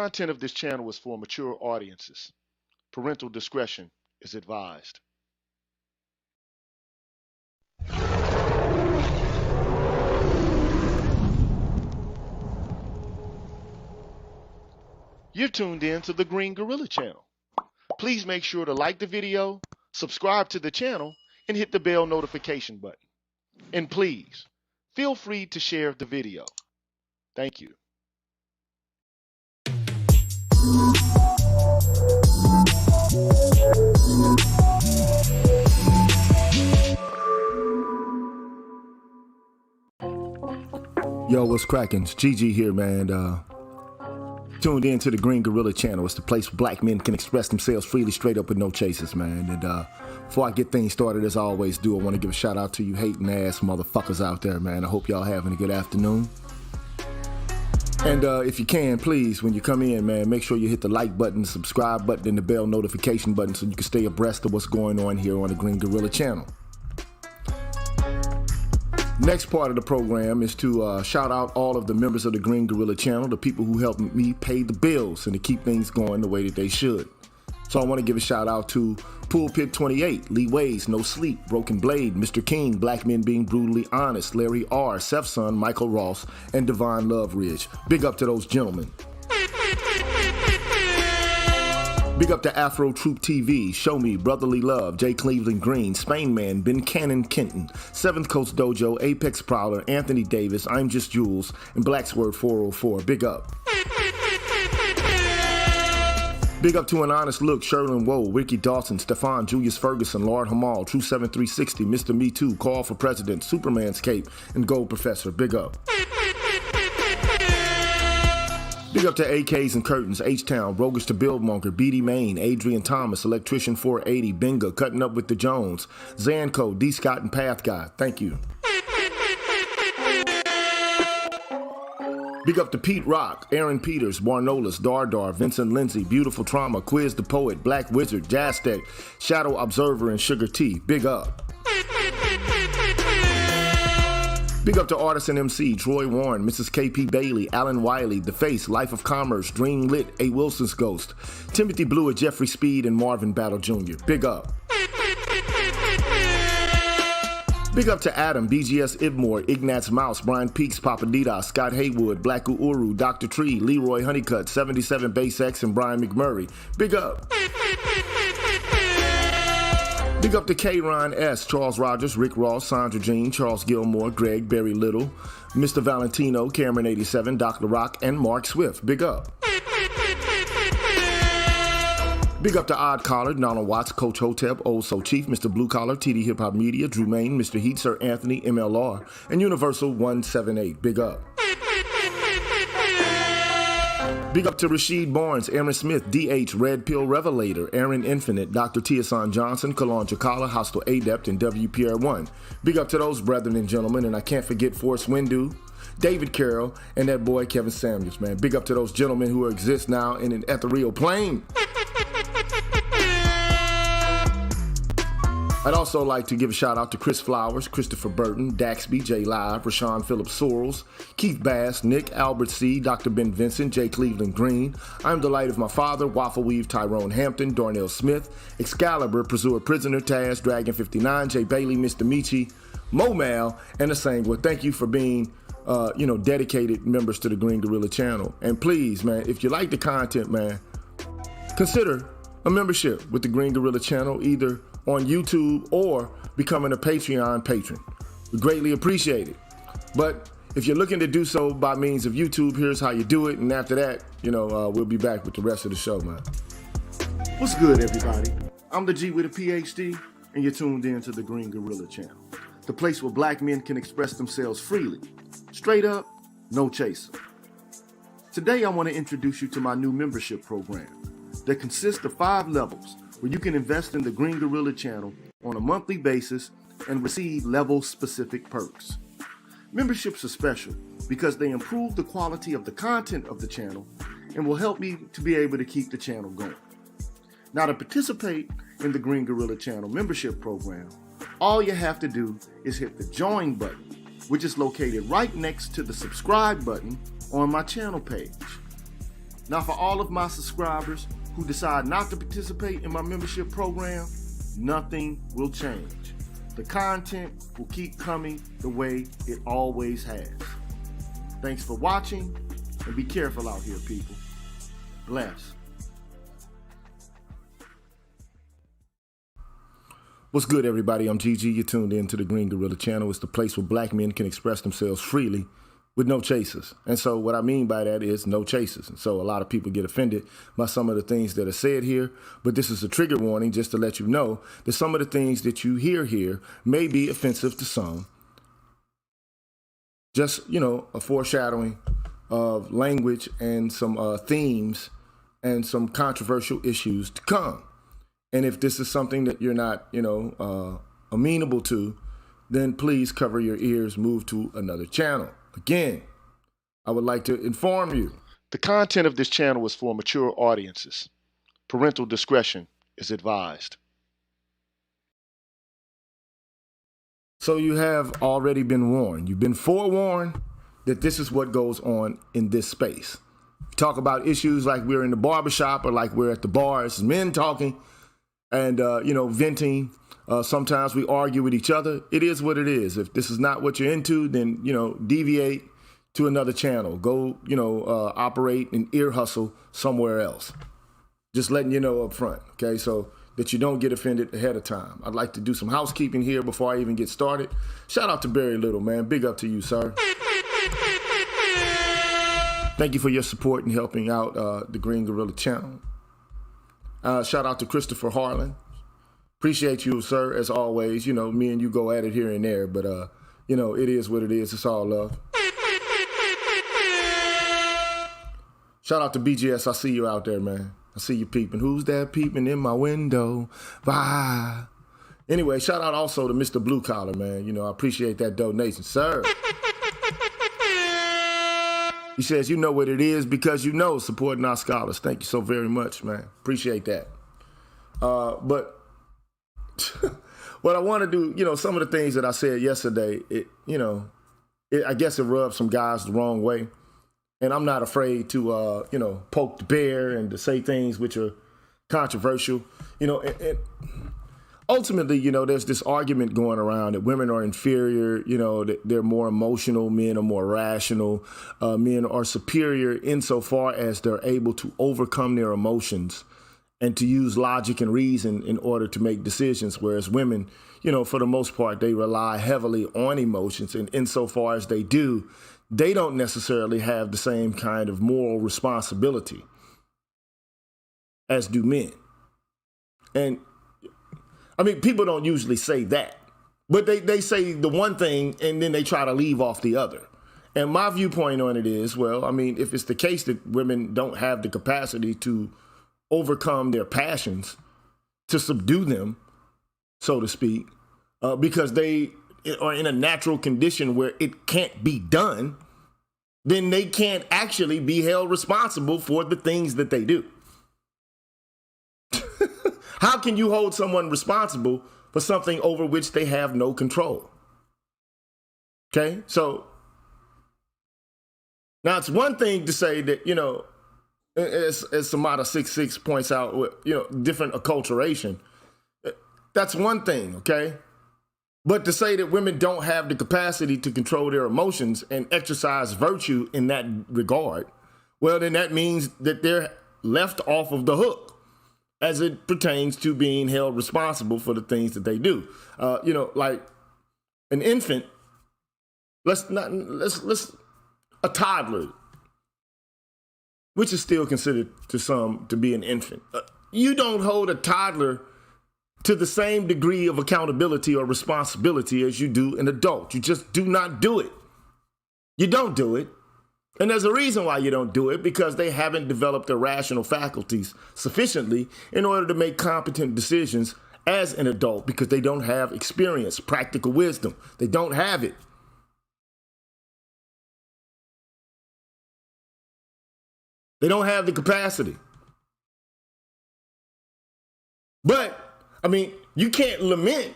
content of this channel is for mature audiences. Parental discretion is advised. You're tuned in to the Green Gorilla channel. Please make sure to like the video, subscribe to the channel, and hit the bell notification button. And please, feel free to share the video. Thank you. Yo, what's cracking? It's GG here, man. Tuned in to the Green Gorilla channel. It's the place where black men can express themselves freely, straight up with no chases, man. And before I get things started, as I always do, I want to give a shout out to you hating ass motherfuckers out there, man. I hope y'all having a good afternoon. And if you can, please, when you come in, man, make sure you hit the like button, subscribe button, and the bell notification button so you can stay abreast of what's going on here on the Green Gorilla channel. Next part of the program is to shout out all of the members of the Green Gorilla channel, the people who helped me pay the bills and to keep things going the way that they should. So I want to give a shout out to Pulpit 28, Lee Ways, No Sleep, Broken Blade, Mr. King, Black Men Being Brutally Honest, Larry R, Seth's Son, Michael Ross, and Divine Love Ridge. Big up to those gentlemen. Big up to Afro Troop TV, Show Me, Brotherly Love, J. Cleveland Green, Spain Man, Ben Cannon Kenton, Seventh Coast Dojo, Apex Prowler, Anthony Davis, I'm Just Jules, and Blacksword 404. Big up. Big up to An Honest Look, Sherlin Woe, Ricky Dawson, Stefan, Julius Ferguson, Lord Hamal, True 7360, Mr. Me Too, Call for President, Superman's Cape, and Gold Professor. Big up. Big up to AKs and Curtains, H-Town, Roguish to Billmonger, BD Main, Adrian Thomas, Electrician 480, Binga, Cutting Up with the Jones, Zanco, D. Scott, and Path Guy. Thank you. Big up to Pete Rock, Aaron Peters, Barnolas, Dardar, Vincent Lindsay, Beautiful Trauma, Quiz the Poet, Black Wizard, Jaztec, Shadow Observer, and Sugar T. Big up. Big up to Artist and MC, Troy Warren, Mrs. KP Bailey, Alan Wiley, The Face, Life of Commerce, Dream Lit, A. Wilson's Ghost, Timothy Blewett, Jeffrey Speed, and Marvin Battle Jr. Big up. Big up to Adam, BGS Ibmore, Ignatz Mouse, Brian Peaks, Papadita, Scott Haywood, Black Uru, Dr. Tree, Leroy Honeycutt, 77 Base X, and Brian McMurray. Big up. Big up to K-Ron S, Charles Rogers, Rick Ross, Sandra Jean, Charles Gilmore, Greg, Barry Little, Mr. Valentino, Cameron 87, Dr. Rock, and Mark Swift. Big up. Big up to Odd Collar, Donald Watts, Coach Hotep, Old So Chief, Mr. Blue Collar, TD Hip Hop Media, Drew Main, Mr. Heat, Sir Anthony, MLR, and Universal 178. Big up. Big up to Rasheed Barnes, Aaron Smith, DH, Red Pill Revelator, Aaron Infinite, Dr. Tiasan Johnson, Kalon Jakala, Hostile Adept, and WPR1. Big up to those brethren and gentlemen, and I can't forget Forrest Windu, David Carroll, and that boy Kevin Samuels, man. Big up to those gentlemen who exist now in an ethereal plane. I'd also like to give a shout out to Chris Flowers, Christopher Burton, Daxby, J Live, Rashawn Phillips Sorrells, Keith Bass, Nick, Albert C., Dr. Ben Vincent, J. Cleveland Green, I'm the Light of My Father, Waffle Weave, Tyrone Hampton, Darnell Smith, Excalibur, Pursuer Prisoner, Taz, Dragon 59, J. Bailey, Mr. Michi, Mo Mal, and the Sangwa. Thank you for being dedicated members to the Green Gorilla channel. And please, man, if you like the content, man, consider a membership with the Green Gorilla channel, either on YouTube or becoming a Patreon patron. We greatly appreciate it. But if you're looking to do so by means of YouTube, here's how you do it. And after that, we'll be back with the rest of the show, man. What's good, everybody? I'm the G with a PhD, and you're tuned in to the Green Gorilla channel, the place where black men can express themselves freely, straight up, no chaser. Today, I want to introduce you to my new membership program that consists of 5 levels where you can invest in the Green Gorilla channel on a monthly basis and receive level-specific perks. Memberships are special because they improve the quality of the content of the channel and will help me to be able to keep the channel going. Now, to participate in the Green Gorilla channel membership program, all you have to do is hit the join button, which is located right next to the subscribe button on my channel page. Now, for all of my subscribers who decide not to participate in my membership program, nothing will change. The content will keep coming the way it always has. Thanks for watching, and be careful out here, people. Bless. What's good, everybody? I'm GG. You're tuned in to the Green Gorilla channel. It's the place where black men can express themselves freely with no chasers. And so what I mean by that is no chasers. And so a lot of people get offended by some of the things that are said here, but this is a trigger warning just to let you know that some of the things that you hear here may be offensive to some. Just, a foreshadowing of language and some themes and some controversial issues to come. And if this is something that you're not, amenable to, then please cover your ears, move to another channel. Again, I would like to inform you. The content of this channel is for mature audiences. Parental discretion is advised. So you have already been warned. You've been forewarned that this is what goes on in this space. We talk about issues like we're in the barbershop or like we're at the bar. It's men talking and, venting. Sometimes we argue with each other. It is what it is. If this is not what you're into, then, deviate to another channel. Go, operate an ear hustle somewhere else. Just letting you know up front, okay? So that you don't get offended ahead of time. I'd like to do some housekeeping here before I even get started. Shout out to Barry Little, man. Big up to you, sir. Thank you for your support and helping out the Green Gorilla channel. Shout out to Christopher Harlan. Appreciate you, sir, as always. Me and you go at it here and there, but, it is what it is. It's all love. Shout out to BGS. I see you out there, man. I see you peeping. Who's that peeping in my window? Bye. Anyway, shout out also to Mr. Blue Collar, man. I appreciate that donation, sir. He says, you know what it is because supporting our scholars. Thank you so very much, man. Appreciate that. But what I want to do, some of the things that I said yesterday, I guess it rubbed some guys the wrong way. And I'm not afraid to, poke the bear and to say things which are controversial. And ultimately, there's this argument going around that women are inferior, that they're more emotional, men are more rational, men are superior insofar as they're able to overcome their emotions and to use logic and reason in order to make decisions, whereas women, for the most part, they rely heavily on emotions, and insofar as they do, they don't necessarily have the same kind of moral responsibility as do men. And, people don't usually say that, but they say the one thing and then they try to leave off the other. And my viewpoint on it is, if it's the case that women don't have the capacity to overcome their passions, to subdue them, so to speak, because they are in a natural condition where it can't be done, then they can't actually be held responsible for the things that they do. How can you hold someone responsible for something over which they have no control? Okay, so now it's one thing to say that, as Samada 66 points out, different acculturation. That's one thing, okay? But to say that women don't have the capacity to control their emotions and exercise virtue in that regard, well, then that means that they're left off of the hook as it pertains to being held responsible for the things that they do. Like an infant, a toddler, which is still considered to some to be an infant. You don't hold a toddler to the same degree of accountability or responsibility as you do an adult. You just do not do it. You don't do it. And there's a reason why you don't do it, because they haven't developed their rational faculties sufficiently in order to make competent decisions as an adult, because they don't have experience, practical wisdom. They don't have it. They don't have the capacity. But, you can't lament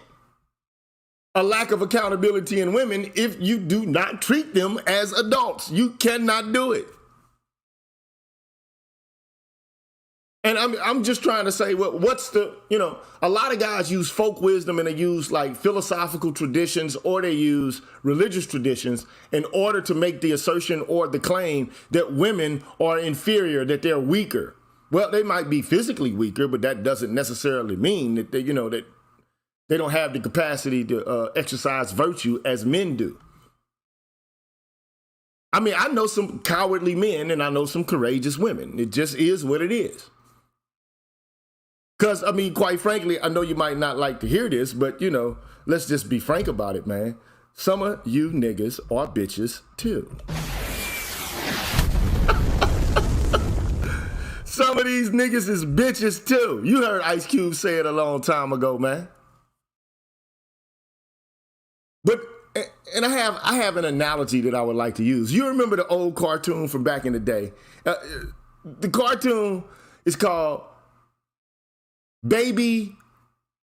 a lack of accountability in women if you do not treat them as adults. You cannot do it. And I'm just trying to say, what's the, a lot of guys use folk wisdom and they use like philosophical traditions or they use religious traditions in order to make the assertion or the claim that women are inferior, that they're weaker. Well, they might be physically weaker, but that doesn't necessarily mean that they, that they don't have the capacity to exercise virtue as men do. I mean, I know some cowardly men and I know some courageous women. It just is what it is. Because, I mean, quite frankly, I know you might not like to hear this, but, let's just be frank about it, man. Some of you niggas are bitches, too. Some of these niggas is bitches, too. You heard Ice Cube say it a long time ago, man. But, and I have an analogy that I would like to use. You remember the old cartoon from back in the day? The cartoon is called Baby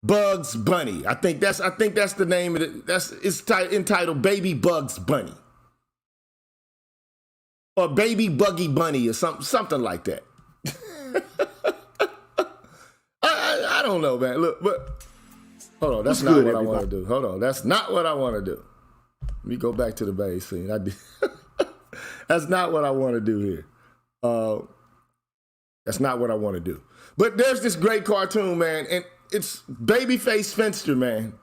Bugs Bunny. I think that's the name of it. It's entitled Baby Bugs Bunny. Or Baby Buggy Bunny or something like that. I don't know, man. Look, but hold on, that's not what I want to do. Hold on, that's not what I want to do. Let me go back to the base scene. That's not what I want to do here. That's not what I want to do. But there's this great cartoon, man, and it's Babyface Finster, man.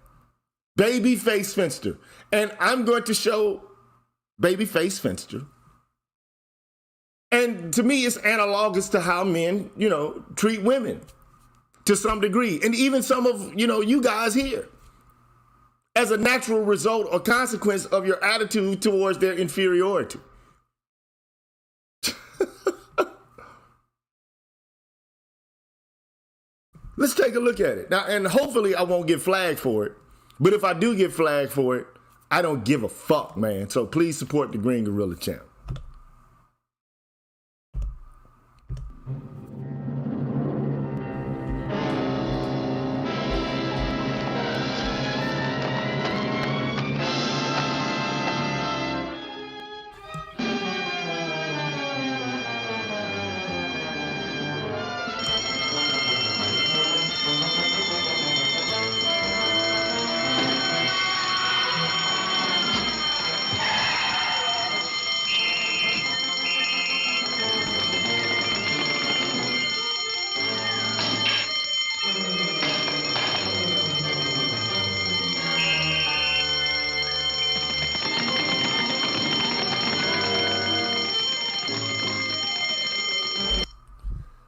Babyface Finster. And I'm going to show Babyface Finster. And to me, it's analogous to how men, treat women to some degree. And even some of, you guys here. As a natural result or consequence of your attitude towards their inferiority. Let's take a look at it. Now, and hopefully I won't get flagged for it. But if I do get flagged for it, I don't give a fuck, man. So please support the Green Gorilla channel.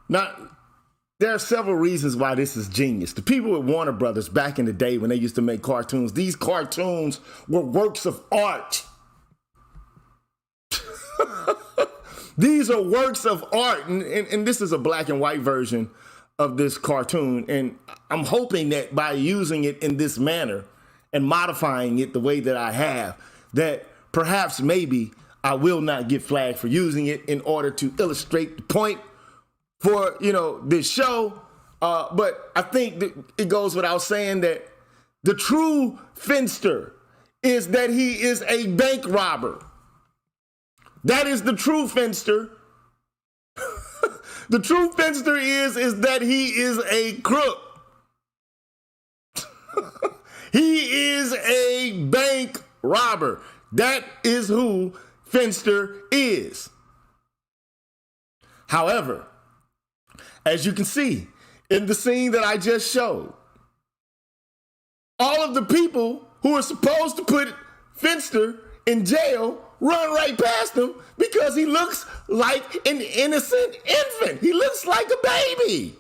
Now, there are several reasons why this is genius. The people at Warner Brothers back in the day when they used to make cartoons, these cartoons were works of art. These are works of art. And this is a black and white version of this cartoon. And I'm hoping that by using it in this manner and modifying it the way that I have, that perhaps maybe I will not get flagged for using it in order to illustrate the point for, this show. But I think that it goes without saying that the true Finster is that he is a bank robber. That is the true Finster. The true Finster is that he is a crook. He is a bank robber. That is who Finster is. However, as you can see in the scene that I just showed, all of the people who are supposed to put Finster in jail run right past him because he looks like an innocent infant. He looks like a baby.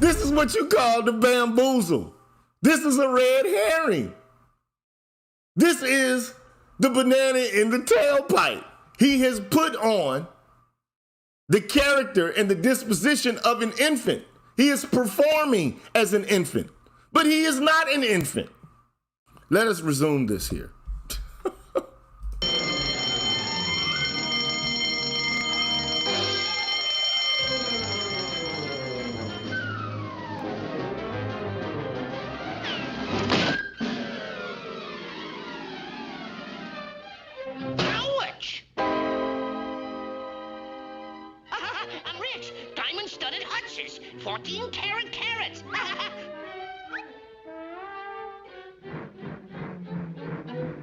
This is what you call the bamboozle. This is a red herring. This is the banana in the tailpipe. He has put on the character and the disposition of an infant. He is performing as an infant, but he is not an infant. Let us resume this here. studded hutches, 14-karat carrots.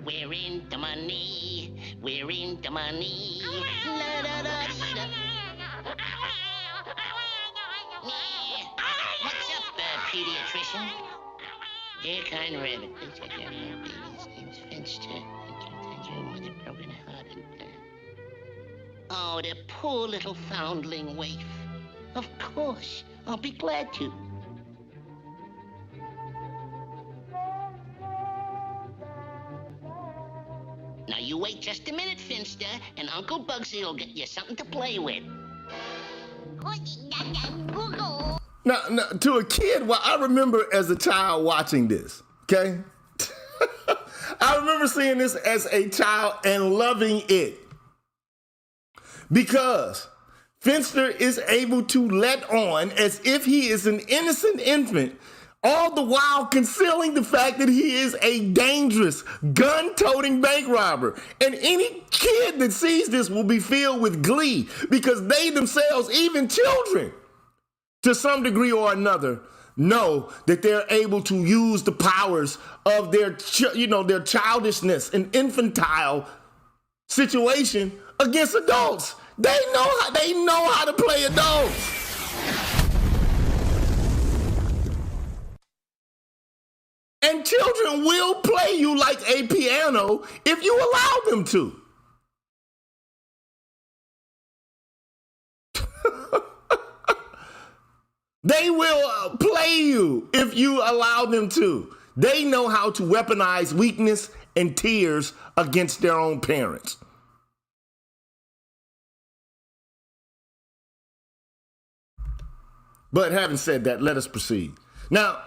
We're in the money. We're in the money. La-da-da-dee-da. What's up, pediatrician? Dear kind rabbit, please take care of my baby's name's Finster. And you must have broken heart. Oh, the poor little foundling waif. Of course, I'll be glad to. Now you wait just a minute, Finster, and Uncle Bugsy will get you something to play with. Now, to a kid, well, I remember as a child watching this, okay? I remember seeing this as a child and loving it. Because Finster is able to let on as if he is an innocent infant, all the while concealing the fact that he is a dangerous, gun-toting bank robber. And any kid that sees this will be filled with glee because they themselves, even children, to some degree or another, know that they're able to use the powers of their childishness and infantile situation against adults. They know how to play adults. And children will play you like a piano if you allow them to. They will play you if you allow them to. They know how to weaponize weakness and tears against their own parents. But having said that, let us proceed. Now,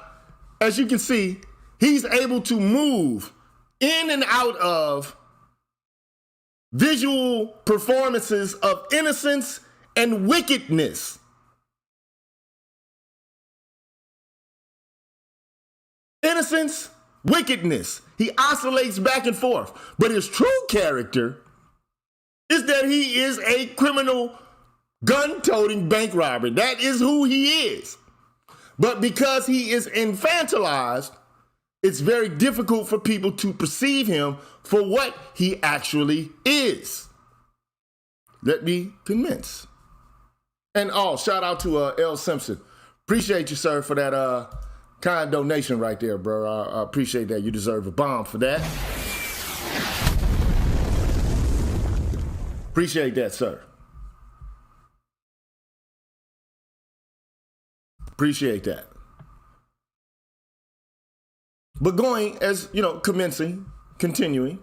as you can see, he's able to move in and out of visual performances of innocence and wickedness. Innocence, wickedness. He oscillates back and forth. But his true character is that he is a criminal, gun-toting bank robber. That is who he is. But because he is infantilized, it's very difficult for people to perceive him for what he actually is. Let me commence. And shout out to L. Simpson. Appreciate you, sir, for that kind donation right there, bro. I appreciate that. You deserve a bomb for that. Appreciate that, sir. Appreciate that. But going as, commencing, continuing.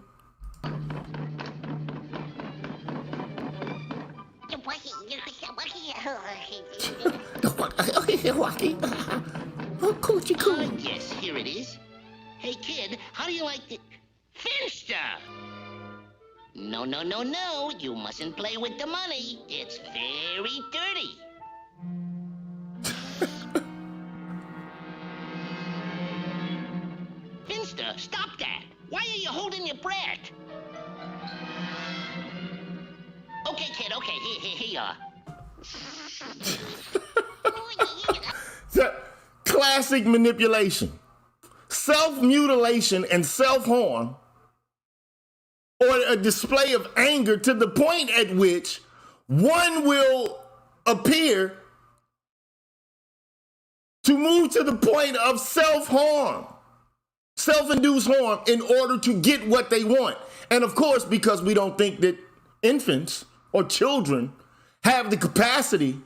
Yes, here it is. Hey, kid, how do you like the... Finster! No. You mustn't play with the money. It's very dirty. Finster, stop that. Why are you holding your breath? Okay, kid, okay. Here you are. Classic manipulation, self-mutilation, and self-harm, or a display of anger to the point at which one will appear to move to the point of self-harm, self-induced harm in order to get what they want. And of course, because we don't think that infants or children have the capacity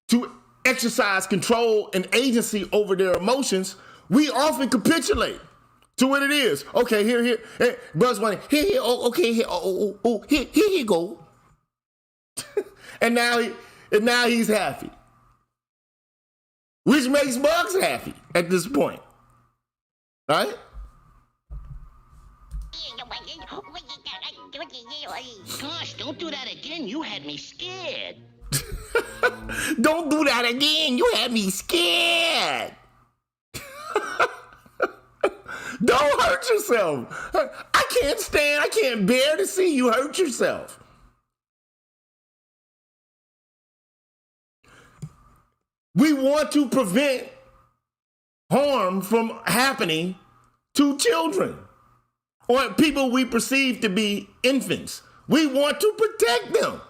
to exercise control and agency over their emotions, we often capitulate to what it is. Okay, here, hey, Buzz Bunny, here, okay, here you go. and now he's happy. Which makes Bugs happy at this point. Right? Gosh, don't do that again. You had me scared. Don't do that again. You had me scared. Don't hurt yourself. I can't bear to see you hurt yourself. We want to prevent harm from happening to children or people we perceive to be infants. We want to protect them.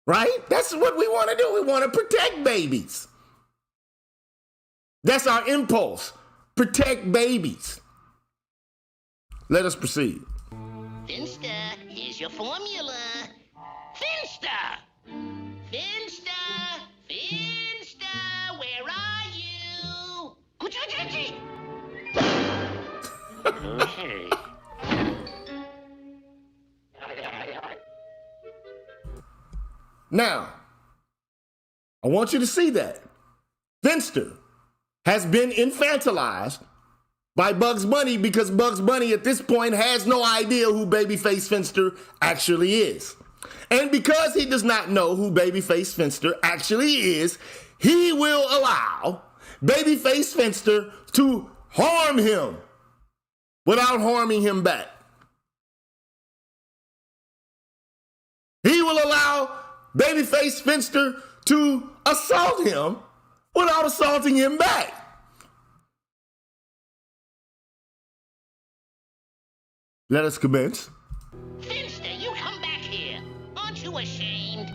Right? That's what we want to do. We want to protect babies. That's our impulse. Protect babies. Let us proceed. Finster, here's your formula. Finster! Finster! Finster! Where are you? Gucci! Okay. Now, I want you to see that Finster has been infantilized by Bugs Bunny because Bugs Bunny at this point has no idea who Babyface Finster actually is. And because he does not know who Babyface Finster actually is, he will allow Babyface Finster to harm him without harming him back. He will allow Babyface Finster to assault him without assaulting him back. Let us commence. Finster, you come back here. Aren't you ashamed?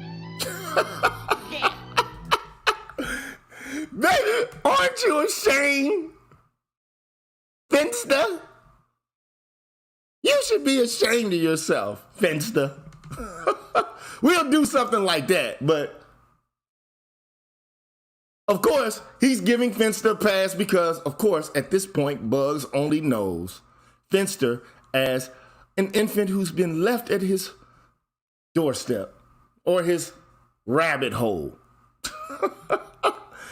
Baby, aren't you ashamed? Finster? You should be ashamed of yourself, Finster. We'll do something like that, but of course, he's giving Finster a pass because, of course, at this point, Bugs only knows Finster as an infant who's been left at his doorstep or his rabbit hole.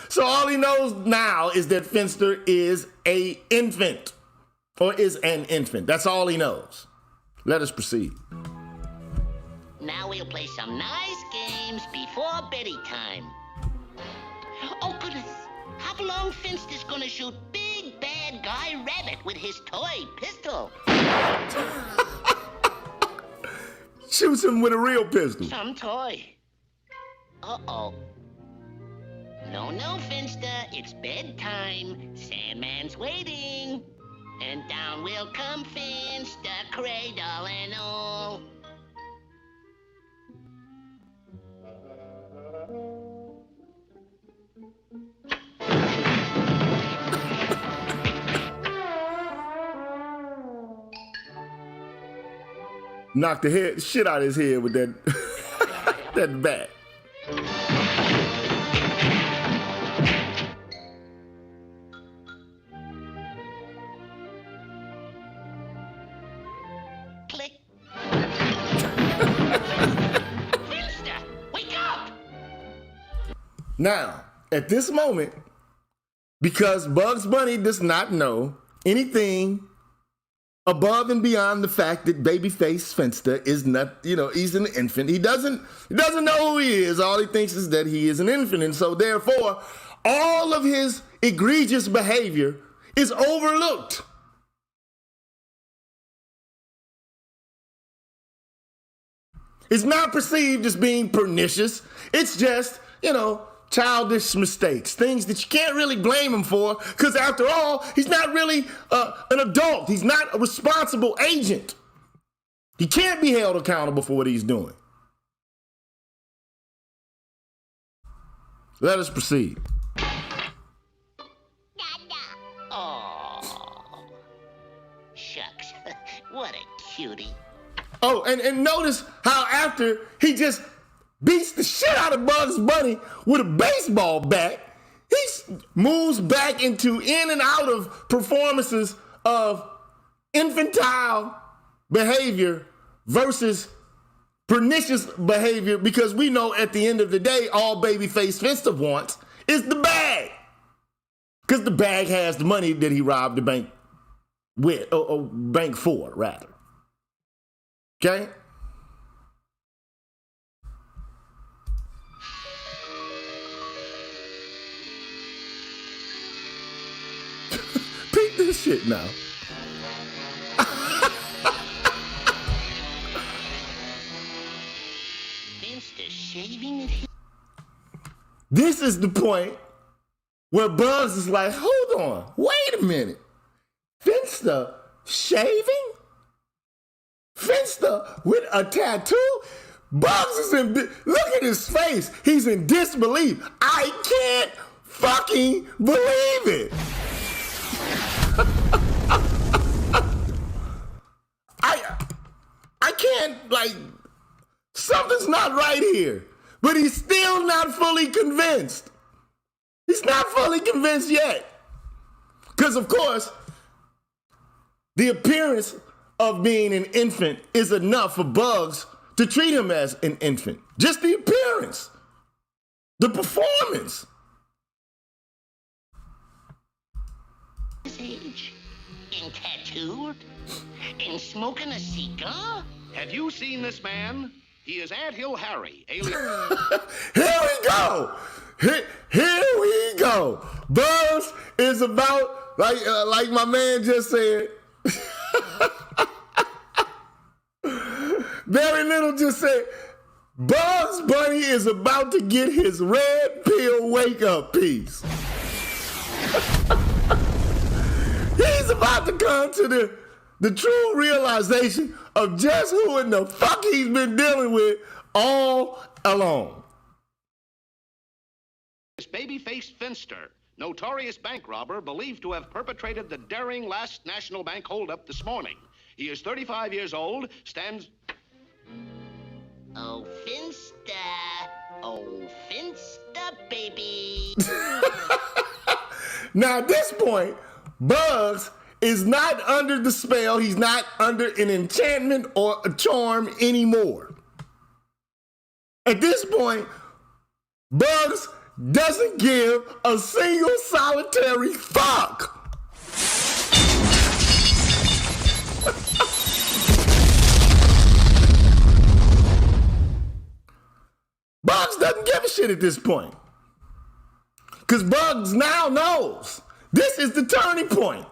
So all he knows now is that Finster is an infant or is an infant. That's all he knows. Let us proceed. Now we'll play some nice games before beddy time. Oh, goodness. How long Finster's gonna shoot Big Bad Guy Rabbit with his toy pistol? Shoots him with a real pistol. Some toy. Uh-oh. No, Finster. It's bedtime. Sandman's waiting. And down will come Finster, cradle and all. Knocked the shit out of his head with that, that bat. Click. Finster, wake up! Now, at this moment, because Bugs Bunny does not know anything above and beyond the fact that Babyface Finster is not, he's an infant. He doesn't know who he is. All he thinks is that he is an infant. And so therefore, all of his egregious behavior is overlooked. It's not perceived as being pernicious. It's just, childish mistakes, things that you can't really blame him for, because after all, he's not really an adult. He's not a responsible agent. He can't be held accountable for what he's doing. Let us proceed. Oh, shucks. What a cutie. Oh, and notice how after he just beats the shit out of Bugs Bunny with a baseball bat, he moves back into in and out of performances of infantile behavior versus pernicious behavior, because we know at the end of the day, all Babyface Finster wants is the bag. Because the bag has the money that he robbed the bank with, or bank for, rather. Okay? Peep this shit now. Finster shaving at him? This is the point where Bugs is like, hold on, wait a minute. Finster shaving? Finster with a tattoo? Bugs is look at his face. He's in disbelief. I can't fucking believe it. I can't, like, something's not right here. But he's still not fully convinced. He's not fully convinced yet. Because, of course, the appearance of being an infant is enough for Bugs to treat him as an infant. Just the appearance, the performance. His age? In tattooed? In smoking a cigar? Have you seen this man? He is Anthill Harry, alien. Here we go. Here we go. Buzz is about, like my man just said. Very Little just said, Bugs Bunny is about to get his red pill wake up piece. He's about to come to the true realization of just who in the fuck he's been dealing with all along. This baby-faced finster, notorious bank robber believed to have perpetrated the daring last National Bank holdup this morning. He is 35 years old, stands... Oh, Finster. Oh, Finster, baby. Now, at this point, Bugs is not under the spell. He's not under an enchantment or a charm anymore. At this point, Bugs doesn't give a single solitary fuck. Bugs doesn't give a shit at this point. Because Bugs now knows this is the turning point.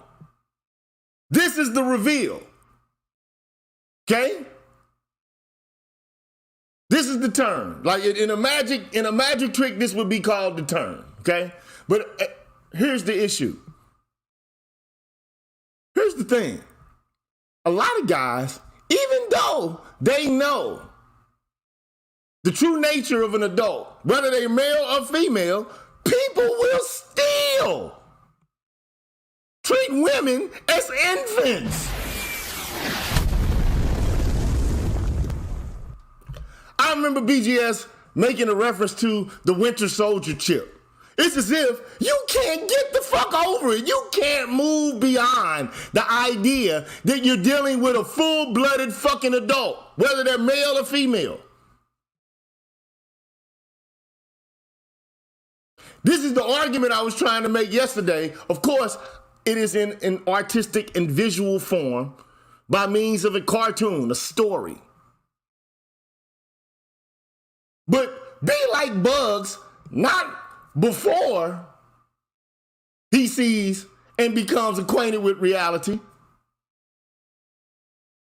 This is the reveal. Okay? This is the turn. Like in a magic trick, this would be called the turn. Okay? But here's the issue. Here's the thing. A lot of guys, even though they know the true nature of an adult, whether they're male or female, people will still treat women as infants. I remember BGS making a reference to the Winter Soldier chip. It's as if you can't get the fuck over it. You can't move beyond the idea that you're dealing with a full-blooded fucking adult, whether they're male or female. This is the argument I was trying to make yesterday. Of course, it is in an artistic and visual form by means of a cartoon, a story. But be like Bugs, not before he sees and becomes acquainted with reality,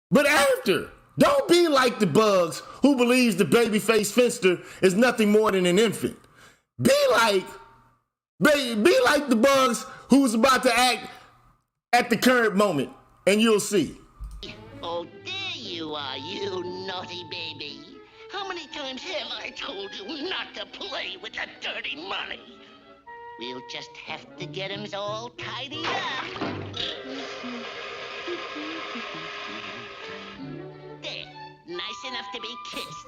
but after. Don't be like the Bugs who believes the babyface Finster is nothing more than an infant. Be like the Bugs who's about to act at the current moment, and you'll see. Oh, there you are, you naughty baby. How many times have I told you not to play with the dirty money? We'll just have to get him all tidied up. There, nice enough to be kissed.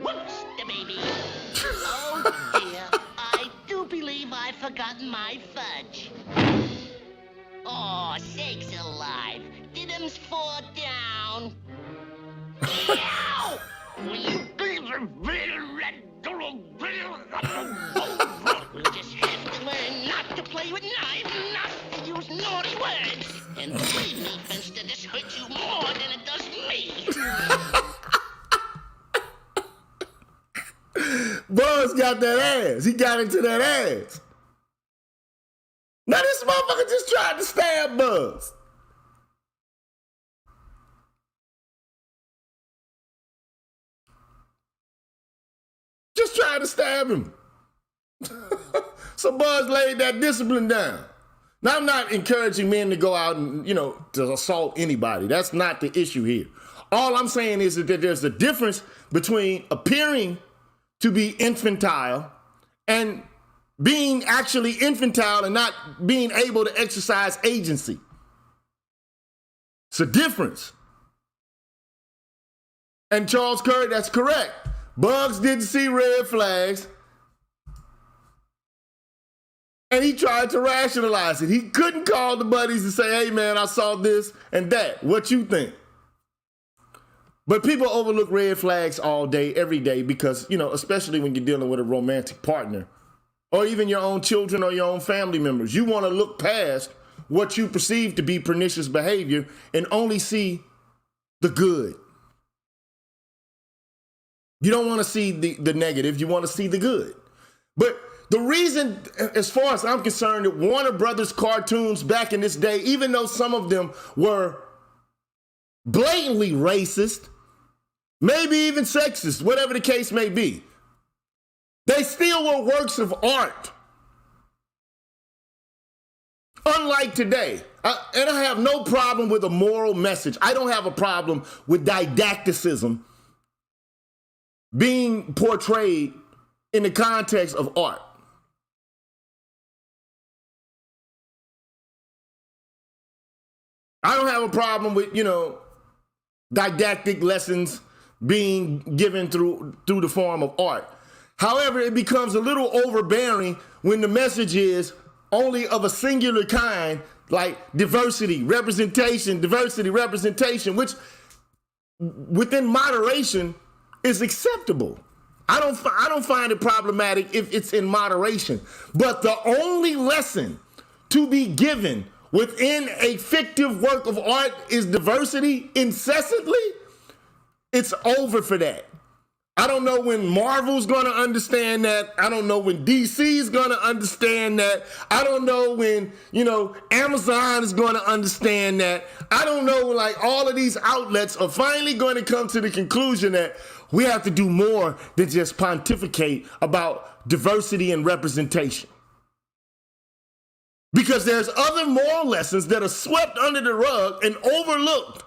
Whoops, the baby. Oh, dear, I do believe I've forgotten my fudge. Oh, sakes alive. Did him fall down? Ow! Will you be the We'll just have to learn not to play with knives, not to use naughty words. And believe me, Finster, this hurts you more than it does me. Buzz got that ass. He got into that ass. Now this motherfucker just tried to stab Buzz. Just tried to stab him. So Buzz laid that discipline down. Now, I'm not encouraging men to go out and, to assault anybody. That's not the issue here. All I'm saying is that there's a difference between appearing to be infantile and being actually infantile and not being able to exercise agency. It's a difference. And Charles Curry, that's correct. Bugs didn't see red flags. And he tried to rationalize it. He couldn't call the buddies and say, hey, man, I saw this and that. What you think? But people overlook red flags all day, every day, because, especially when you're dealing with a romantic partner or even your own children or your own family members. You want to look past what you perceive to be pernicious behavior and only see the good. You don't want to see the negative. You want to see the good. But the reason, as far as I'm concerned, that Warner Brothers cartoons back in this day, even though some of them were blatantly racist, maybe even sexist, whatever the case may be, they still were works of art. Unlike today, and I have no problem with a moral message. I don't have a problem with didacticism being portrayed in the context of art. I don't have a problem with, didactic lessons being given through the form of art. However, it becomes a little overbearing when the message is only of a singular kind, like diversity, representation, which within moderation is acceptable. I don't find it problematic if it's in moderation. But the only lesson to be given within a fictive work of art is diversity incessantly. It's over for that. I don't know when Marvel's going to understand that. I don't know when DC's going to understand that. I don't know when, Amazon is going to understand that. I don't know, all of these outlets are finally going to come to the conclusion that we have to do more than just pontificate about diversity and representation. Because there's other moral lessons that are swept under the rug and overlooked.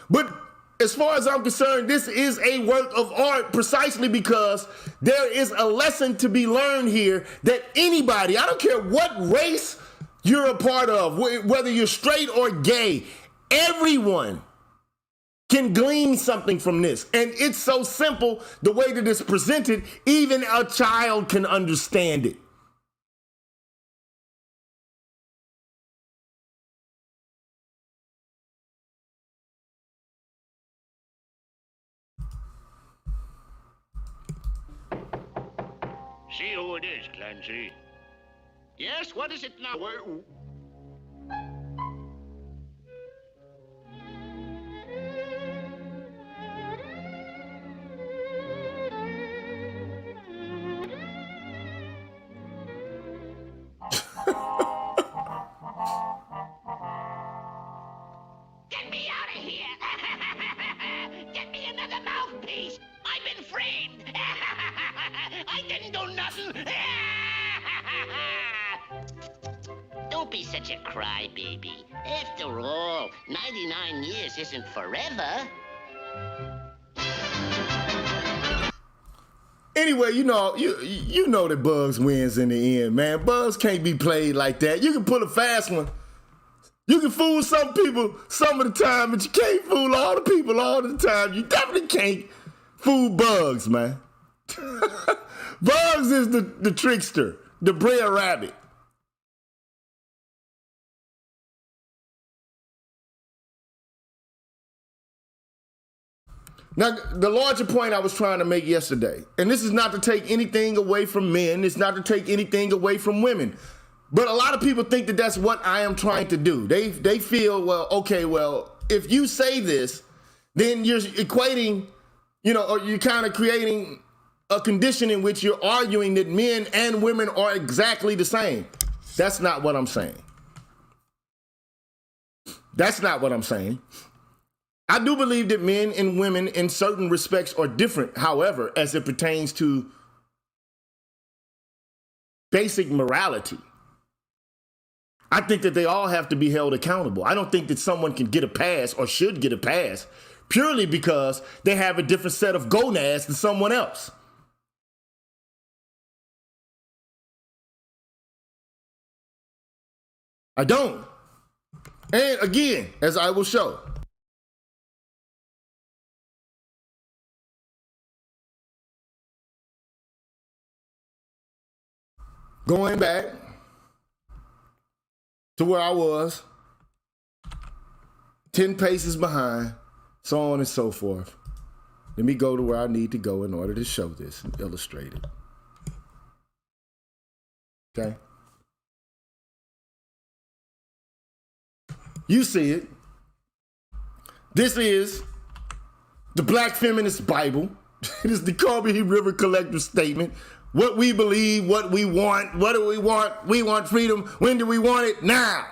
But as far as I'm concerned, this is a work of art precisely because there is a lesson to be learned here that anybody, I don't care what race you're a part of, whether you're straight or gay, everyone can glean something from this. And it's so simple the way that it's presented, even a child can understand it. See who it is, Clancy. Yes, what is it now? Get me out of here! Get me another mouthpiece! I've been framed! I didn't do nothing! Don't be such a crybaby. After all, 99 years isn't forever. Anyway, you know that Bugs wins in the end, man. Bugs can't be played like that. You can pull a fast one. You can fool some people some of the time, but you can't fool all the people all the time. You definitely can't fool Bugs, man. Bugs is the trickster, the Brer Rabbit. Now, the larger point I was trying to make yesterday, and this is not to take anything away from men, it's not to take anything away from women, but a lot of people think that that's what I am trying to do. They feel, if you say this, then you're equating, or you're kind of creating a condition in which you're arguing that men and women are exactly the same. That's not what I'm saying. That's not what I'm saying. I do believe that men and women in certain respects are different. However, as it pertains to basic morality, I think that they all have to be held accountable. I don't think that someone can get a pass or should get a pass purely because they have a different set of gonads than someone else. I don't. And again, as I will show, going back to where I was, 10 paces behind, so on and so forth. Let me go to where I need to go in order to show this and illustrate it. Okay? You see it. This is the Black Feminist Bible. It is the Colby River Collective Statement. What we believe, what we want. What do we want? We want freedom. When do we want it? Now.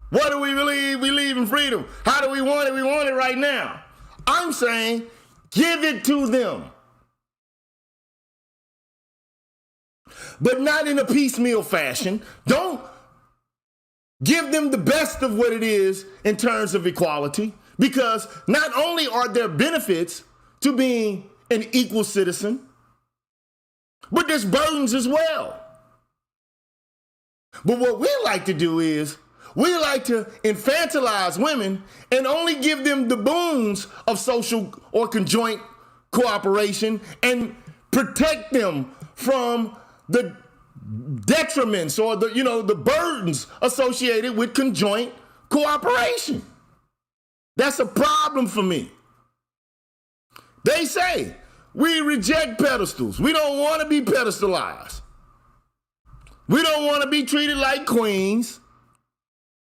What do we believe? We believe in freedom. How do we want it? We want it right now. I'm saying, give it to them. But not in a piecemeal fashion. Don't give them the best of what it is in terms of equality, because not only are there benefits to being an equal citizen, but there's burdens as well. But what we like to do is we like to infantilize women and only give them the boons of social or conjoint cooperation and protect them from the detriments or the burdens associated with conjoint cooperation. That's a problem for me. They say we reject pedestals. We don't want to be pedestalized. We don't want to be treated like queens.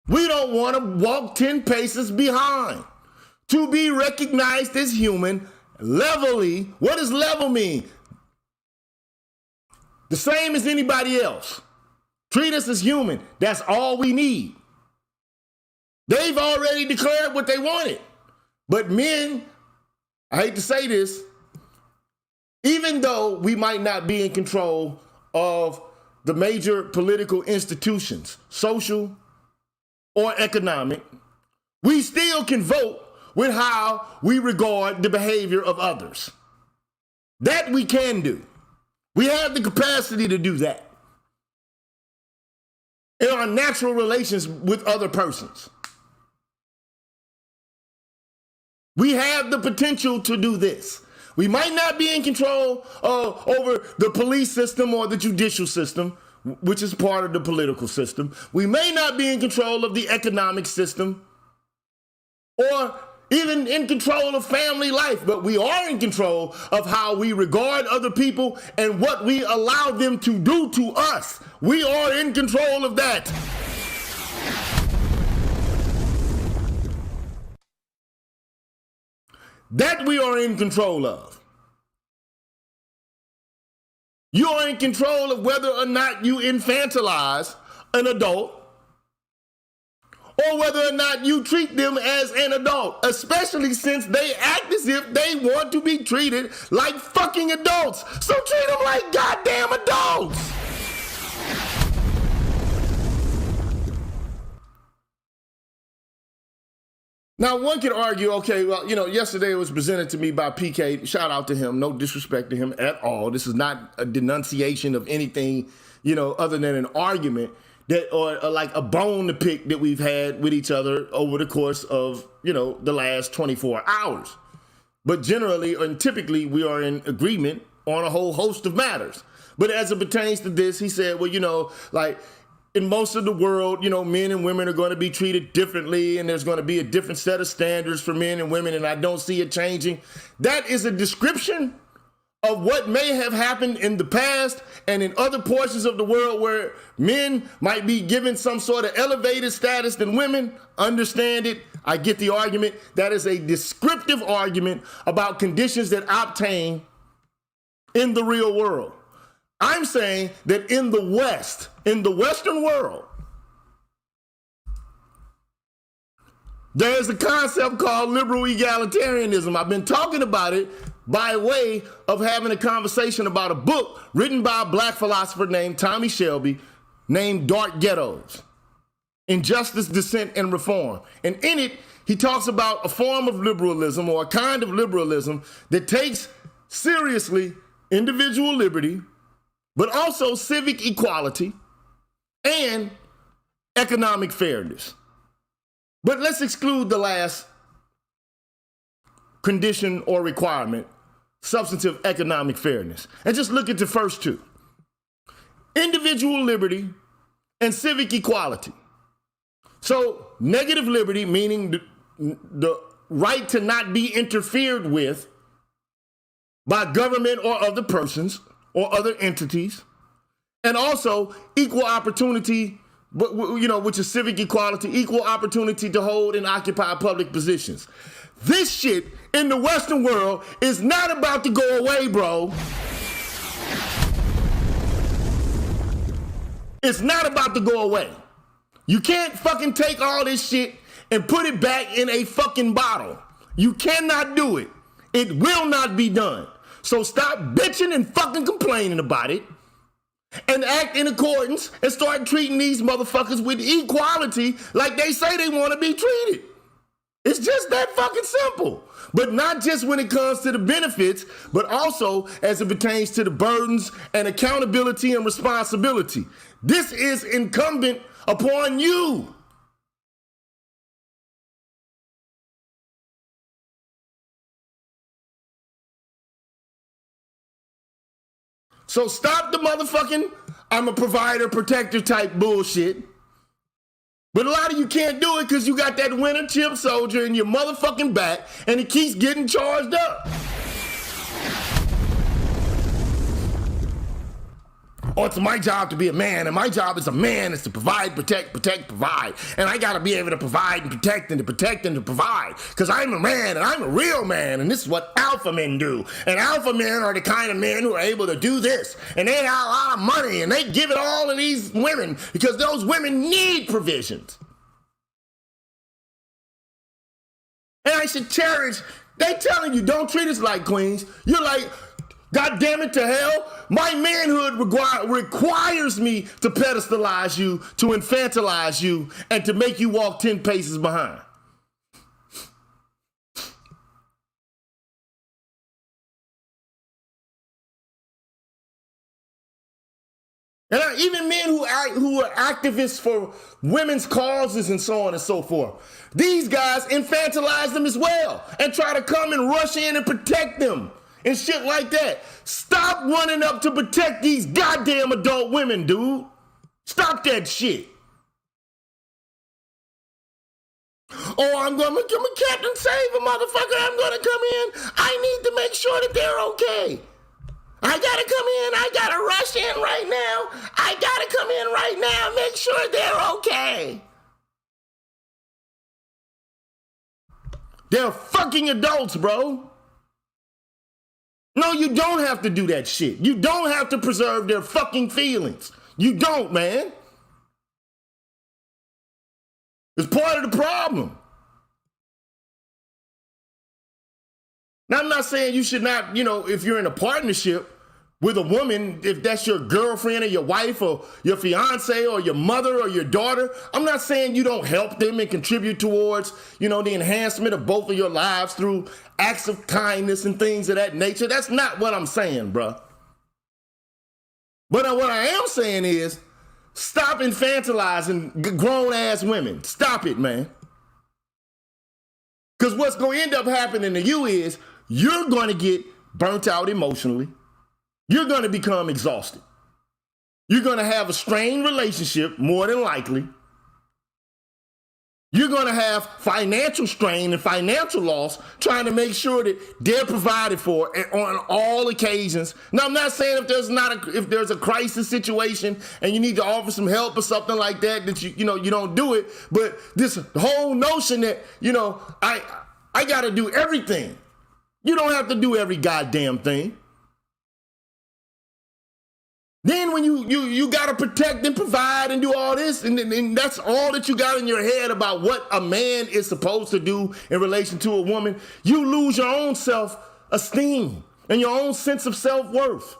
We don't want to walk 10 paces behind. To be recognized as human levelly. What does level mean? The same as anybody else. Treat us as human. That's all we need. They've already declared what they wanted. But men, I hate to say this, even though we might not be in control of the major political institutions, social or economic, we still can vote with how we regard the behavior of others. That we can do. We have the capacity to do that in our natural relations with other persons. We have the potential to do this. We might not be in control over the police system or the judicial system, which is part of the political system. We may not be in control of the economic system or even in control of family life, but we are in control of how we regard other people and what we allow them to do to us. We are in control of that. That we are in control of. You are in control of whether or not you infantilize an adult or whether or not you treat them as an adult, especially since they act as if they want to be treated like fucking adults. So treat them like goddamn adults. Now, one could argue, okay, well, yesterday it was presented to me by PK. Shout out to him. No disrespect to him at all. This is not a denunciation of anything, other than an argument that, or like a bone to pick that we've had with each other over the course of, the last 24 hours. But generally and typically we are in agreement on a whole host of matters. But as it pertains to this, he said, well, in most of the world, men and women are going to be treated differently, and there's going to be a different set of standards for men and women, and I don't see it changing. That is a description of what may have happened in the past and in other portions of the world where men might be given some sort of elevated status than women. Understand it. I get the argument. That is a descriptive argument about conditions that obtain in the real world. I'm saying that in the West, in the Western world, There's a concept called liberal egalitarianism. I've been talking about it by way of having a conversation about a book written by a black philosopher named Tommy Shelby named Dark Ghettos, Injustice, Dissent, and Reform. And in it, he talks about a form of liberalism or a kind of liberalism that takes seriously individual liberty, but also civic equality and economic fairness. But let's exclude the last condition or requirement, substantive economic fairness, and just look at the first two. Individual liberty and civic equality. So negative liberty, meaning the right to not be interfered with by government or other persons or other entities, and also equal opportunity, which is civic equality, equal opportunity to hold and occupy public positions. This shit in the Western world is not about to go away, bro. It's not about to go away. You can't fucking take all this shit and put it back in a fucking bottle. You cannot do it. It will not be done. So stop bitching and fucking complaining about it and act in accordance and start treating these motherfuckers with equality like they say they want to be treated. It's just that fucking simple. But not just when it comes to the benefits, but also as it pertains to the burdens and accountability and responsibility. This is incumbent upon you. So stop the motherfucking I'm a provider, protector type bullshit. But a lot of you can't do it because you got that winter chip soldier in your motherfucking back and it keeps getting charged up. Or it's my job to be a man, and my job as a man is to provide, protect, provide. And I gotta be able to provide and to protect and to provide. Because I'm a man and I'm a real man, and this is what alpha men do. And alpha men are the kind of men who are able to do this. And they got a lot of money and they give it all to these women because those women need provisions. And I should cherish, they telling you don't treat us like queens. You're like, God damn it to hell, my manhood requires me to pedestalize you, to infantilize you, and to make you walk 10 paces behind. And even men who are activists for women's causes and so on and so forth, these guys infantilize them as well and try to come and rush in and protect them. And shit like that. Stop running up to protect these goddamn adult women, dude. Stop that shit. Oh, I'm a Captain Save a motherfucker. I'm gonna come in. I need to make sure that they're okay. I gotta come in. I gotta rush in right now. I gotta come in right now. Make sure they're okay. They're fucking adults, bro. No, you don't have to do that shit. You don't have to preserve their fucking feelings. You don't, man. It's part of the problem. Now, I'm not saying you should not, if you're in a partnership with a woman, if that's your girlfriend or your wife or your fiance or your mother or your daughter, I'm not saying you don't help them and contribute towards, the enhancement of both of your lives through acts of kindness and things of that nature. That's not what I'm saying, bruh. But what I am saying is stop infantilizing grown-ass women. Stop it, man. Because what's going to end up happening to you is you're going to get burnt out emotionally. You're going to become exhausted. You're going to have a strained relationship, more than likely. You're going to have financial strain and financial loss trying to make sure that they're provided for on all occasions. Now, I'm not saying if there's a crisis situation and you need to offer some help or something like that you don't do it. But this whole notion that, I got to do everything. You don't have to do every goddamn thing. Then when you gotta protect and provide and do all this, and that's all that you got in your head about what a man is supposed to do in relation to a woman, you lose your own self-esteem and your own sense of self-worth.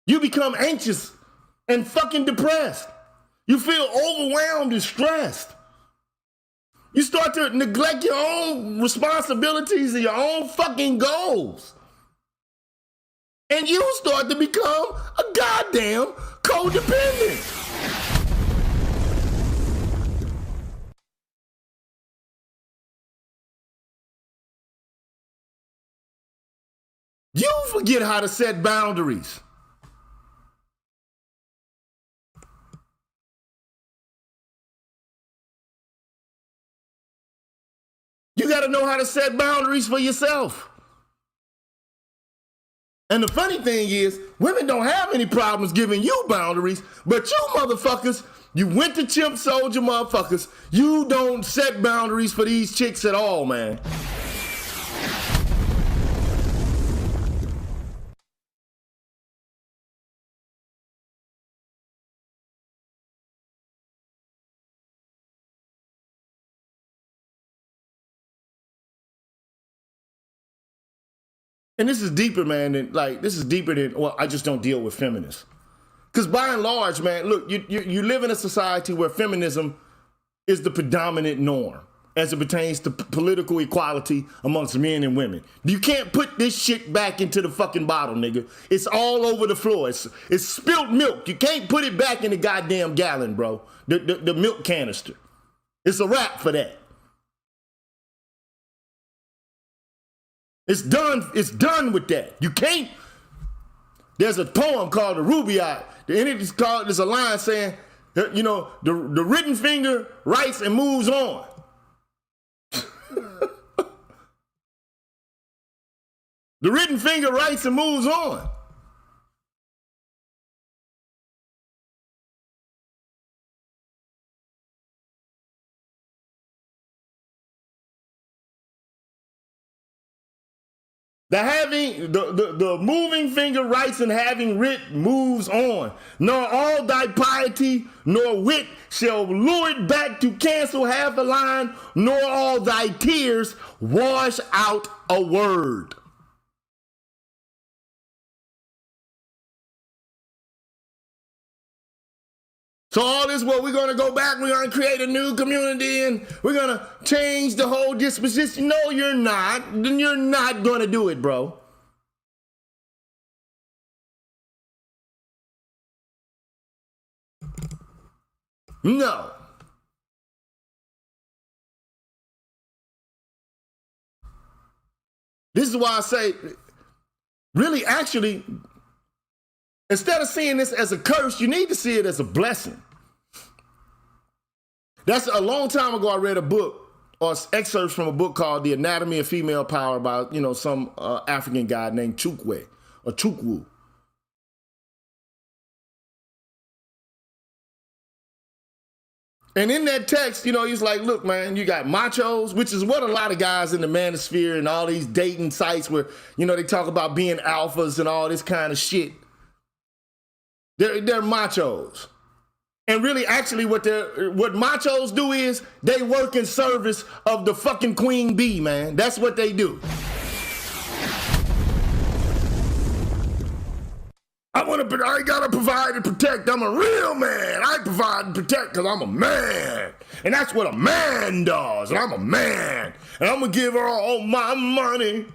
You become anxious and fucking depressed. You feel overwhelmed and stressed. You start to neglect your own responsibilities and your own fucking goals. And you start to become a goddamn codependent. You forget how to set boundaries. You got to know how to set boundaries for yourself. And the funny thing is, women don't have any problems giving you boundaries, but you motherfuckers, you went to chimp soldier motherfuckers, you don't set boundaries for these chicks at all, man. And this is deeper, man, well, I just don't deal with feminists. Because by and large, man, look, you live in a society where feminism is the predominant norm as it pertains to political equality amongst men and women. You can't put this shit back into the fucking bottle, nigga. It's all over the floor. It's spilt milk. You can't put it back in the goddamn gallon, bro. The milk canister. It's a wrap for that. It's done with that. You can't. There's a poem called the Rubaiyat. There's a line saying, you know, the written finger writes and moves on. The written finger writes and moves on. The moving finger writes and having writ moves on. Nor all thy piety nor wit shall lure it back to cancel half a line, nor all thy tears wash out a word. So all this, well, we're going to go back, we're going to create a new community, and we're going to change the whole disposition. No, you're not. Then you're not going to do it, bro. No. This is why I say, really, actually, instead of seeing this as a curse, you need to see it as a blessing. That's a long time ago. I read a book or excerpts from a book called The Anatomy of Female Power by, you know, some African guy named Chukwe or Chukwu. And in that text, you know, he's like, look, man, you got machos, which is what a lot of guys in the manosphere and all these dating sites where, you know, they talk about being alphas and all this kind of shit. They're machos. And really, actually, what machos do is they work in service of the fucking queen bee, man. That's what they do. I gotta provide and protect. I'm a real man. I provide and protect because I'm a man. And that's what a man does. And I'm a man. And I'm gonna give her all my money,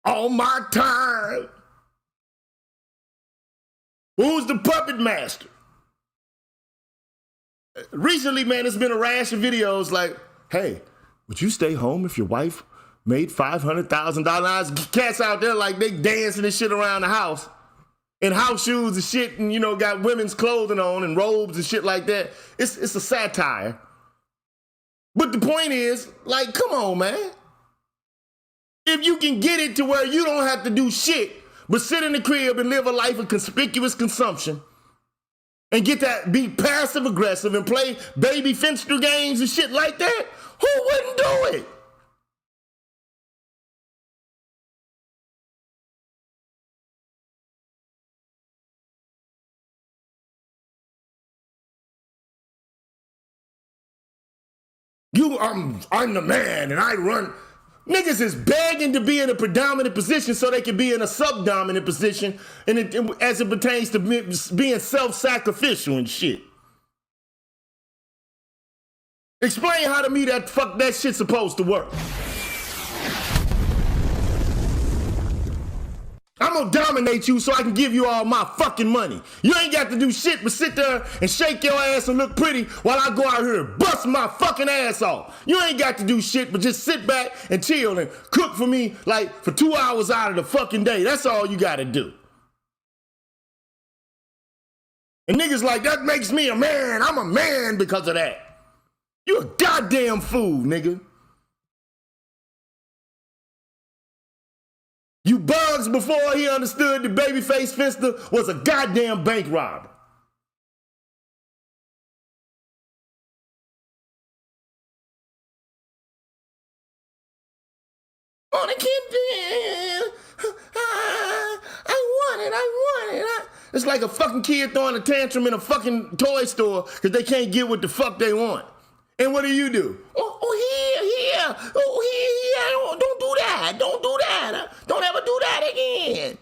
all my time. Who's the puppet master? Recently, man, there's been a rash of videos like, hey, would you stay home if your wife made $500,000? Cats out there like they dancing and shit around the house in house shoes and shit and, you know, got women's clothing on and robes and shit like that. It's a satire. But the point is, like, come on, man. If you can get it to where you don't have to do shit but sit in the crib and live a life of conspicuous consumption and get that, be passive aggressive and play baby finster games and shit like that, who wouldn't do it? I'm the man and I run. Niggas is begging to be in a predominant position so they can be in a subdominant position, and as it pertains to being self-sacrificial and shit. Explain how to me that fuck that shit's supposed to work. I'm gonna dominate you so I can give you all my fucking money. You ain't got to do shit but sit there and shake your ass and look pretty while I go out here and bust my fucking ass off. You ain't got to do shit but just sit back and chill and cook for me like for 2 hours out of the fucking day. That's all you gotta do. And niggas like, that makes me a man. I'm a man because of that. You a goddamn fool, nigga. You Bugs before he understood the babyface Finster was a goddamn bank robber. Oh, they can't do it. I want it. It's like a fucking kid throwing a tantrum in a fucking toy store because they can't get what the fuck they want. And what do? Here. Oh, here. Don't do that. Don't ever do that again.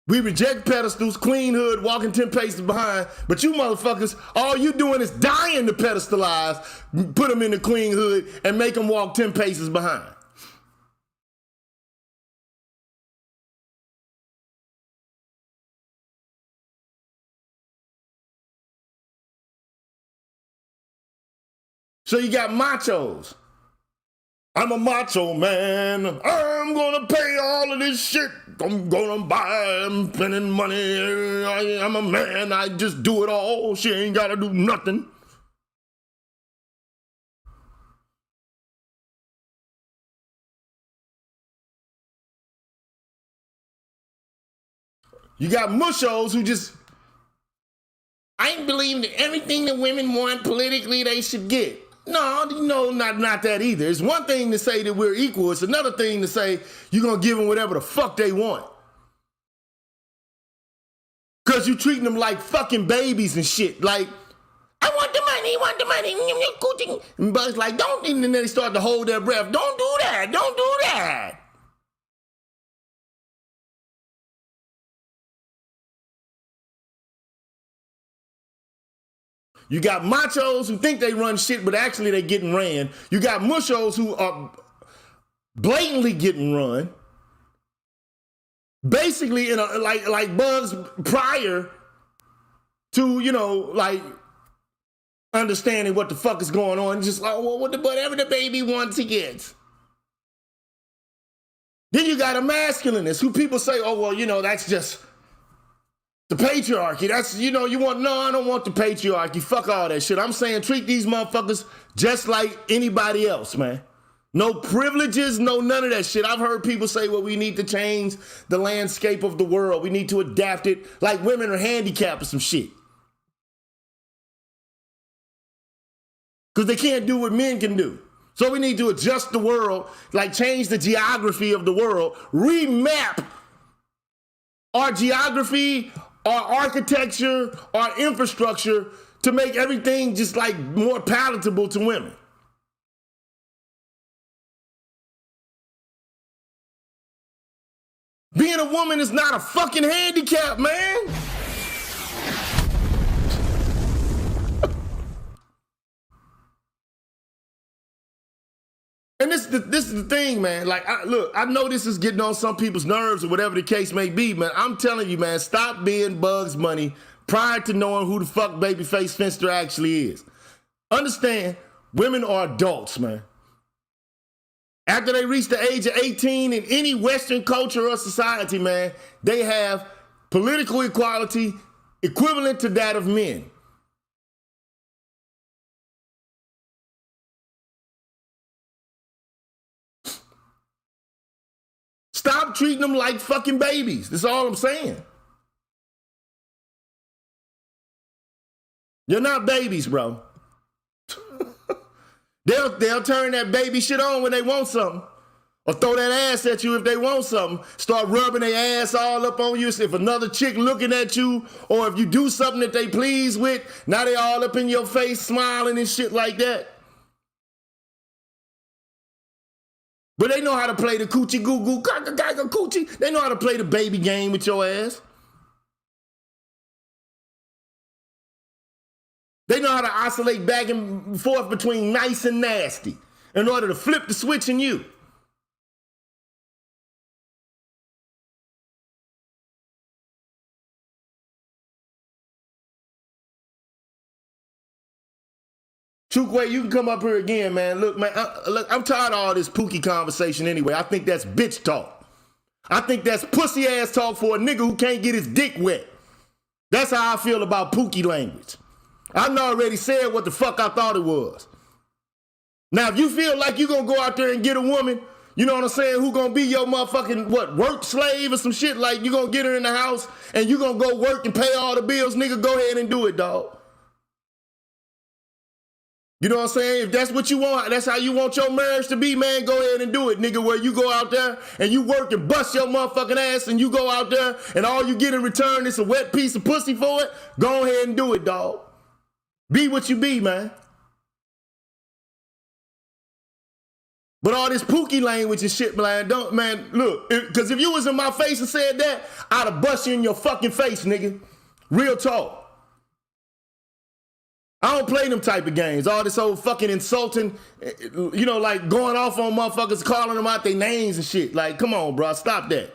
We reject pedestals, queen hood, walking 10 paces behind, but you motherfuckers, all you doing is dying to pedestalize, put them in the queen hood, and make them walk 10 paces behind. So you got machos. I'm a macho man. I'm gonna pay all of this shit. I'm gonna buy. I'm spending money. I'm a man. I just do it all. She ain't gotta do nothing. You got mushos who just, I believe that everything that women want politically they should get. No, not that either. It's one thing to say that we're equal. It's another thing to say you're going to give them whatever the fuck they want. Because you treating them like fucking babies and shit. Like, I want the money. And Buzz like, don't, and then they start to hold their breath. Don't do that. You got machos who think they run shit, but actually they getting ran. You got mushos who are blatantly getting run. Basically, in a, like Bugs prior to, like understanding what the fuck is going on. Just like, well, whatever the baby wants, he gets. Then you got a masculinist who people say, oh, well, that's just the patriarchy. That's, I don't want the patriarchy. Fuck all that shit. I'm saying treat these motherfuckers just like anybody else, man. No privileges, no none of that shit. I've heard people say, well, we need to change the landscape of the world. We need to adapt it like women are handicapped or some shit. Because they can't do what men can do. So we need to adjust the world, like change the geography of the world, remap our geography, our architecture, our infrastructure to make everything just like more palatable to women. Being a woman is not a fucking handicap, man. And this is the thing, man. Like, I know this is getting on some people's nerves or whatever the case may be, man. I'm telling you, man, stop being Bugs Money prior to knowing who the fuck Babyface Finster actually is. Understand, women are adults, man. After they reach the age of 18 in any Western culture or society, man, they have political equality equivalent to that of men. Stop treating them like fucking babies. That's all I'm saying. You're not babies, bro. They'll turn that baby shit on when they want something. Or throw that ass at you if they want something. Start rubbing their ass all up on you. If another chick looking at you, or if you do something that they pleased with, now they all up in your face smiling and shit like that. But they know how to play the coochie goo goo coochie. They know how to play the baby game with your ass. They know how to oscillate back and forth between nice and nasty in order to flip the switch in you. Chukwe, you can come up here again, man. Look, man, I'm tired of all this Pookie conversation anyway. I think that's bitch talk. I think that's pussy ass talk for a nigga who can't get his dick wet. That's how I feel about Pookie language. I already said what the fuck I thought it was. Now, if you feel like you gonna go out there and get a woman, you know what I'm saying, who gonna be your motherfucking, work slave or some shit, like you gonna get her in the house and you gonna go work and pay all the bills, nigga, go ahead and do it, dog. You know what I'm saying? If that's what you want, that's how you want your marriage to be, man, go ahead and do it, nigga, where you go out there and you work and bust your motherfucking ass and you go out there and all you get in return is a wet piece of pussy for it, go ahead and do it, dog. Be what you be, man. But all this Pookie language and shit, man, look, because if you was in my face and said that, I'd have bust you in your fucking face, nigga. Real talk. I don't play them type of games. All this old fucking insulting, you know, like going off on motherfuckers, calling them out their names and shit. Like, come on, bro, stop that.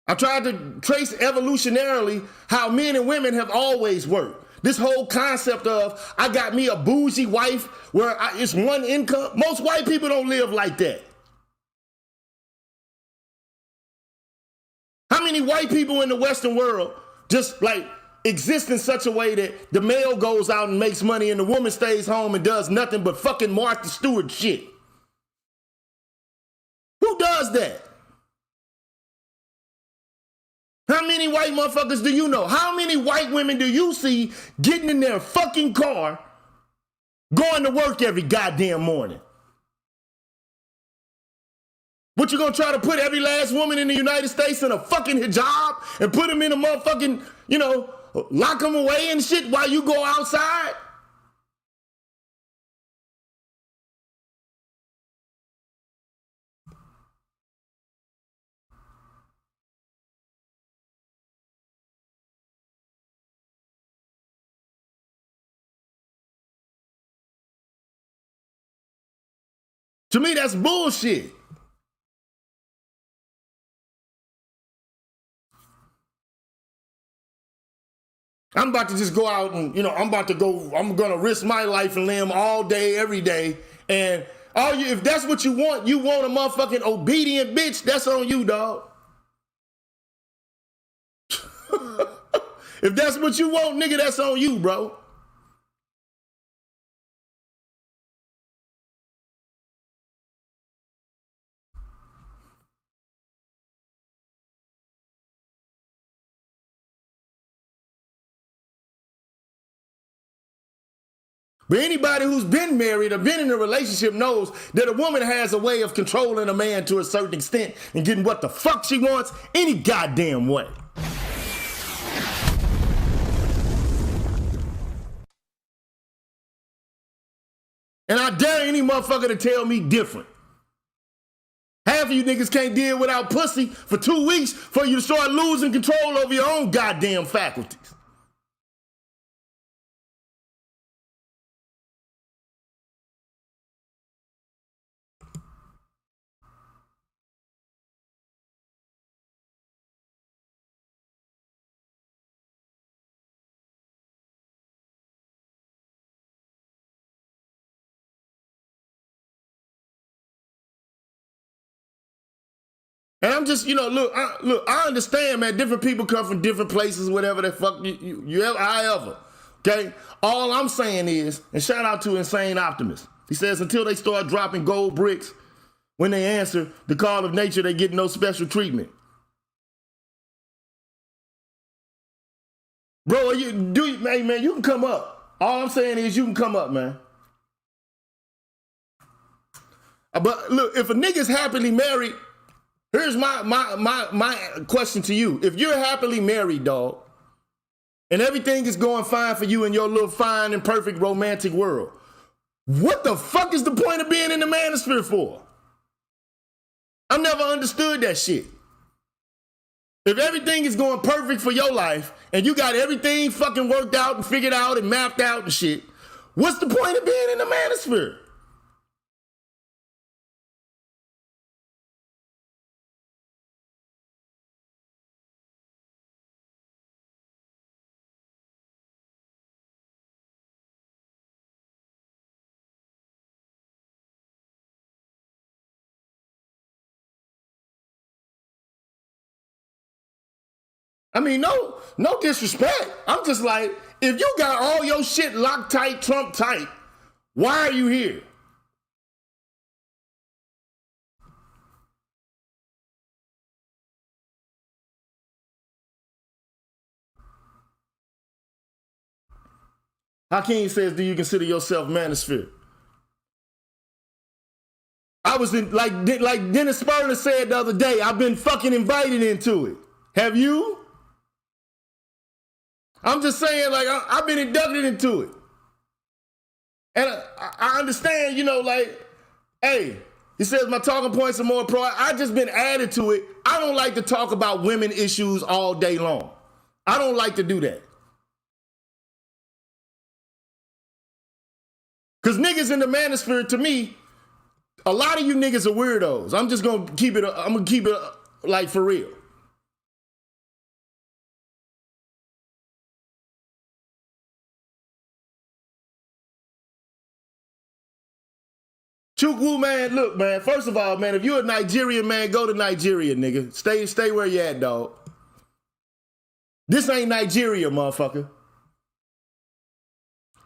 I tried to trace evolutionarily how men and women have always worked. This whole concept of, I got me a bougie wife where it's one income. Most white people don't live like that. How many white people in the Western world just like exist in such a way that the male goes out and makes money and the woman stays home and does nothing but fucking Martha Stewart shit? Who does that? How many white motherfuckers do you know? How many white women do you see getting in their fucking car, going to work every goddamn morning? What, you gonna try to put every last woman in the United States in a fucking hijab and put them in a motherfucking, you know, lock them away and shit while you go outside? To me, that's bullshit. I'm about to just go out and, you know, I'm gonna risk my life and limb all day, every day. And if that's what you want a motherfucking obedient bitch, that's on you, dog. If that's what you want, nigga, that's on you, bro. But anybody who's been married or been in a relationship knows that a woman has a way of controlling a man to a certain extent and getting what the fuck she wants any goddamn way. And I dare any motherfucker to tell me different. Half of you niggas can't deal without pussy for 2 weeks for you to start losing control over your own goddamn faculties. And I'm just, you know, look, I understand, man, different people come from different places, whatever the fuck you ever, however, okay? All I'm saying is, and shout out to Insane Optimist, he says, until they start dropping gold bricks, When they answer the call of nature, they get no special treatment. Bro, hey, man, you can come up. All I'm saying is you can come up, man. But look, if a nigga's happily married, here's my question to you. If you're happily married, dog, and everything is going fine for you in your little fine and perfect romantic world, what the fuck is the point of being in the manosphere for? I never understood that shit. If everything is going perfect for your life and you got everything fucking worked out and figured out and mapped out and shit, what's the point of being in the manosphere? I mean, no disrespect. I'm just like, if you got all your shit locked tight, Trump tight, why are you here? Hakeem says, do you consider yourself manosphere? I was in, like Dennis Spurner said the other day, I've been fucking invited into it. Have you? I'm just saying, like, I've been inducted into it. And I understand, you know, like, hey, he says my talking points are more pro. I just been added to it. I don't like to talk about women issues all day long. I don't like to do that. Because niggas in the manosphere, to me, a lot of you niggas are weirdos. I'm just going to keep it, like, for real. Chukwu, man, look, man, first of all, man, if you're a Nigerian, man, go to Nigeria, nigga. Stay where you at, dog. This ain't Nigeria, motherfucker.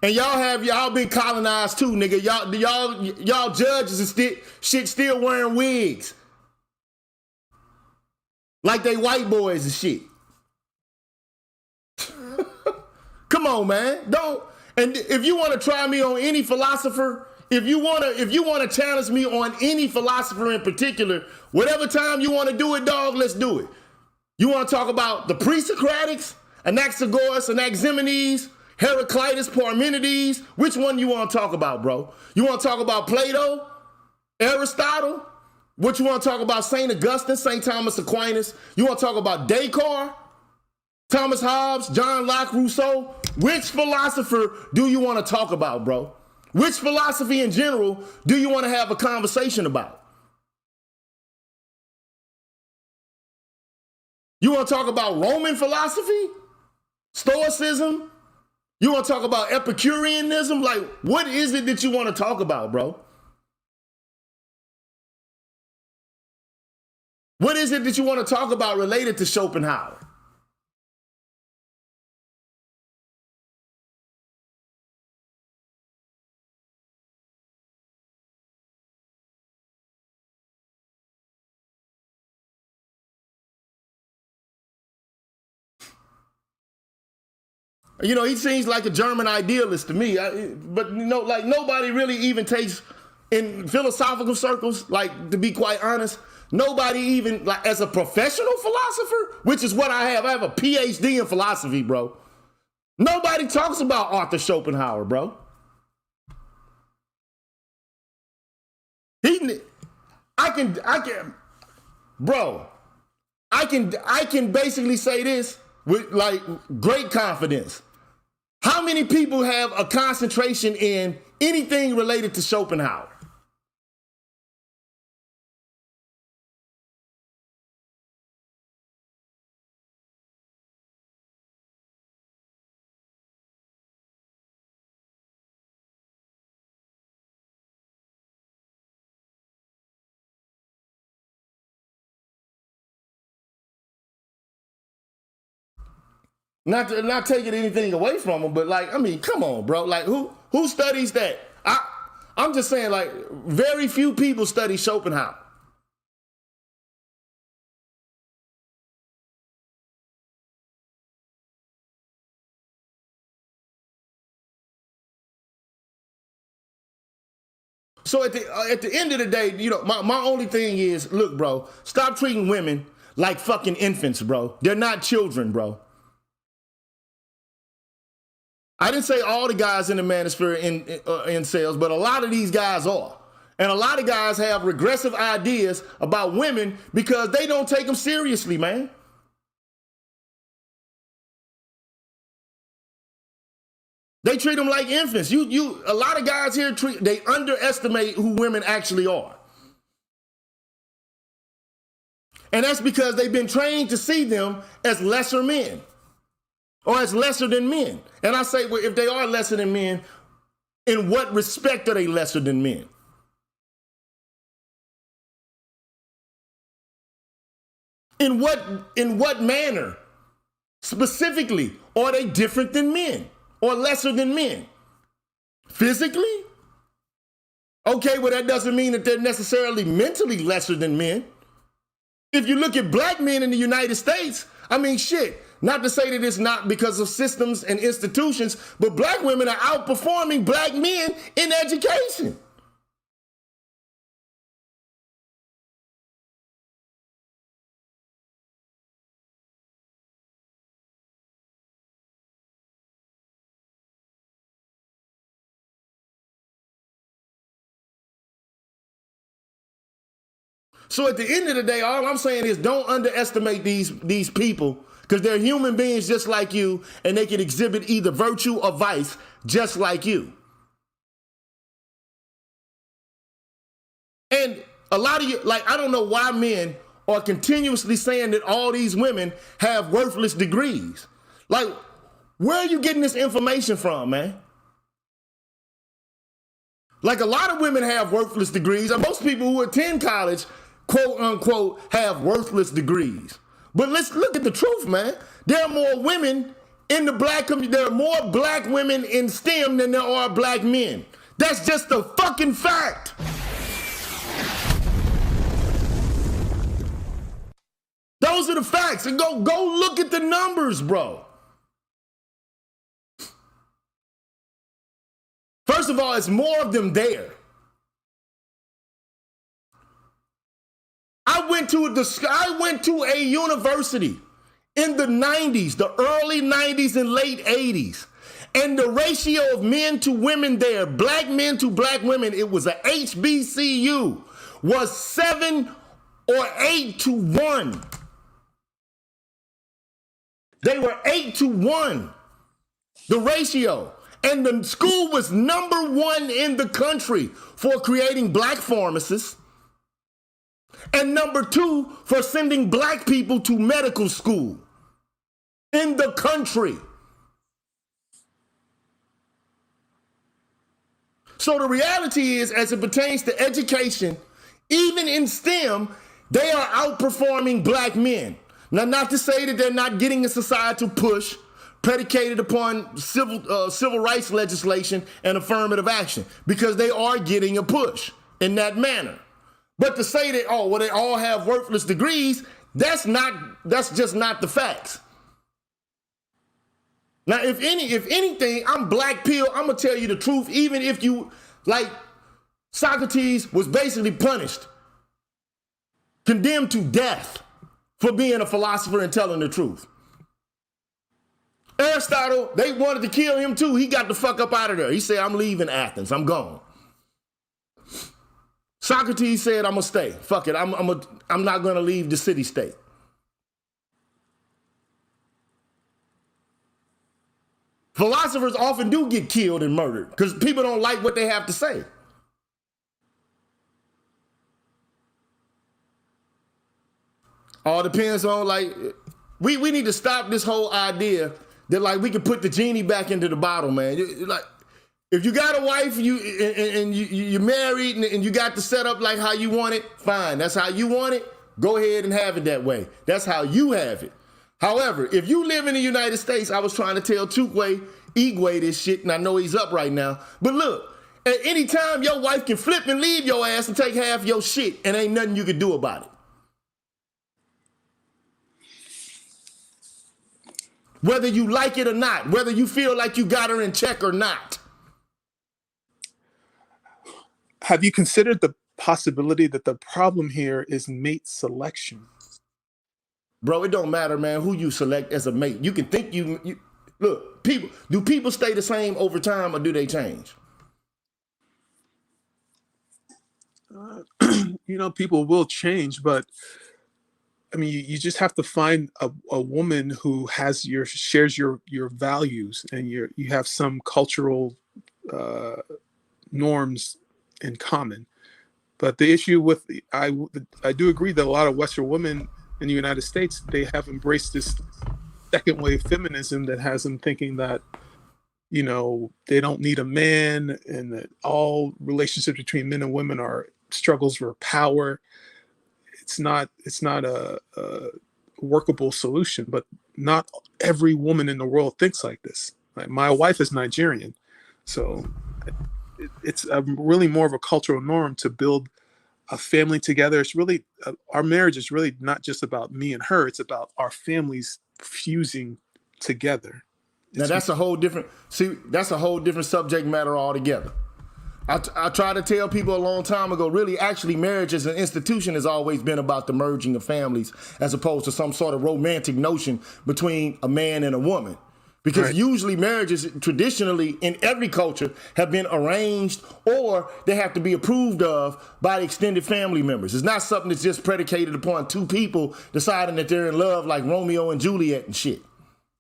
And y'all been colonized too, nigga. Y'all judges and shit still wearing wigs. Like they white boys and shit. Come on, man. Don't. And if you want to try me on any philosopher, if you want to challenge me on any philosopher in particular, whatever time you want to do it, dog, let's do it. You want to talk about the pre-Socratics, Anaxagoras, Anaximenes, Heraclitus, Parmenides? Which one you want to talk about, bro? You want to talk about Plato, Aristotle? What you want to talk about? St. Augustine, St. Thomas Aquinas? You want to talk about Descartes, Thomas Hobbes, John Locke, Rousseau? Which philosopher do you want to talk about, bro? Which philosophy in general do you want to have a conversation about? You want to talk about Roman philosophy? Stoicism? You want to talk about Epicureanism? Like, what is it that you want to talk about, bro? What is it that you want to talk about related to Schopenhauer? You know, he seems like a German idealist to me. But, you know, like nobody really even takes, in philosophical circles, like, to be quite honest, nobody even, like, as a professional philosopher, which is what I have a PhD in philosophy, bro. Nobody talks about Arthur Schopenhauer, bro. I can basically say this with, like, great confidence. How many people have a concentration in anything related to Schopenhauer? Not taking anything away from them, but, like, I mean, come on, bro. Like, who studies that? I'm just saying, like, very few people study Schopenhauer. So at the end of the day, you know, my only thing is, look, bro, stop treating women like fucking infants, bro. They're not children, bro. I didn't say all the guys in the manosphere in sales, but a lot of these guys are. And a lot of guys have regressive ideas about women because they don't take them seriously, man. They treat them like infants. A lot of guys here they underestimate who women actually are. And that's because they've been trained to see them as lesser men or as lesser than men. And I say, well, if they are lesser than men, in what respect are they lesser than men? In what manner specifically are they different than men or lesser than men? Physically? Okay, well, that doesn't mean that they're necessarily mentally lesser than men. If you look at black men in the United States, I mean, shit, not to say that it's not because of systems and institutions, but black women are outperforming black men in education. So at the end of the day, all I'm saying is don't underestimate these people because they're human beings just like you, and they can exhibit either virtue or vice just like you. And a lot of you, like, I don't know why men are continuously saying that all these women have worthless degrees. Like, where are you getting this information from, man? Like, a lot of women have worthless degrees, and most people who attend college, quote unquote, have worthless degrees. But let's look at the truth, man. There are more women in the black community. There are more black women in STEM than there are black men. That's just a fucking fact. Those are the facts. And go look at the numbers, bro. First of all, it's more of them there. I went to a university in the 90s, the early 90s and late 80s. And the ratio of men to women there, black men to black women, it was a HBCU, was 7 or 8 to 1. They were 8 to 1, the ratio. And the school was #1 in the country for creating black pharmacists. And #2 for sending black people to medical school in the country. So the reality is, as it pertains to education, even in STEM, they are outperforming black men. Now, not to say that they're not getting a societal push predicated upon civil rights legislation and affirmative action, because they are getting a push in that manner. But to say that, oh, well, they all have worthless degrees, that's just not the facts. Now, if anything, I'm black pill, I'm gonna tell you the truth, even if you, like, Socrates was basically punished, condemned to death for being a philosopher and telling the truth. Aristotle, they wanted to kill him too. He got the fuck up out of there. He said, I'm leaving Athens, I'm gone. Socrates said, I'm gonna stay. Fuck it, I'm not gonna leave the city-state. Philosophers often do get killed and murdered because people don't like what they have to say. All depends on, like, we need to stop this whole idea that, like, we can put the genie back into the bottle, man. Like, if you got a wife you're married and you got the setup like how you want it, fine. That's how you want it. Go ahead and have it that way. That's how you have it. However, if you live in the United States, I was trying to tell Igwe this shit, and I know he's up right now. But look, at any time, your wife can flip and leave your ass and take half your shit, and ain't nothing you can do about it. Whether you like it or not, whether you feel like you got her in check or not. have you considered the possibility that the problem here is mate selection? Bro, it don't matter, man, who you select as a mate. You can think you look, do people stay the same over time or do they change? People will change, but I mean, you just have to find a woman who shares your values, and you have some cultural norms in common. But the issue with I do agree that a lot of Western women in the United States, they have embraced this second wave feminism that has them thinking that they don't need a man, and that all relationships between men and women are struggles for power. It's not a workable solution, but not every woman in the world thinks like this. Like, my wife is Nigerian, so it's really more of a cultural norm to build a family together. It's really our marriage is really not just about me and her. It's about our families fusing together. Now that's a whole different subject matter altogether. I tried to tell people a long time ago, really, actually, marriage as an institution has always been about the merging of families as opposed to some sort of romantic notion between a man and a woman. Because usually marriages traditionally in every culture have been arranged, or they have to be approved of by the extended family members. It's not something that's just predicated upon two people deciding that they're in love like Romeo and Juliet and shit.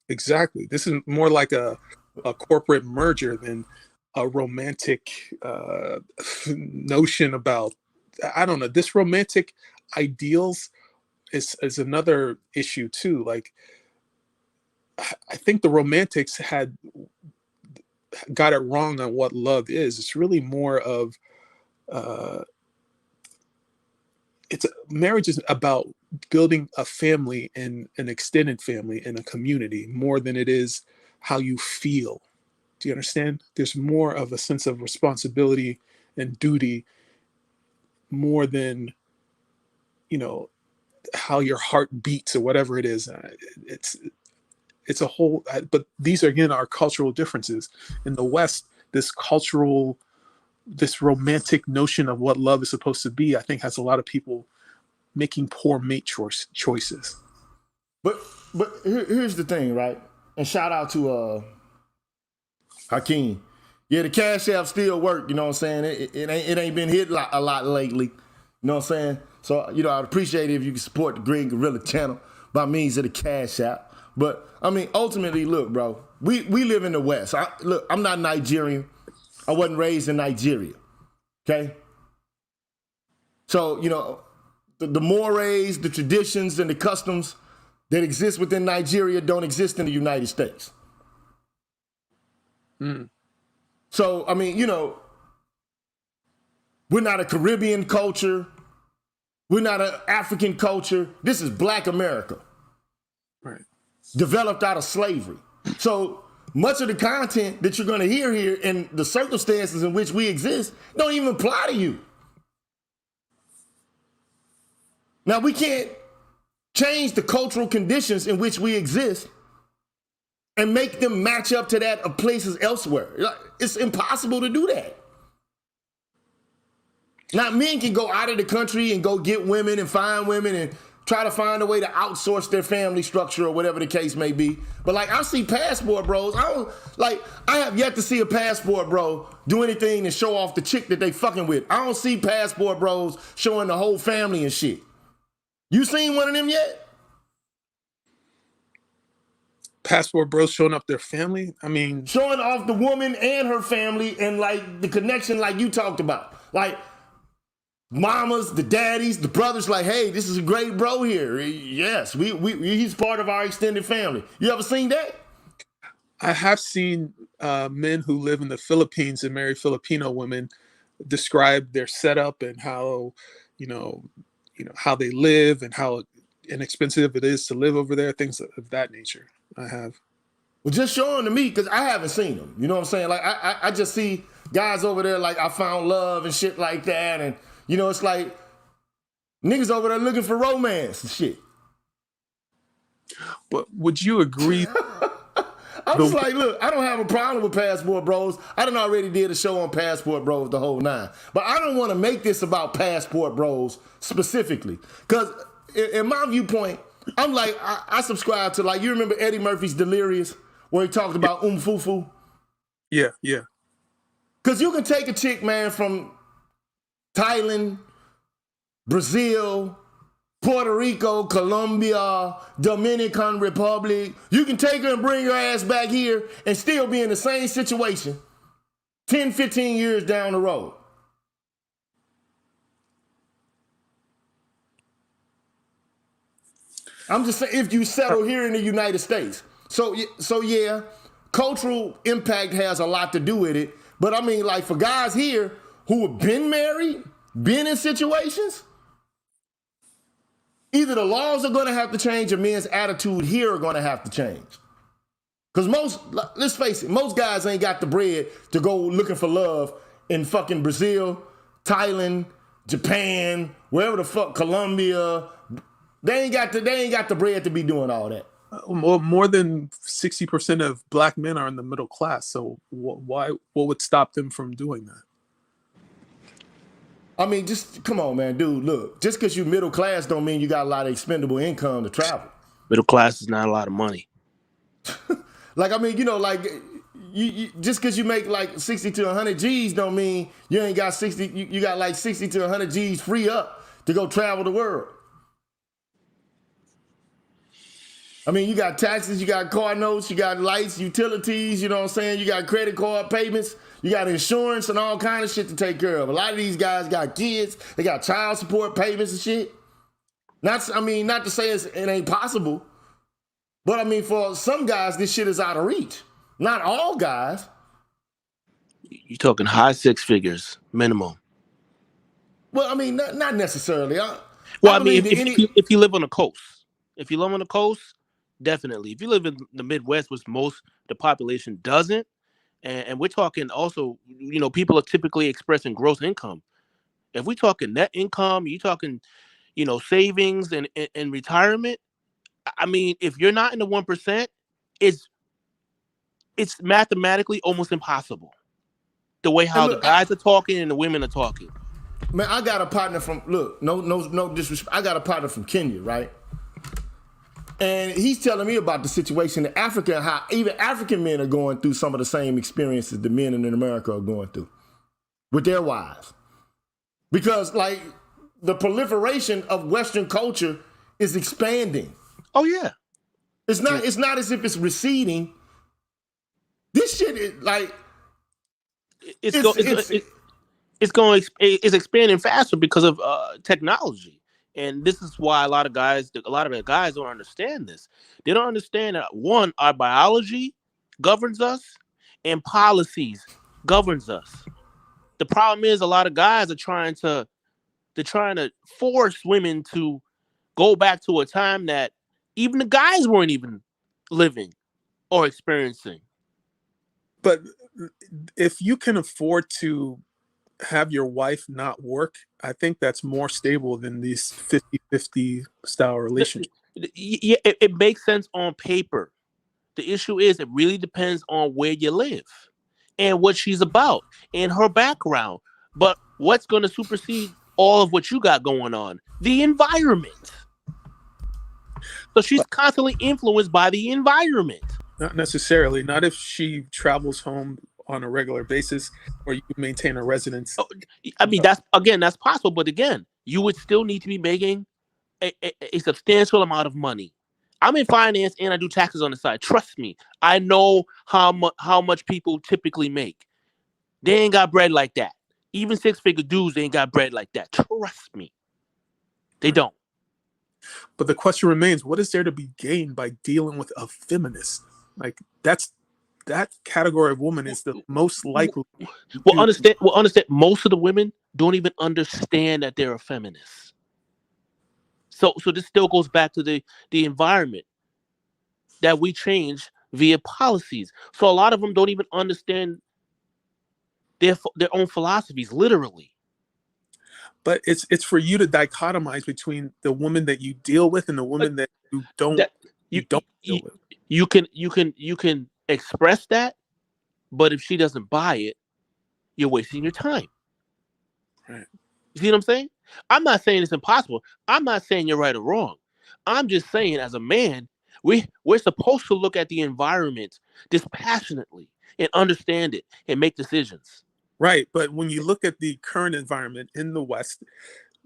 Exactly. This is more like a corporate merger than a romantic notion about, I don't know, this romantic ideals is another issue too. Like, I think the romantics got it wrong on what love is. It's really more of marriage is about building a family and an extended family and a community more than it is how you feel. Do you understand? There's more of a sense of responsibility and duty more than, how your heart beats or whatever it is. It's a whole, but these are, again, our cultural differences. In the West, this romantic notion of what love is supposed to be, I think, has a lot of people making poor mate choices. But here's the thing, right? And shout out to Hakeem. Yeah, the cash app still work, you know what I'm saying? It ain't been hit a lot lately, you know what I'm saying? So, I'd appreciate it if you could support the Green Gorilla channel by means of the cash app. But, I mean, ultimately, look, bro, we live in the West. I'm not Nigerian. I wasn't raised in Nigeria, okay? So, the mores, the traditions, and the customs that exist within Nigeria don't exist in the United States. Mm. So, I mean, we're not a Caribbean culture. We're not an African culture. This is Black America. Right. Developed out of slavery. So much of the content that you're going to hear here and the circumstances in which we exist don't even apply to you. Now, we can't change the cultural conditions in which we exist and make them match up to that of places elsewhere. It's impossible to do that. Now, men can go out of the country and go get women and find women and try to find a way to outsource their family structure or whatever the case may be. But I see passport bros. I have yet to see a passport bro do anything to show off the chick that they fucking with. I don't see passport bros showing the whole family and shit. You seen one of them yet? Passport bros showing up their family? I mean, showing off the woman and her family and the connection like you talked about. Like, mamas, the daddies, the brothers, like, hey, this is a great bro here. Yes, he's part of our extended family. You ever seen that? I have seen men who live in the Philippines and marry Filipino women describe their setup and how, how they live and how inexpensive it is to live over there, things of that nature. I have. Well, just show them to me, because I haven't seen them. You know what I'm saying? Like, I just see guys over there like I found love and shit like that, and it's like niggas over there looking for romance and shit. But would you agree? I'm I'm just like, look, I don't have a problem with Passport Bros. I done already did a show on Passport Bros, the whole nine. But I don't want to make this about Passport Bros specifically. Because in my viewpoint, I'm like, I subscribe to, like, you remember Eddie Murphy's Delirious, where he talked about Fufu? Yeah, yeah. Because you can take a chick, man, from Thailand, Brazil, Puerto Rico, Colombia, Dominican Republic. You can take her and bring her ass back here and still be in the same situation 10, 15 years down the road. I'm just saying, if you settle here in the United States. So yeah, cultural impact has a lot to do with it. But I mean, like, for guys here who have been married, been in situations, either the laws are going to have to change or men's attitude here are going to have to change. Because let's face it, most guys ain't got the bread to go looking for love in fucking Brazil, Thailand, Japan, wherever the fuck, Colombia. They ain't got the bread to be doing all that. More than 60% of black men are in the middle class. So what would stop them from doing that? I mean, just come on, man, dude. Look, just because you're middle class don't mean you got a lot of expendable income to travel. Middle class is not a lot of money. Like, I mean, you know, like, you just because you make like 60 to 100 G's don't mean you ain't got 60. You got like 60 to 100 G's free up to go travel the world. I mean, you got taxes, you got car notes, you got lights, utilities, you know what I'm saying? You got credit card payments, you got insurance and all kind of shit to take care of. A lot of these guys got kids, they got child support payments and shit. Not to say it ain't possible, but I mean, for some guys, this shit is out of reach. Not all guys. You're talking high six figures minimum. Well, I mean, not necessarily. If you live on the coast, definitely. If you live in the Midwest, which most the population doesn't, and we're talking also, you know, people are typically expressing gross income. If we're talking net income, you're talking, you know, savings and retirement. I mean, if you're not in the 1%, it's mathematically almost impossible. The way how the guys are talking and the women are talking. Man, I got a partner from, look, no disrespect. I got a partner from Kenya, right? And he's telling me about the situation in Africa and how even African men are going through some of the same experiences the men in America are going through with their wives. Because, like, the proliferation of Western culture is expanding. Oh, yeah. It's not as if it's receding. This shit is, like... It's expanding faster because of technology. And this is why a lot of the guys don't understand this. They don't understand that, one, our biology governs us and policies governs us. The problem is a lot of guys are trying to force women to go back to a time that even the guys weren't even living or experiencing. But if you can afford to have your wife not work, I think that's more stable than these 50-50 style relationships. Yeah, it makes sense on paper. The issue is it really depends on where you live and what she's about and her background. But what's going to supersede all of what you got going on? The environment. So she's constantly influenced by the environment. Not necessarily. Not if she travels home on a regular basis or you maintain a residence. I mean, that's possible. But again, you would still need to be making a substantial amount of money. I'm in finance and I do taxes on the side. Trust me, I know how much people typically make. They ain't got bread like that. Even six-figure dudes, they ain't got bread like that. Trust me, they don't. But the question remains: what is there to be gained by dealing with a feminist? Like that category of woman is the most likely. Well, understand. Most of the women don't even understand that they're a feminist. So this still goes back to the environment that we change via policies. So a lot of them don't even understand their own philosophies, literally. But it's for you to dichotomize between the woman that you deal with and the woman that you don't deal with. You can express that, but if she doesn't buy it, you're wasting your time. Right. You see what I'm saying? I'm not saying it's impossible. I'm not saying you're right or wrong. I'm just saying, as a man, we're supposed to look at the environment dispassionately and understand it and make decisions. Right. But when you look at the current environment in the West,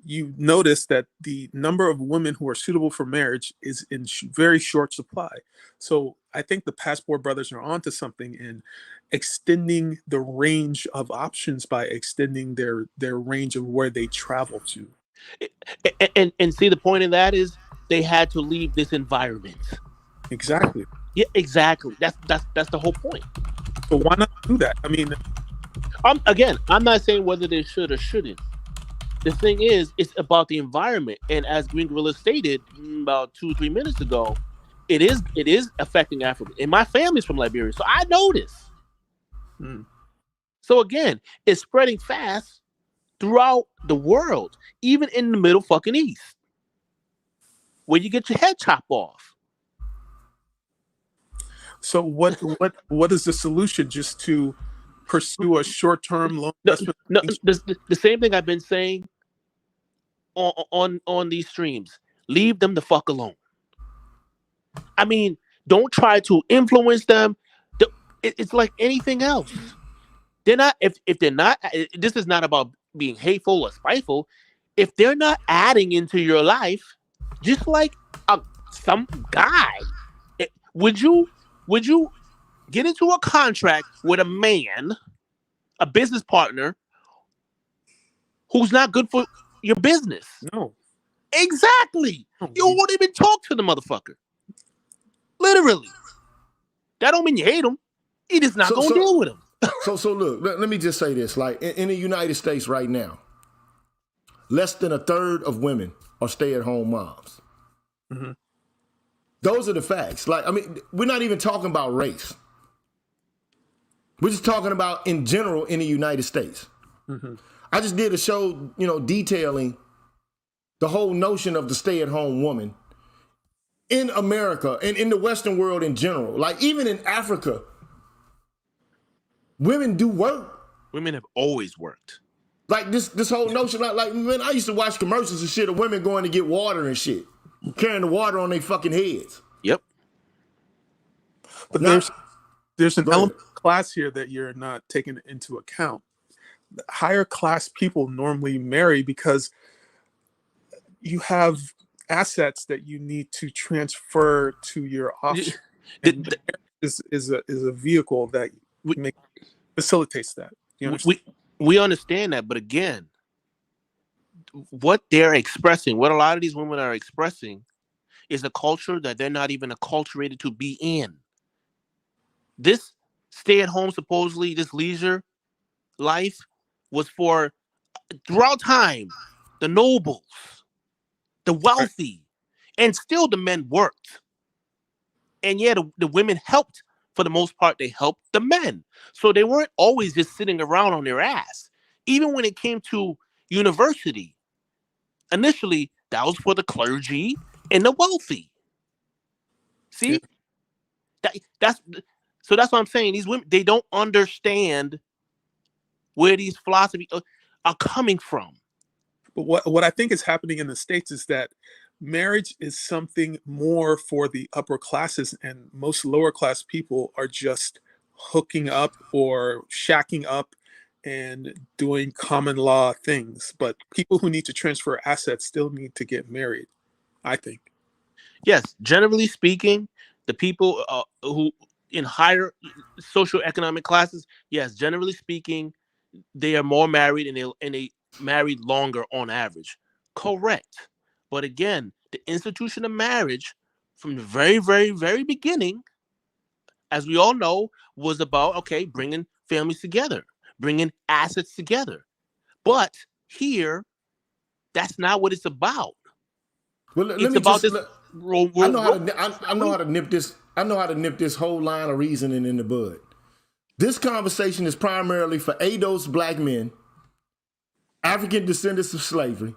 you notice that the number of women who are suitable for marriage is in very short supply. So I think the Passport Brothers are onto something in extending the range of options by extending their range of where they travel to. And see, the point of that is they had to leave this environment. Exactly. Yeah, exactly. That's the whole point. So why not do that? I mean, I'm not saying whether they should or shouldn't. The thing is, it's about the environment, and as Green Gorilla stated about 2-3 minutes ago, it is affecting Africa. And my family's from Liberia, so I know this. So again, it's spreading fast throughout the world, even in the Middle fucking East, where you get your head chopped off. So what is the solution? Just to pursue a short-term loan investment? No, the same thing I've been saying on these streams. Leave them the fuck alone. I mean, don't try to influence them. It's like anything else. They're not if they're not. This is not about being hateful or spiteful. If they're not adding into your life, just like some guy, would you get into a contract with a man, a business partner, who's not good for your business? No. Exactly. No. You won't even talk to the motherfucker. Literally. That don't mean you hate him. You just not gonna deal with him. So look, let me just say this. Like in the United States right now, less than a third of women are stay-at-home moms. Mm-hmm. Those are the facts. Like, I mean, we're not even talking about race. We're just talking about in general in the United States. Mm-hmm. I just did a show, detailing the whole notion of the stay-at-home woman in America and in the Western world in general. Like, even in Africa, women do work. Women have always worked. Like this whole notion, like man, I used to watch commercials and shit of women going to get water and shit, carrying the water on their fucking heads. Yep. But there's an element of class here that you're not taking into account. Higher class people normally marry because you have assets that you need to transfer to your offspring. Is a vehicle that facilitates that. You understand? We understand that, but again, what they're expressing, what a lot of these women are expressing, is a culture that they're not even acculturated to be in. This stay-at-home, supposedly, this leisure life was for, throughout time, the nobles, the wealthy, and still the men worked. And yeah, the women helped. For the most part, they helped the men. So they weren't always just sitting around on their ass. Even when it came to university, initially, that was for the clergy and the wealthy. See? Yeah. That's what I'm saying. These women, they don't understand where these philosophies are coming from. But what I think is happening in the States is that marriage is something more for the upper classes, and most lower class people are just hooking up or shacking up and doing common law things. But people who need to transfer assets still need to get married, I think. Yes, generally speaking, the people who in higher socioeconomic classes, yes, generally speaking, they are more married and they married longer on average. Correct. But again, the institution of marriage from the very, very, very beginning, as we all know, was about, bringing families together, bringing assets together. But here, that's not what it's about. Well, it's about this. I know how to nip this. I know how to nip this whole line of reasoning in the bud. This conversation is primarily for ADOS black men, African descendants of slavery,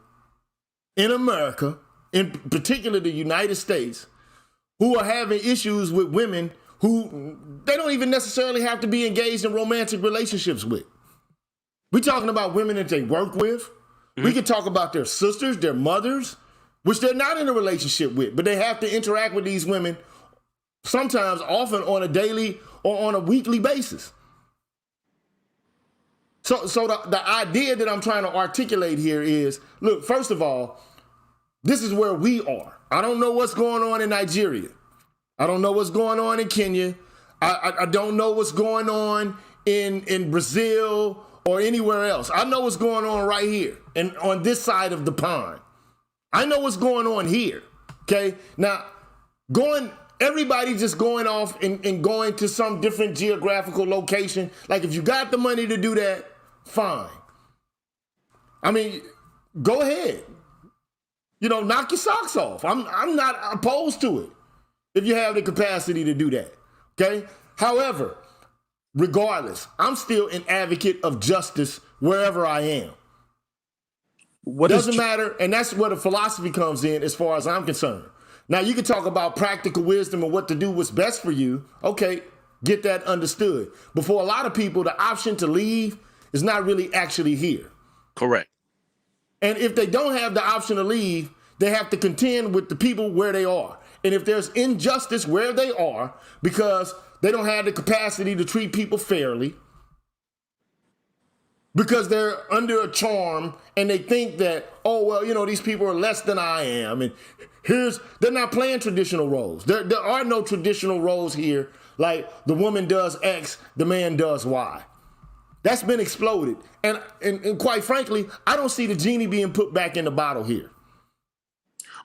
in America, in particular the United States, who are having issues with women who they don't even necessarily have to be engaged in romantic relationships with. We're talking about women that they work with. Mm-hmm. We could talk about their sisters, their mothers, which they're not in a relationship with, but they have to interact with these women sometimes, often on a daily or on a weekly basis. So the idea that I'm trying to articulate here is, look, first of all, this is where we are. I don't know what's going on in Nigeria. I don't know what's going on in Kenya. I don't know what's going on in Brazil or anywhere else. I know what's going on right here and on this side of the pond. I know what's going on here, okay? Now, everybody just going off and going to some different geographical location. Like, if you got the money to do that, fine. I mean, go ahead. Knock your socks off. I'm not opposed to it if you have the capacity to do that, okay? However, regardless, I'm still an advocate of justice wherever I am. Doesn't matter, and that's where the philosophy comes in as far as I'm concerned. Now, you can talk about practical wisdom and what to do, what's best for you. Okay, get that understood. But for a lot of people, the option to leave is not really actually here. Correct. And if they don't have the option to leave, they have to contend with the people where they are. And if there's injustice where they are because they don't have the capacity to treat people fairly, because they're under a charm and they think that, oh, well, these people are less than I am. And they're not playing traditional roles. There are no traditional roles here, like the woman does X, the man does Y. That's been exploded. And quite frankly, I don't see the genie being put back in the bottle here.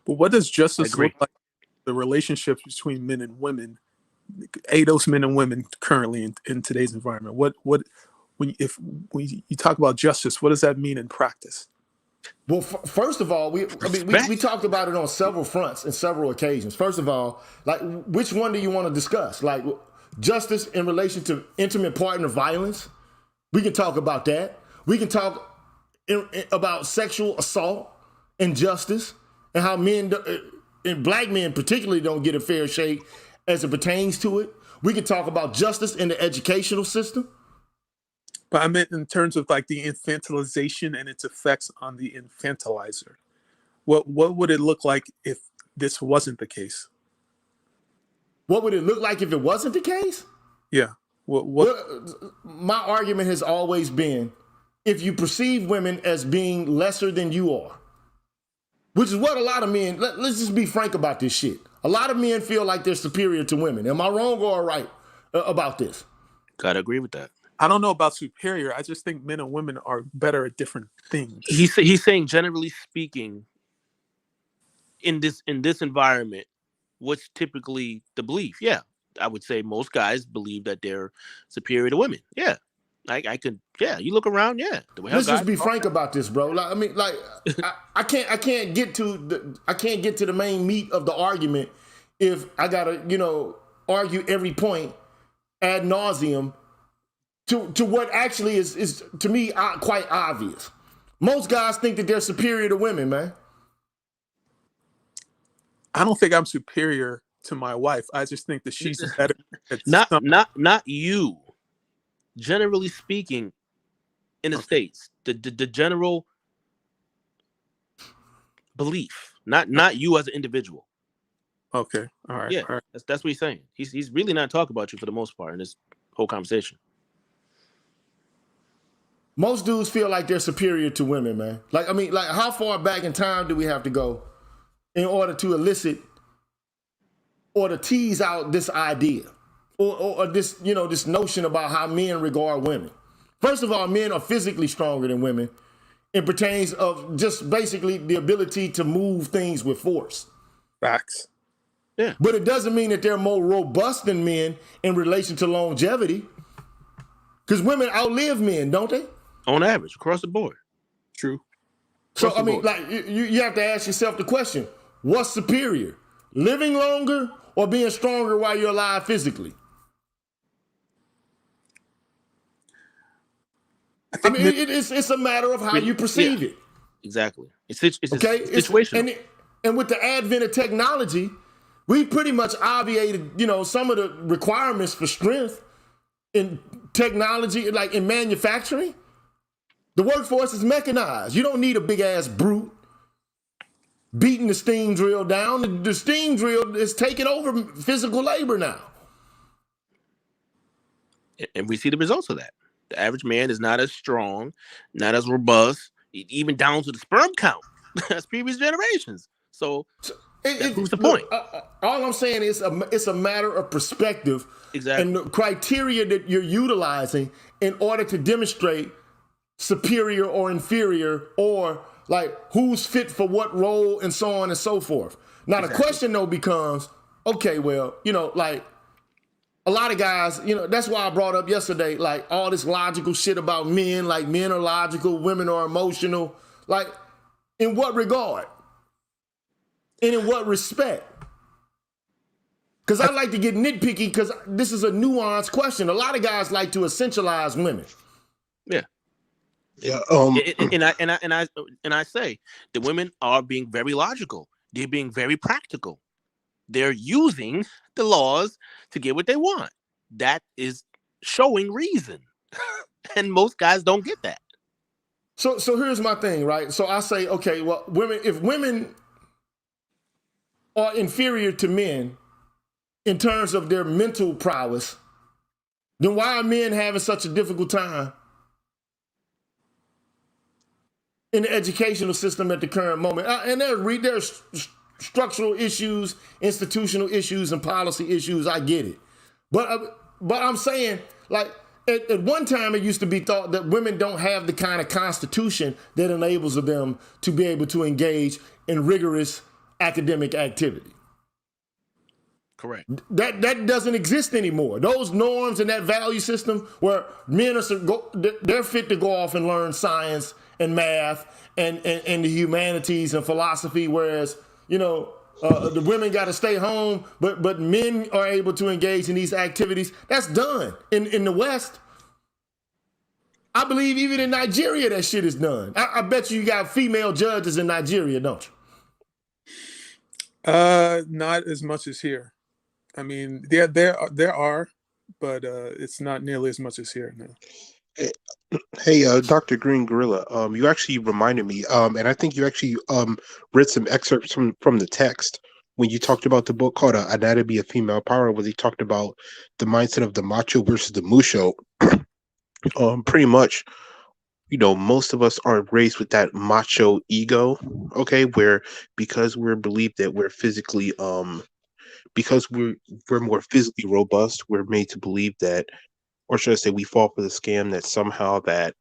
But what does justice look like? The relationships between men and women, ADOS men and women currently in today's environment. When you talk about justice, what does that mean in practice? Well, first of all, we talked about it on several fronts and several occasions. First of all, like, which one do you want to discuss? Like, justice in relation to intimate partner violence? We can talk about that. We can talk about sexual assault and justice and how men, and black men particularly, don't get a fair shake as it pertains to it. We can talk about justice in the educational system. But I meant in terms of like the infantilization and its effects on the infantilizer. What would it look like if this wasn't the case? What would it look like if it wasn't the case? Yeah. Well, my argument has always been, if you perceive women as being lesser than you are, which is what a lot of men, let's just be frank about this shit. A lot of men feel like they're superior to women. Am I wrong or right about this? Gotta agree with that. I don't know about superior. I just think men and women are better at different things. He's saying, generally speaking, in this environment, what's typically the belief? Yeah, I would say most guys believe that they're superior to women. Yeah, I could. Yeah, you look around. Yeah, let's just be frank about this, bro. Like, I mean, like, I can't get to the main meat of the argument if I gotta argue every point ad nauseum. To what actually is to me quite obvious. Most guys think that they're superior to women, man. I don't think I'm superior to my wife. I just think that she's better. Not you. Generally speaking, in the States, the general belief, not you as an individual. Okay, all right. Yeah, all right. That's what he's saying. He's really not talking about you for the most part in this whole conversation. Most dudes feel like they're superior to women, man. Like, I mean, like, how far back in time do we have to go in order to elicit or to tease out this idea or this, this notion about how men regard women? First of all, men are physically stronger than women. It pertains of just basically the ability to move things with force. Facts. Yeah. But it doesn't mean that they're more robust than men in relation to longevity. Because women outlive men, don't they? On average, across the board. True. So, I mean, like, you have to ask yourself the question, what's superior? Living longer or being stronger while you're alive physically? I mean, it's a matter of how you perceive it. Exactly. It's situational. And with the advent of technology, We pretty much obviated, some of the requirements for strength in technology, like in manufacturing. The workforce is mechanized. You don't need a big ass brute beating the steam drill down. The steam drill is taking over physical labor now. And we see the results of that. The average man is not as strong, not as robust, even down to the sperm count as previous generations. So that proves the point. All I'm saying is it's a matter of perspective. Exactly. And the criteria that you're utilizing in order to demonstrate superior or inferior, or like who's fit for what role and so on and so forth. Now, the question though becomes, okay, well, like a lot of guys, that's why I brought up yesterday, like all this logical shit about men, like men are logical, women are emotional. Like, in what regard? And in what respect? Because I like to get nitpicky because this is a nuanced question. A lot of guys like to essentialize women. Yeah. Yeah. And I say the women are being very logical. They're being very practical. They're using the laws to get what they want. That is showing reason. And most guys don't get that. So here's my thing, right? So I say, okay, well, if women are inferior to men in terms of their mental prowess, then why are men having such a difficult time in the educational system at the current moment? And there's structural issues, institutional issues, and policy issues. I get it. But I'm saying, like, at one time it used to be thought that women don't have the kind of constitution that enables them to be able to engage in rigorous academic activity. Correct. That doesn't exist anymore. Those norms and that value system where men they're fit to go off and learn science and math and the humanities and philosophy, whereas the women got to stay home, but men are able to engage in these activities. That's done in the West. I believe even in Nigeria that shit is done. I bet you got female judges in Nigeria, don't you? Not as much as here. I mean, there are, but it's not nearly as much as here now. Hey, Dr. Green Gorilla, you actually reminded me, and I think you actually read some excerpts from the text when you talked about the book called Anatomy of Female Power, where they talked about the mindset of the macho versus the musho. Pretty much, most of us are raised with that macho ego, okay, where because we're believed that we're physically, because we're more physically robust, we're made to believe that, or should I say we fall for the scam that somehow that,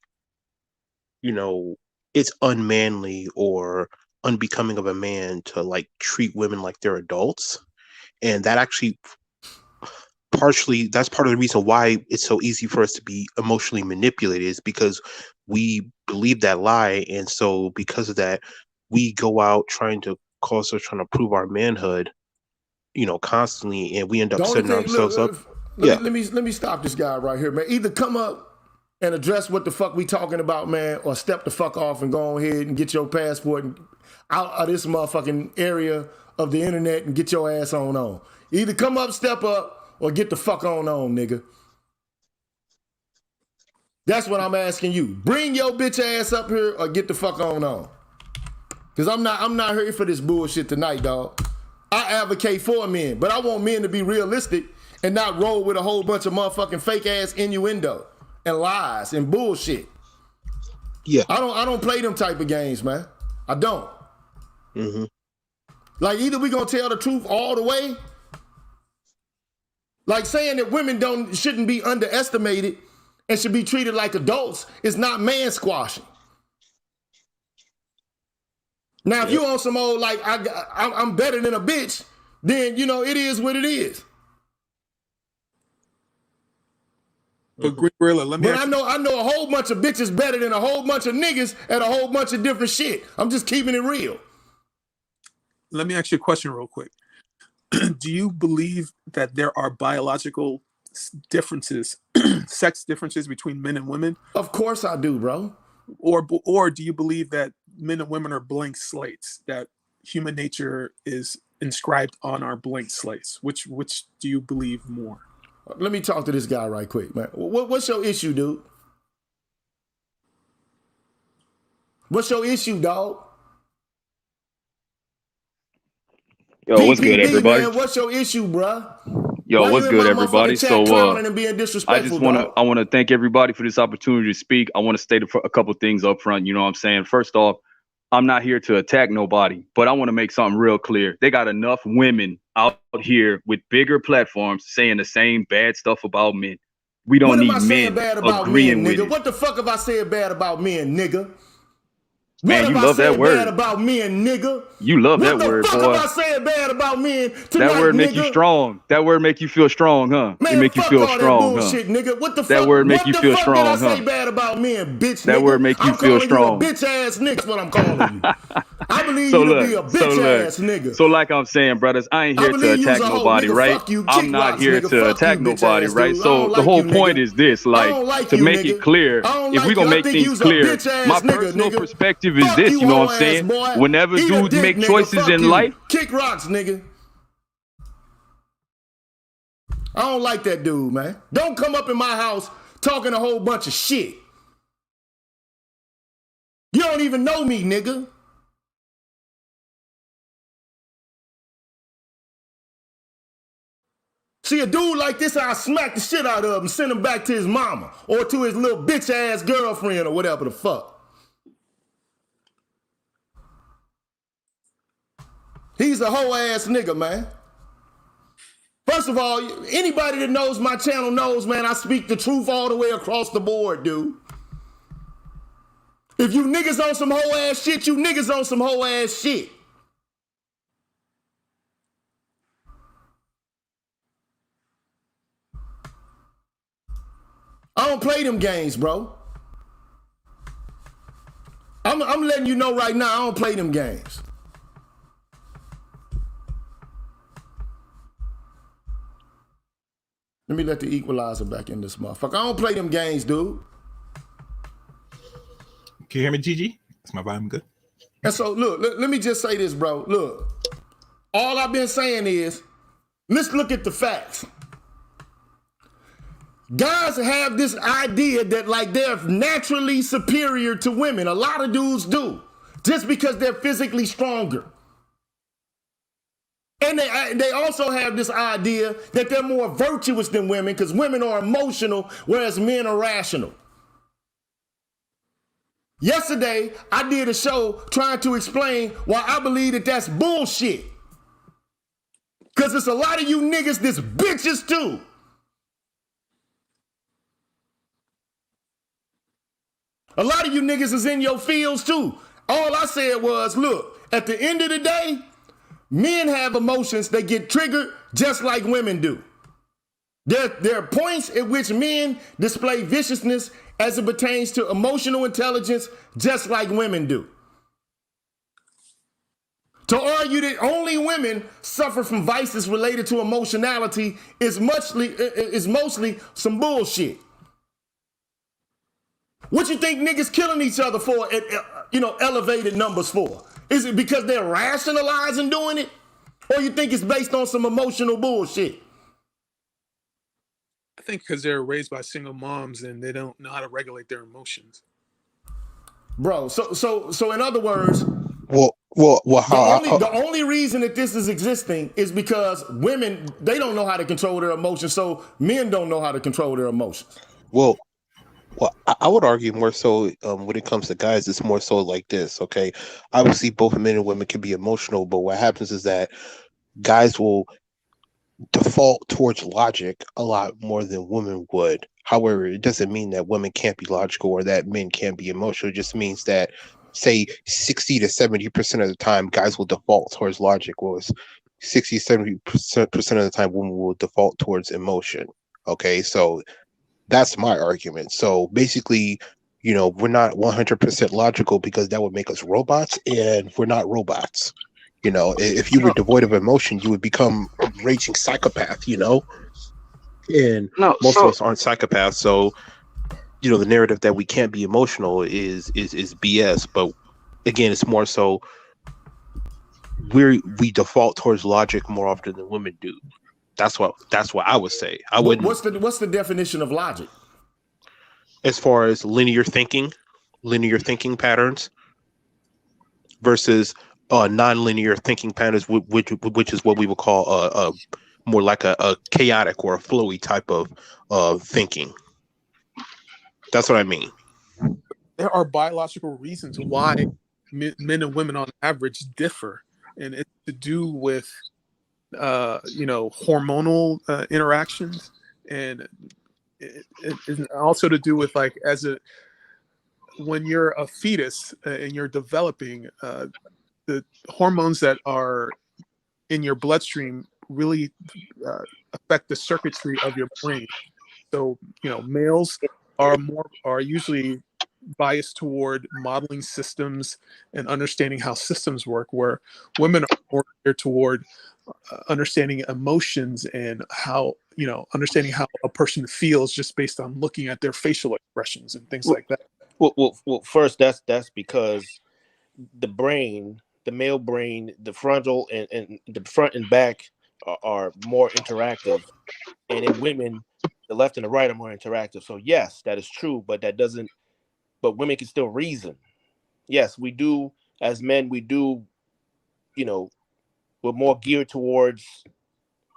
it's unmanly or unbecoming of a man to like treat women like they're adults. And that actually that's part of the reason why it's so easy for us to be emotionally manipulated, is because we believe that lie. And so because of that, we go out trying to prove our manhood, constantly, and we end up setting ourselves up. Let me stop this guy right here, man. Either come up and address what the fuck we talking about, man, or step the fuck off and go ahead and get your passport and out of this motherfucking area of the internet and get your ass on. Either come up, step up, or get the fuck on, nigga. That's what I'm asking you. Bring your bitch ass up here or get the fuck on. Cause I'm not here for this bullshit tonight, dog. I advocate for men, but I want men to be realistic and not roll with a whole bunch of motherfucking fake ass innuendo and lies and bullshit. Yeah. I don't play them type of games, man. I don't. Mm-hmm. Like, either we gonna tell the truth all the way. Like, saying that women shouldn't be underestimated and should be treated like adults is not man squashing. Now, if you on some old, like, I'm better than a bitch, then, it is what it is. But Green Gorilla, let me. But I know a whole bunch of bitches better than a whole bunch of niggas at a whole bunch of different shit. I'm just keeping it real. Let me ask you a question real quick. Do you believe that there are biological differences, sex differences between men and women? Of course I do, bro. Or do you believe that men and women are blank slates, that human nature is inscribed on our blank slates? Which do you believe more? Let me talk to this guy right quick, man. What's your issue, dude? What's your issue, dog? Yo, what's good, everybody? Man, what's your issue, bruh? Yo, Why what's good, everybody? So, and being I just want to thank everybody for this opportunity to speak. I want to state a couple things up front. You know what I'm saying? First off, I'm not here to attack nobody, but I want to make something real clear. They got enough women out here with bigger platforms saying the same bad stuff about men. We don't need men agreeing with it. What the fuck have I said bad about men, nigga? Man, you love that word. Bad about men, nigga? You love that word, boy. What the fuck have I said bad about men tonight, that word make you strong. That word make you feel strong, huh? Man, it make you feel strong, that bullshit, nigga. What the fuck? That word make you feel strong, huh? What the fuck did I say bad about men, bitch? That word make you feel strong. You a bitch ass nigga. That's what I'm calling you. I believe you to be a bitch ass nigga. So like I'm saying, brothers, I ain't here to attack nobody, right? I'm not here to attack nobody, right? So the whole point is this, like, to make it clear, if we gonna make things clear, my personal perspective is this, you know what I'm saying? Whenever dudes make choices in life, kick rocks, nigga. I don't like that dude, man. Don't come up in my house talking a whole bunch of shit. You don't even know me, nigga. See, a dude like this, I'll smack the shit out of him and send him back to his mama or to his little bitch ass girlfriend or whatever the fuck. He's a whole ass nigga, man. First of all, anybody that knows my channel knows, man, I speak the truth all the way across the board, dude. If you niggas on some whole ass shit, you niggas on some whole ass shit. I don't play them games, bro. I'm letting you know right now, I don't play them games. Let me let the equalizer back in this motherfucker. I don't play them games, dude. Can you hear me, GG? Is my volume good? And so, look, let me just say this, bro. Look, all I've been saying is, let's look at the facts. Guys have this idea that, like, they're naturally superior to women. A lot of dudes do, just because they're physically stronger. And they also have this idea that they're more virtuous than women because women are emotional, whereas men are rational. Yesterday, I did a show trying to explain why I believe that that's bullshit. Because it's a lot of you niggas that's bitches too. A lot of you niggas is in your fields too. All I said was, look, at the end of the day, men have emotions that get triggered just like women do. There are points at which men display viciousness as it pertains to emotional intelligence just like women do. To argue that only women suffer from vices related to emotionality is mostly some bullshit. What you think niggas killing each other for at elevated numbers for? Is it because they're rationalizing doing it? Or you think it's based on some emotional bullshit? I think because they're raised by single moms and they don't know how to regulate their emotions. Bro, so in other words, the only reason that this is existing is because women, they don't know how to control their emotions, so men don't know how to control their emotions. Well, I would argue more so when it comes to guys, it's more so like this, okay? Obviously, both men and women can be emotional, but what happens is that guys will default towards logic a lot more than women would. However, it doesn't mean that women can't be logical or that men can't be emotional. It just means that, say, 60 to 70% of the time, guys will default towards logic, whereas 60, 70% of the time, women will default towards emotion, okay? So that's my argument. So basically, we're not 100% logical because that would make us robots, and we're not robots. If you were devoid of emotion, you would become a raging psychopath, And most of us aren't psychopaths, so the narrative that we can't be emotional is BS. But again, it's more so we default towards logic more often than women do. That's what I would say. I wouldn't. What's the definition of logic? As far as linear thinking patterns versus non-linear thinking patterns, which is what we would call more like a chaotic or a flowy type of thinking. That's what I mean. There are biological reasons why men and women on average differ, and it's to do with hormonal interactions, and it's also to do with like when you're a fetus and you're developing, the hormones that are in your bloodstream really affect the circuitry of your brain. So males are usually biased toward modeling systems and understanding how systems work, where women are more geared toward understanding emotions and how understanding how a person feels just based on looking at their facial expressions and things like that. Well, first that's because the brain, the male brain, the frontal and the front and back are more interactive, and in women, the left and the right are more interactive. So yes, that is true, but but women can still reason. Yes, we do. As men, we do. We're more geared towards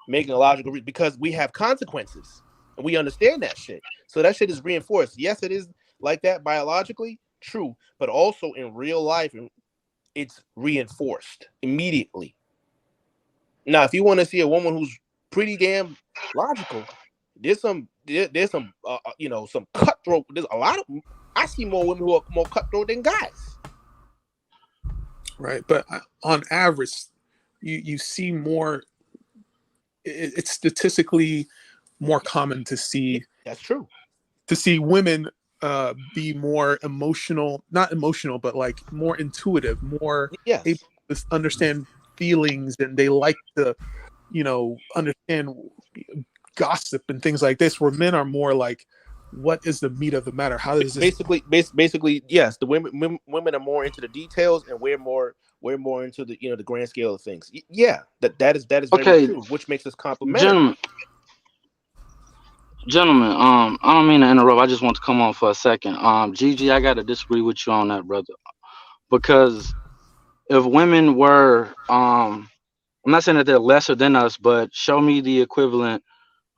making a logical reason because we have consequences and we understand that shit. So that shit is reinforced. Yes, it is like that biologically, true, but also in real life, it's reinforced immediately. Now, if you want to see a woman who's pretty damn logical, there's some some cutthroat. There's a lot of. I see more women who are more cutthroat than guys. Right, but on average, you see more. It's statistically more common to see. That's true. To see women be more emotional, not emotional, but like more intuitive, more able to understand feelings, and they like to, understand gossip and things like this. Where men are more like, what is the meat of the matter? How does this basically yes, the women are more into the details, and we're more into the the grand scale of things. Yeah, that is very true, which makes us complementary. Gentlemen, I don't mean to interrupt. I just want to come on for a second. Gigi, I gotta disagree with you on that, brother. Because if women were, I'm not saying that they're lesser than us, but show me the equivalent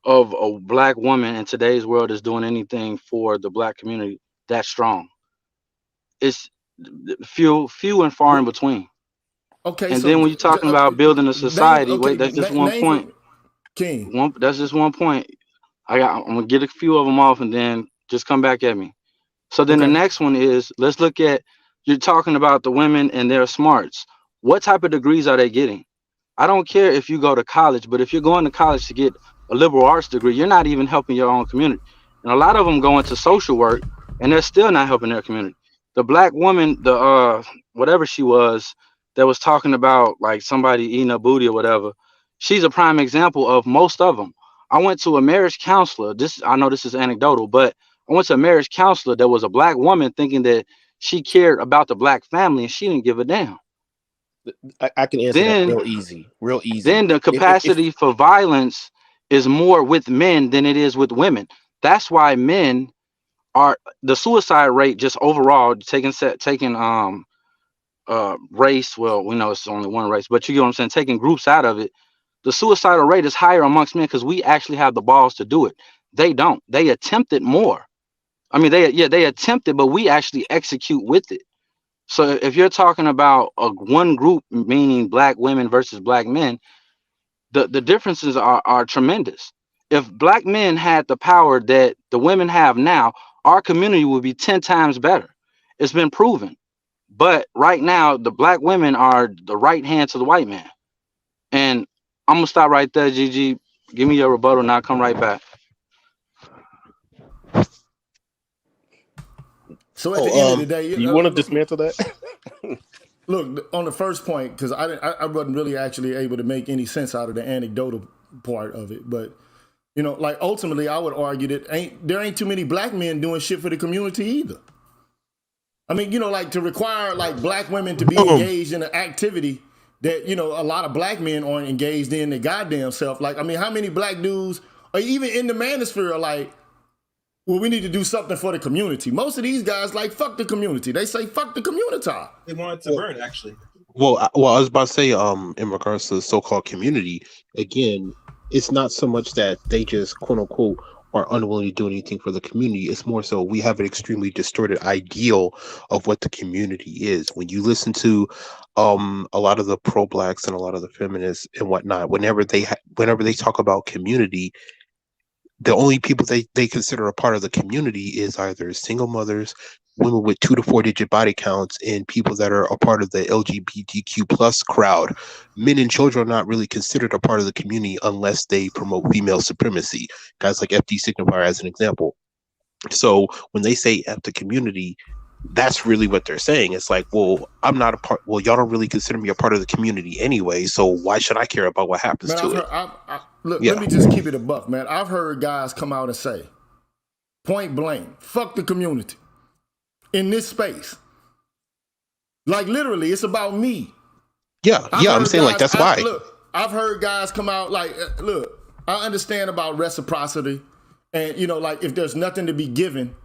of a black woman in today's world is doing anything for the black community that strong. It's few and far in between. Okay, and so then when you're talking about building a society, wait, that's just one point. King. That's just one point. I'm gonna get a few of them off and then just come back at me. So then the next one is, let's look at, you're talking about the women and their smarts. What type of degrees are they getting? I don't care if you go to college, but if you're going to college to get a liberal arts degree, you're not even helping your own community. And a lot of them go into social work and they're still not helping their community. The black woman, the whatever she was, that was talking about like somebody eating a booty or whatever, she's a prime example of most of them. I went to a marriage counselor. I know this is anecdotal, but I went to a marriage counselor that was a black woman thinking that she cared about the black family and she didn't give a damn. I can answer that real easy. Then the capacity for violence is more with men than it is with women. That's why men are, the suicide rate just overall taking race. Well, we know it's only one race, but you get what I'm saying, taking groups out of it. The suicidal rate is higher amongst men because we actually have the balls to do it. They don't. They attempt it more. I mean, they attempt it, but we actually execute with it. So if you're talking about one group, meaning black women versus black men, the differences are tremendous. If black men had the power that the women have now, our community would be 10 times better. It's been proven. But right now, the black women are the right hand to the white man. And I'm going to stop right there, Gigi. Give me your rebuttal and I'll come right back. So at the end of the day, you want to dismantle that? Look, on the first point, because I wasn't really actually able to make any sense out of the anecdotal part of it. But, like ultimately, I would argue that there ain't too many black men doing shit for the community either. I mean, like to require like black women to be engaged in an activity that, you know, a lot of black men aren't engaged in their goddamn self. Like, I mean, how many black dudes, or even in the manosphere, are like, well, we need to do something for the community. Most of these guys like, fuck the community. They say, fuck the community. They want it to burn, actually. Well, I was about to say, in regards to the so-called community, again, it's not so much that they just quote unquote are unwilling to do anything for the community. It's more so we have an extremely distorted ideal of what the community is. When you listen to a lot of the pro-blacks and a lot of the feminists and whatnot, whenever they talk about community, the only people they consider a part of the community is either single mothers, women with 2 to 4 digit body counts, and people that are a part of the LGBTQ plus crowd. Men and children are not really considered a part of the community unless they promote female supremacy. Guys like FD Signifier as an example. So when they say F the community, that's really what they're saying. It's like, well, I'm not a part. Well, y'all don't really consider me a part of the community anyway. So why should I care about what happens to it? Look, let me just keep it a buck, man. I've heard guys come out and say, point blank, fuck the community in this space. Like, literally, it's about me. Yeah, I'm saying, like, that's why. Look, I've heard guys come out like, look, I understand about reciprocity. And, you know, like, if there's nothing to be given,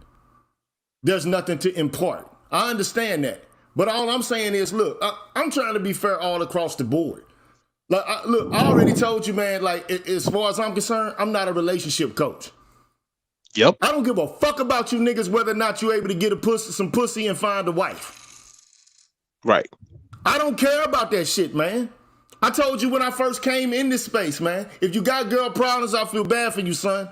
there's nothing to impart. I understand that. But all I'm saying is, look, I'm trying to be fair all across the board. Like, I already told you, man, like, as far as I'm concerned, I'm not a relationship coach. Yep. I don't give a fuck about you niggas whether or not you're able to get some pussy and find a wife. Right. I don't care about that shit, man. I told you when I first came in this space, man, if you got girl problems, I feel bad for you, son.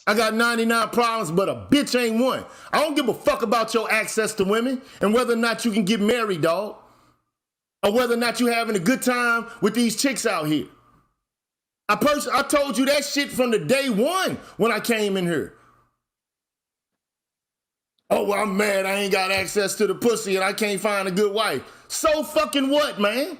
I got 99 problems, but a bitch ain't one. I don't give a fuck about your access to women and whether or not you can get married, dog. Or whether or not you having a good time with these chicks out here. I told you that shit from the day one when I came in here. Oh, well, I'm mad I ain't got access to the pussy and I can't find a good wife. So fucking what, man?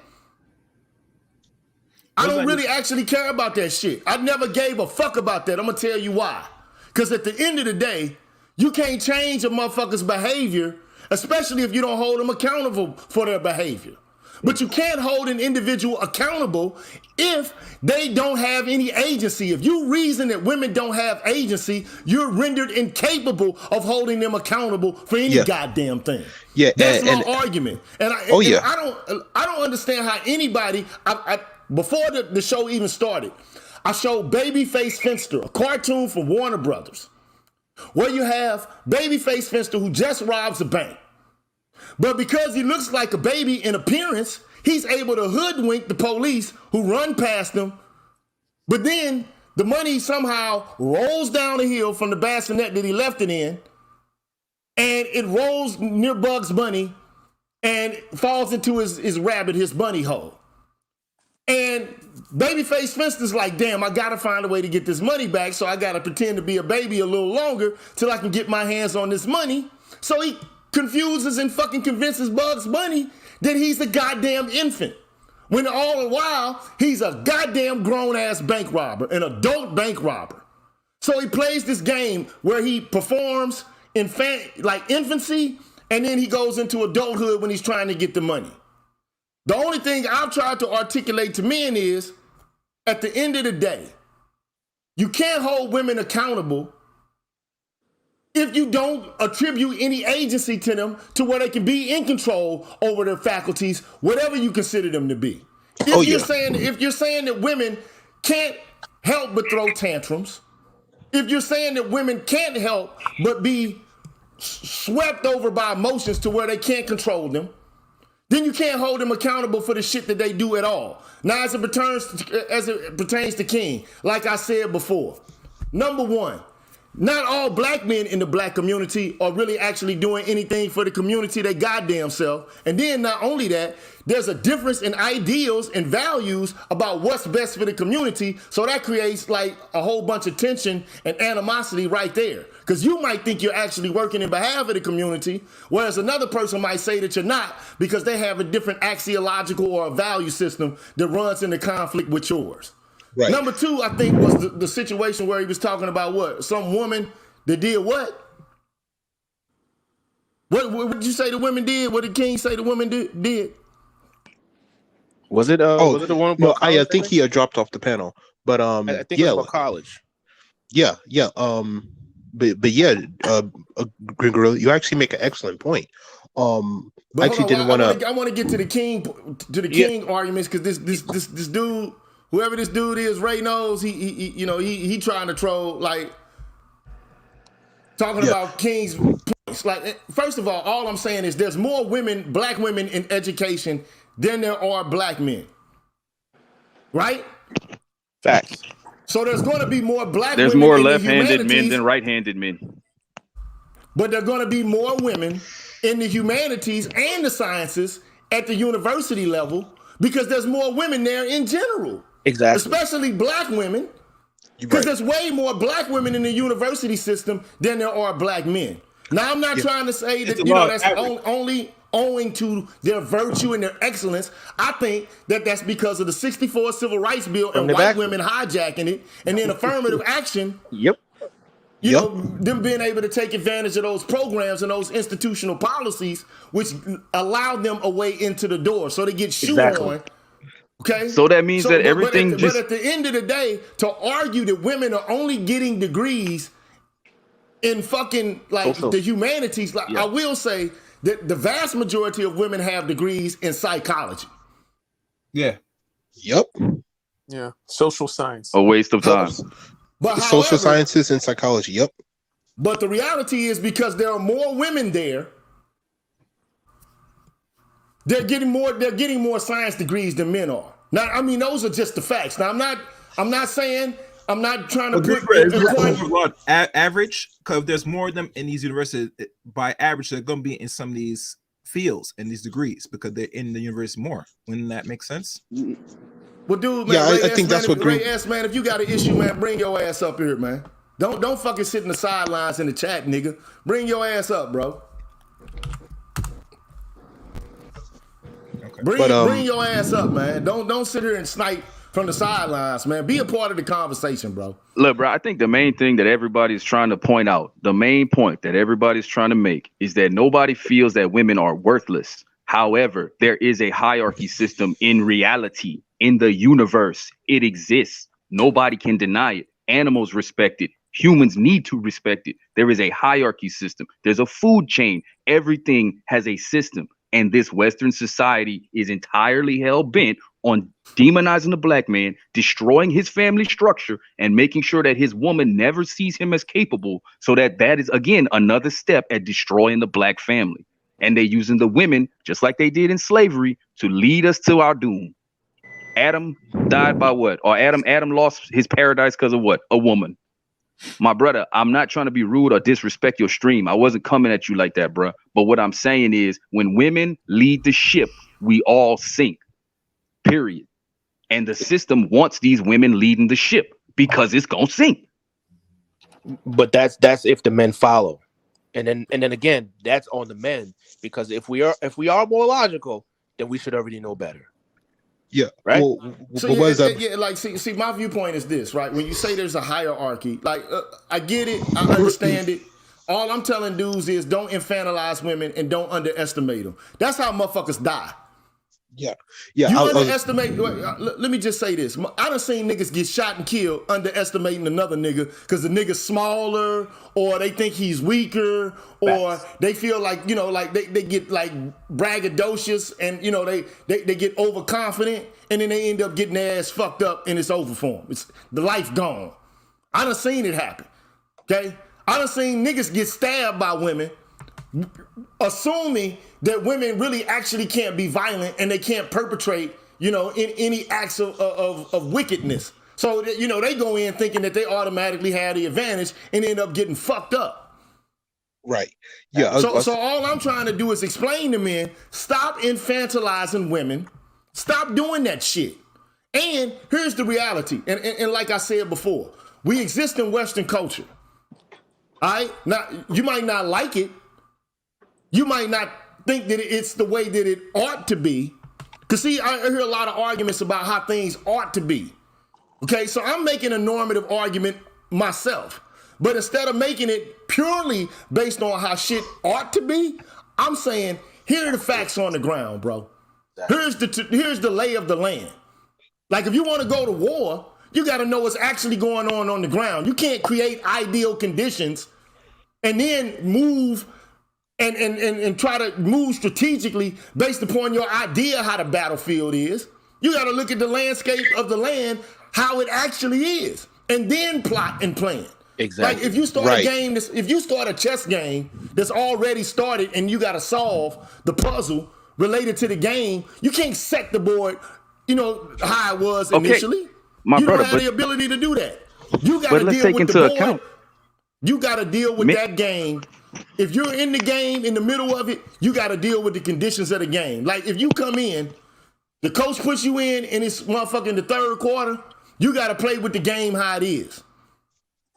I don't really actually care about that shit. I never gave a fuck about that. I'm gonna tell you why. Because at the end of the day, you can't change a motherfucker's behavior, especially if you don't hold them accountable for their behavior. But you can't hold an individual accountable if they don't have any agency. If you reason that women don't have agency, you're rendered incapable of holding them accountable for any goddamn thing. Yeah, that's my argument. And I don't understand how anybody. Before the show even started, I showed Babyface Finster, a cartoon from Warner Brothers, where you have Babyface Finster who just robs a bank. But because he looks like a baby in appearance, he's able to hoodwink the police who run past him. But then the money somehow rolls down the hill from the bassinet that he left it in, and it rolls near Bugs Bunny and falls into his bunny hole. And Babyface Finster's like, damn, I gotta find a way to get this money back, so I gotta pretend to be a baby a little longer till I can get my hands on this money. So he confuses and fucking convinces Bugs Bunny that he's a goddamn infant. When all the while, he's a goddamn grown-ass bank robber, an adult bank robber. So he plays this game where he performs infancy, and then he goes into adulthood when he's trying to get the money. The only thing I've tried to articulate to men is, at the end of the day, you can't hold women accountable if you don't attribute any agency to them to where they can be in control over their faculties, whatever you consider them to be. If you're saying that women can't help but throw tantrums, if you're saying that women can't help but be swept over by emotions to where they can't control them, then you can't hold them accountable for the shit that they do at all. Now, as it pertains to King, like I said before, number one, not all black men in the black community are really actually doing anything for the community they goddamn self. And then not only that, there's a difference in ideals and values about what's best for the community. So that creates like a whole bunch of tension and animosity right there. Because you might think you're actually working in behalf of the community, whereas another person might say that you're not because they have a different axiological or a value system that runs into conflict with yours. Right. Number two, I think, was the situation where he was talking about what? Some woman that did what? What did you say the women did? What did King say the women did? Was it Oh the one no, about college? I think he dropped off the panel. But I think it yeah, was about college. yeah, yeah. But yeah, Green Gorilla, you actually make an excellent point. But I actually hold on, didn't want to. I want to get to the king arguments because this dude, whoever this dude is, Ray knows he trying to troll, like talking about King's points. Like, first of all I'm saying is there's more black women in education than there are black men, right? Facts. So there's going to be more black There's women more in the left-handed men humanities, than right-handed men. but there are going to be more women in the humanities and the sciences at the university level because there's more women there in general. Exactly. Especially black women. Because there's way more black women in the university system than there are black men. Now, I'm not trying to say that that's only owing to their virtue and their excellence. I think that that's because of the 64 Civil Rights Bill and white women hijacking it, and then affirmative action. Yep. You know, them being able to take advantage of those programs and those institutional policies, which allow them a way into the door. So they get shoehorned. Okay. So that means that everything but at the end of the day, to argue that women are only getting degrees in fucking like the humanities, like I will say that the vast majority of women have degrees in psychology. Yeah. Yep. Yeah. Social science. A waste of time. But social sciences and psychology. Yep. But the reality is because there are more women there, they're getting more science degrees than men are. Now, I mean, those are just the facts. Now, I'm not saying, I'm not trying to put average, because there's more of them in these universities. By average, they're going to be in some of these fields and these degrees because they're in the university more. Wouldn't that make sense? Well, dude, man, I think that's what Ray asked, man. If you got an issue, man, bring your ass up here, man. Don't fucking sit in the sidelines in the chat, nigga. Bring your ass up, bro. Bring your ass up, man. Don't sit here and snipe from the sidelines, man. Be a part of the conversation, bro. Look, bro, I think the main thing that everybody's trying to point out, the main point that everybody's trying to make is that nobody feels that women are worthless. However, there is a hierarchy system in reality, in the universe. It exists. Nobody can deny it. Animals respect it. Humans need to respect it. There is a hierarchy system. There's a food chain. Everything has a system. And this Western society is entirely hell-bent on demonizing the black man, destroying his family structure, and making sure that his woman never sees him as capable. So that is, again, another step at destroying the black family. And they're using the women, just like they did in slavery, to lead us to our doom. Adam died by what? Or Adam lost his paradise because of what? A woman. My brother, I'm not trying to be rude or disrespect your stream. I wasn't coming at you like that, bro. But what I'm saying is when women lead the ship, we all sink, period. And the system wants these women leading the ship because it's going to sink. But that's if the men follow. And then again, that's on the men, because if we are more logical, then we should already know better. Yeah. Right. Well, see, my viewpoint is this, right? When you say there's a hierarchy, like I get it, I understand it. All I'm telling dudes is don't infantilize women and don't underestimate them. That's how motherfuckers die. Yeah. You underestimate. Let me just say this. I done seen niggas get shot and killed underestimating another nigga because the nigga's smaller, or they think he's weaker, or they feel like, like they get like braggadocious and, they get overconfident, and then they end up getting their ass fucked up and it's over for them. It's the life gone. I done seen it happen. Okay? I done seen niggas get stabbed by women assuming that women really actually can't be violent and they can't perpetrate, in any acts of wickedness. So, they go in thinking that they automatically have the advantage and end up getting fucked up. Right. Yeah. So all I'm trying to do is explain to men, stop infantilizing women. Stop doing that shit. And here's the reality. And like I said before, we exist in Western culture. All right? Now, you might not like it. You might not think that it's the way that it ought to be. Because, see, I hear a lot of arguments about how things ought to be. Okay, so I'm making a normative argument myself. But instead of making it purely based on how shit ought to be, I'm saying, here are the facts on the ground, bro. Here's the lay of the land. Like if you want to go to war, you got to know what's actually going on the ground. You can't create ideal conditions and then move and try to move strategically based upon your idea how the battlefield is. You got to look at the landscape of the land, how it actually is, and then plot and plan. Exactly. Like if you start a game, if you start a chess game that's already started and you got to solve the puzzle related to the game, you can't set the board, how it was initially. You don't have the ability to do that. You got to deal with the board. You got to deal with that game. If you're in the game, in the middle of it, you got to deal with the conditions of the game. Like if you come in, the coach puts you in and it's motherfucking the third quarter, you got to play with the game how it is.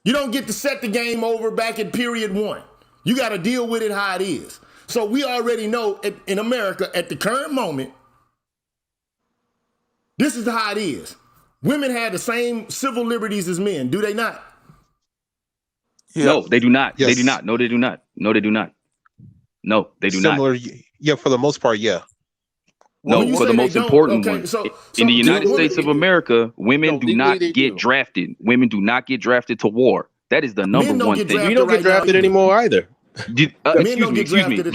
You don't get to set the game over back at period 1. You got to deal with it how it is. So we already know in America at the current moment, this is how it is. Women have the same civil liberties as men, do they not? Yeah. No, they do not. Yes. They do not. No, they do not. No, they do not. No, they do not. Yeah, for the most part, yeah. No, for the most important one. In the United States of America, women do not get drafted. Women do not get drafted to war. That is the number one thing. We don't get drafted anymore either. Excuse me.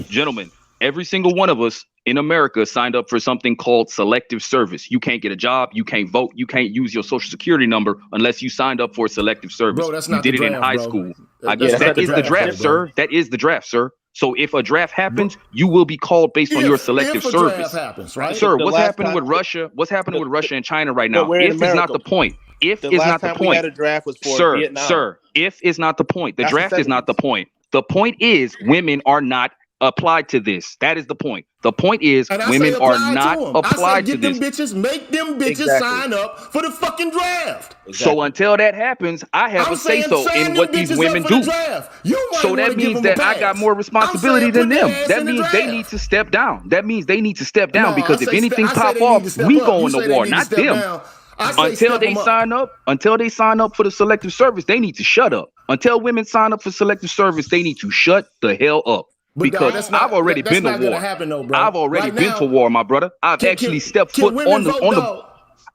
Gentlemen. Every single one of us in America signed up for something called selective service. You can't get a job. You can't vote. You can't use your social security number unless you signed up for selective service. Bro, that's not you did it in high school. I guess that is the draft, sir. That is the draft, sir. So if a draft happens, you will be called based on your selective service. Happens, right? Sir, what's happening with Russia? What's happening with Russia and China right now? If is not the point. If is not the point. The draft was for Vietnam. Sir, if is not the point. The draft is not the point. The point is women are not applied to this. That is the point. The point is women are not applied to this. Make them bitches sign up for the fucking draft. So until that happens, I have a say-so in what these women do. So that means that I got more responsibility than them. That means they need to step down. That means they need to step down because if anything pop off, we going to war, not them. Until they sign up for the selective service, they need to shut up. Until women sign up for selective service, they need to shut the hell up. Because I've already been to war. I've already been to war, my brother. I've actually stepped foot on the.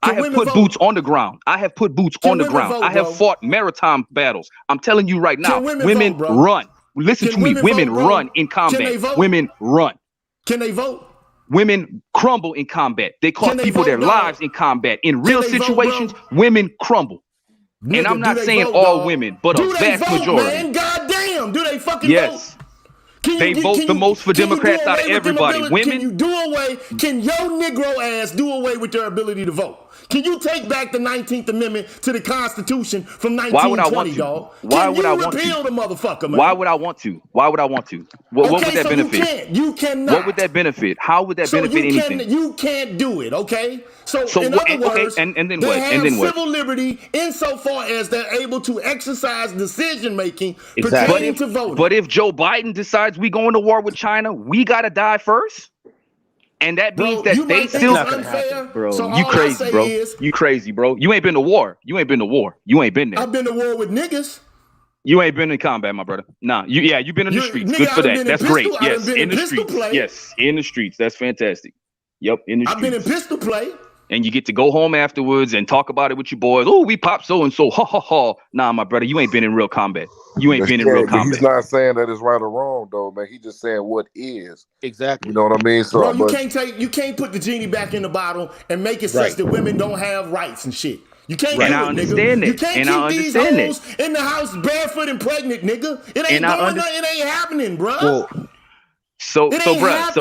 I have put boots on the ground. I have put boots on the ground. I have fought maritime battles. I'm telling you right now, women run. Listen to me. Women run in combat. Women run. Can they vote? Women crumble in combat. They cost people their lives in combat. In real situations, women crumble. And I'm not saying all women, but a vast majority. Man, goddamn, do they fucking vote? They vote the most for Democrats out of everybody. Women. Can your Negro ass do away with their ability to vote? Can you take back the 19th Amendment to the Constitution from 1920, dog? Why would I want to? Repeal the motherfucker, man? Why would I want to? Why would I want to? What would that benefit? You cannot. What would that benefit? How would that benefit anything? You can't do it, okay? So in other words, and then they what? have And then what? civil liberty insofar as they're able to exercise decision making pertaining to voting. But if Joe Biden decides we going to war with China, we gotta die first. And that means that they still unfair, bro. So you crazy, bro. You crazy, bro. You ain't been to war. You ain't been to war. You ain't been there. I've been to war with niggas. You ain't been in combat, my brother. Nah, you've been in the streets. Good for that. That's great. Yes, in the streets. Yes, in the streets. That's fantastic. Yep, in the streets. I've been in pistol play. And you get to go home afterwards and talk about it with your boys. Oh, we popped so and so. Ha ha ha. Nah, my brother, you ain't been in real combat. You ain't been in real combat. He's not saying that it's right or wrong, though, man. He's just saying what is. Exactly. You know what I mean? So, bro, you can't put the genie back in the bottle and make it such that women don't have rights and shit. You can't do it, nigga. You can't keep these hoes in the house barefoot and pregnant, nigga. It ain't going. It ain't happening, bro. Well, So,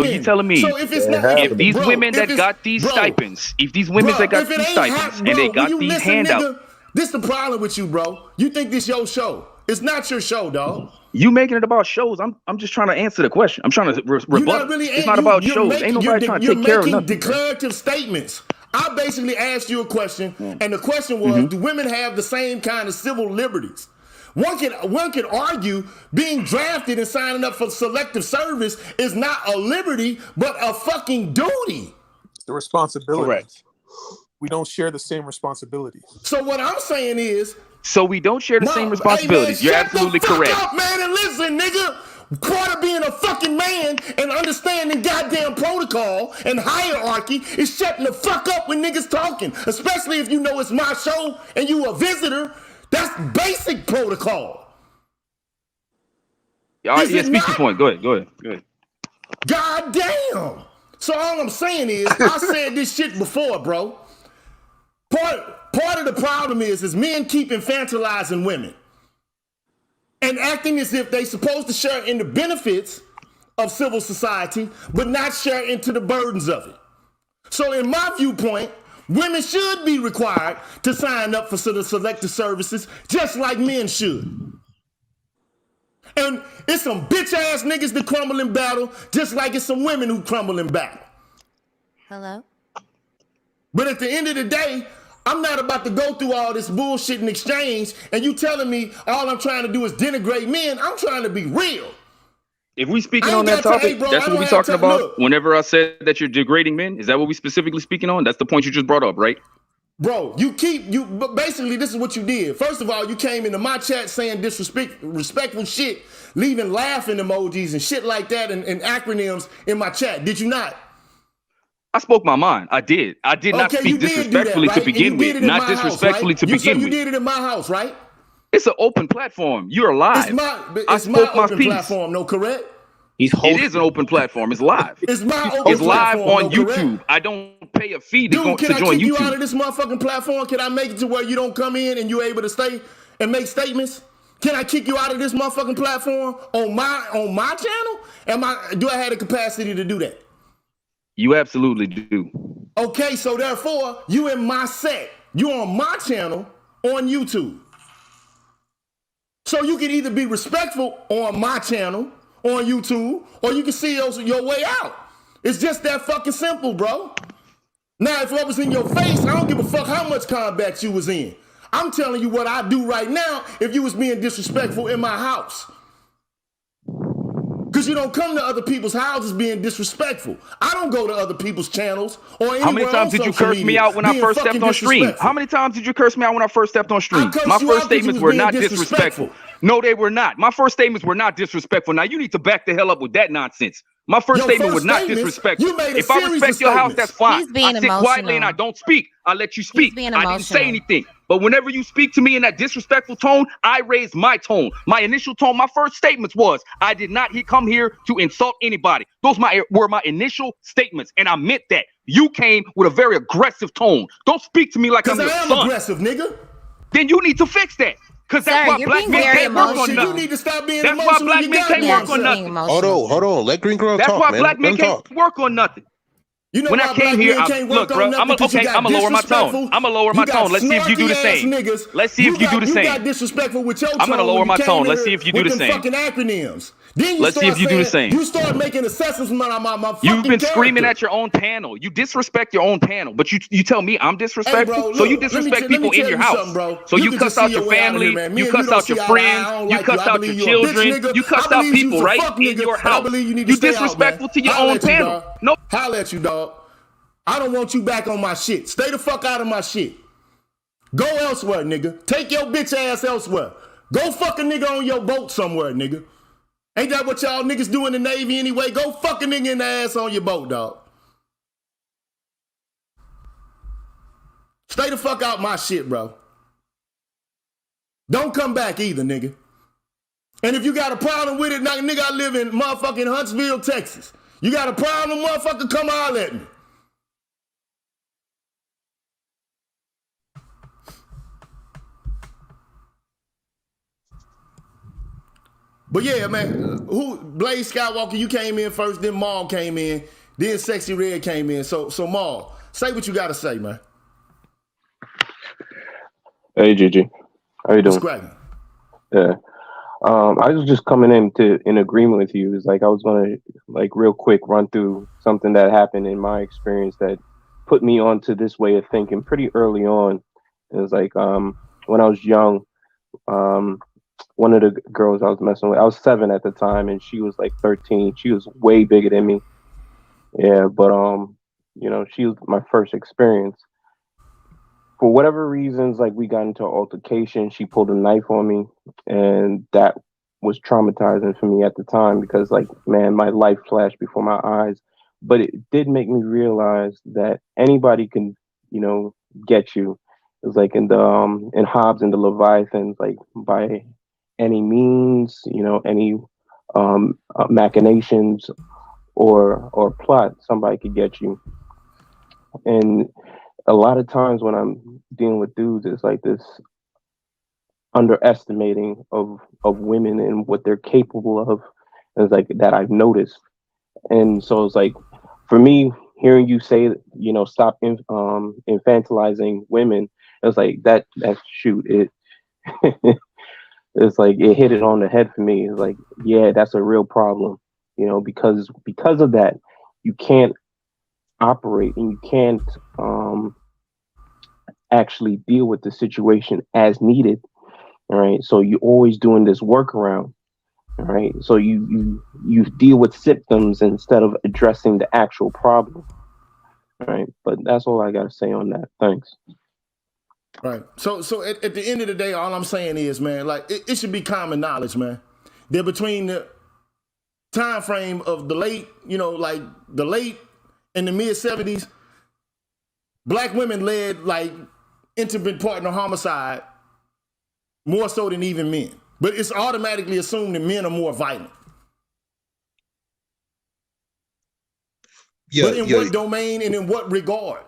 you telling me if these women that got these stipends, if these women that got these stipends and they got these handouts, this the problem with you, bro. You think this your show? It's not your show, dog. You making it about shows. I'm just trying to answer the question. I'm trying to rebut. It's not about shows. Ain't nobody trying to take care of nothing. You're making declarative statements. I basically asked you a question, and the question was, do women have the same kind of civil liberties? One can argue being drafted and signing up for selective service is not a liberty, but a fucking duty. The responsibility. Correct. We don't share the same responsibilities. So what I'm saying is, so we don't share the same responsibilities. You're absolutely correct. Shut up, man, and listen, nigga. Part of being a fucking man understand and understanding goddamn protocol and hierarchy is shutting the fuck up when niggas talking, especially if you know it's my show and you a visitor. That's basic protocol. All right, yeah, speak your point. Go ahead. God damn. So all I'm saying is, I said this shit before, bro. Part of the problem is men keep infantilizing women and acting as if they supposed to share in the benefits of civil society, but not share into the burdens of it. So in my viewpoint, women should be required to sign up for the selective services just like men should. And it's some bitch ass niggas that crumble in battle, just like it's some women who crumble in battle. Hello? But at the end of the day, I'm not about to go through all this bullshit in exchange and you telling me all I'm trying to do is denigrate men. I'm trying to be real. If we speaking on that topic, that's what we talking about. Whenever I said that you're degrading men, is that what we specifically speaking on? That's the point you just brought up, right? Bro, but basically this is what you did. First of all, you came into my chat saying disrespectful shit, leaving laughing emojis and shit like that and acronyms in my chat. Did you not? I spoke my mind. I did. I did not speak disrespectfully to begin with. Not disrespectfully to begin with. You did it in my house, right? It's an open platform. You're live. It's my open platform, no, correct? It is an open platform. It's live. It's my open It's live platform, on YouTube. Correct? I don't pay a fee to join YouTube. Can I kick you out of this motherfucking platform? Can I make it to where you don't come in and you're able to stay and make statements? Can I kick you out of this motherfucking platform on my channel? Do I have the capacity to do that? You absolutely do. Okay, so therefore, you in my set. You on my channel on YouTube. So you can either be respectful on my channel on YouTube, or you can see your way out. It's just that fucking simple, bro. Now, if I was in your face, I don't give a fuck how much combat you was in. I'm telling you what I do right now if you was being disrespectful in my house. Because you don't come to other people's houses being disrespectful. I don't go to other people's channels or anywhere. How many times did you curse me out when I first stepped on stream? How many times did you curse me out when I first stepped on stream? My first statements were not disrespectful. No, they were not. My first statements were not disrespectful. Now you need to back the hell up with that nonsense. My first statement was not disrespectful. If I respect your house, that's fine. I sit quietly and I don't speak. I let you speak. I didn't say anything. But whenever you speak to me in that disrespectful tone, I raise my tone. My initial tone, my first statements was, I did not come here to insult anybody. Those were my initial statements, and I meant that. You came with a very aggressive tone. Don't speak to me like I'm your son. Because I am aggressive, nigga. Then you need to fix that. Because that's why black men can't work on nothing. You need to stop being emotional. That's why black men can't work on nothing. Hold on. Let Green Girl talk, man. That's why black men can't work on nothing. You know when I came here, look, bro, I'm gonna lower my tone. I'm gonna lower my tone. Let's see if you do the same. Let's see if you do the same. You got disrespectful with your tone. I'm gonna lower my tone. Let's see if you do the same. Fucking acronyms. Then let's see if you do the same. You start making assessments on my fucking You've been screaming at your own panel. You disrespect your own panel, but you tell me I'm disrespectful. Hey, bro, look, so you disrespect people in your house. So you cuss out your family. You cuss out your friends. You cuss out your children. You cuss out people right in your house. You disrespectful to your own panel. No. Holla at you, dog. I don't want you back on my shit. Stay the fuck out of my shit. Go elsewhere, nigga. Take your bitch ass elsewhere. Go fuck a nigga on your boat somewhere, nigga. Ain't that what y'all niggas do in the Navy anyway? Go fuck a nigga in the ass on your boat, dog. Stay the fuck out my shit, bro. Don't come back either, nigga. And if you got a problem with it, nigga, I live in motherfucking Huntsville, Texas. You got a problem, motherfucker, come holler at me. But yeah, man, Blaze Skywalker, you came in first, then Maul came in, then Sexy Red came in. So Maul, say what you gotta say, man. Hey Gigi, how you doing? What's cracking? Yeah, I was just coming in agreement with you. It's like I was gonna real quick run through something that happened in my experience that put me onto this way of thinking pretty early on. It was like when I was young. One of the girls I was messing with, I was 7 at the time, and she was like 13. She was way bigger than me. Yeah, but she was my first experience. For whatever reasons, we got into an altercation. She pulled a knife on me, and that was traumatizing for me at the time because, like, man, my life flashed before my eyes. But it did make me realize that anybody can, get you. It was like in Hobbes and the Leviathans, like by any means, any machinations or plot, somebody could get you. And a lot of times when I'm dealing with dudes, it's like this underestimating of women and what they're capable of. It's like that I've noticed. And so it's like, for me, hearing you say, stop infantilizing women, it's like that shoot it. It's like it hit it on the head for me. It's like, yeah, that's a real problem, because of that, you can't operate and you can't actually deal with the situation as needed. All right. So you're always doing this workaround. All right. So you deal with symptoms instead of addressing the actual problem. All right. But that's all I got to say on that. Thanks. Right. So at the end of the day, all I'm saying is, man, like it should be common knowledge, man. That between the time frame of the late, like the late and the mid 70s, black women led like intimate partner homicide more so than even men. But it's automatically assumed that men are more violent. Yeah, but in what domain and in what regard?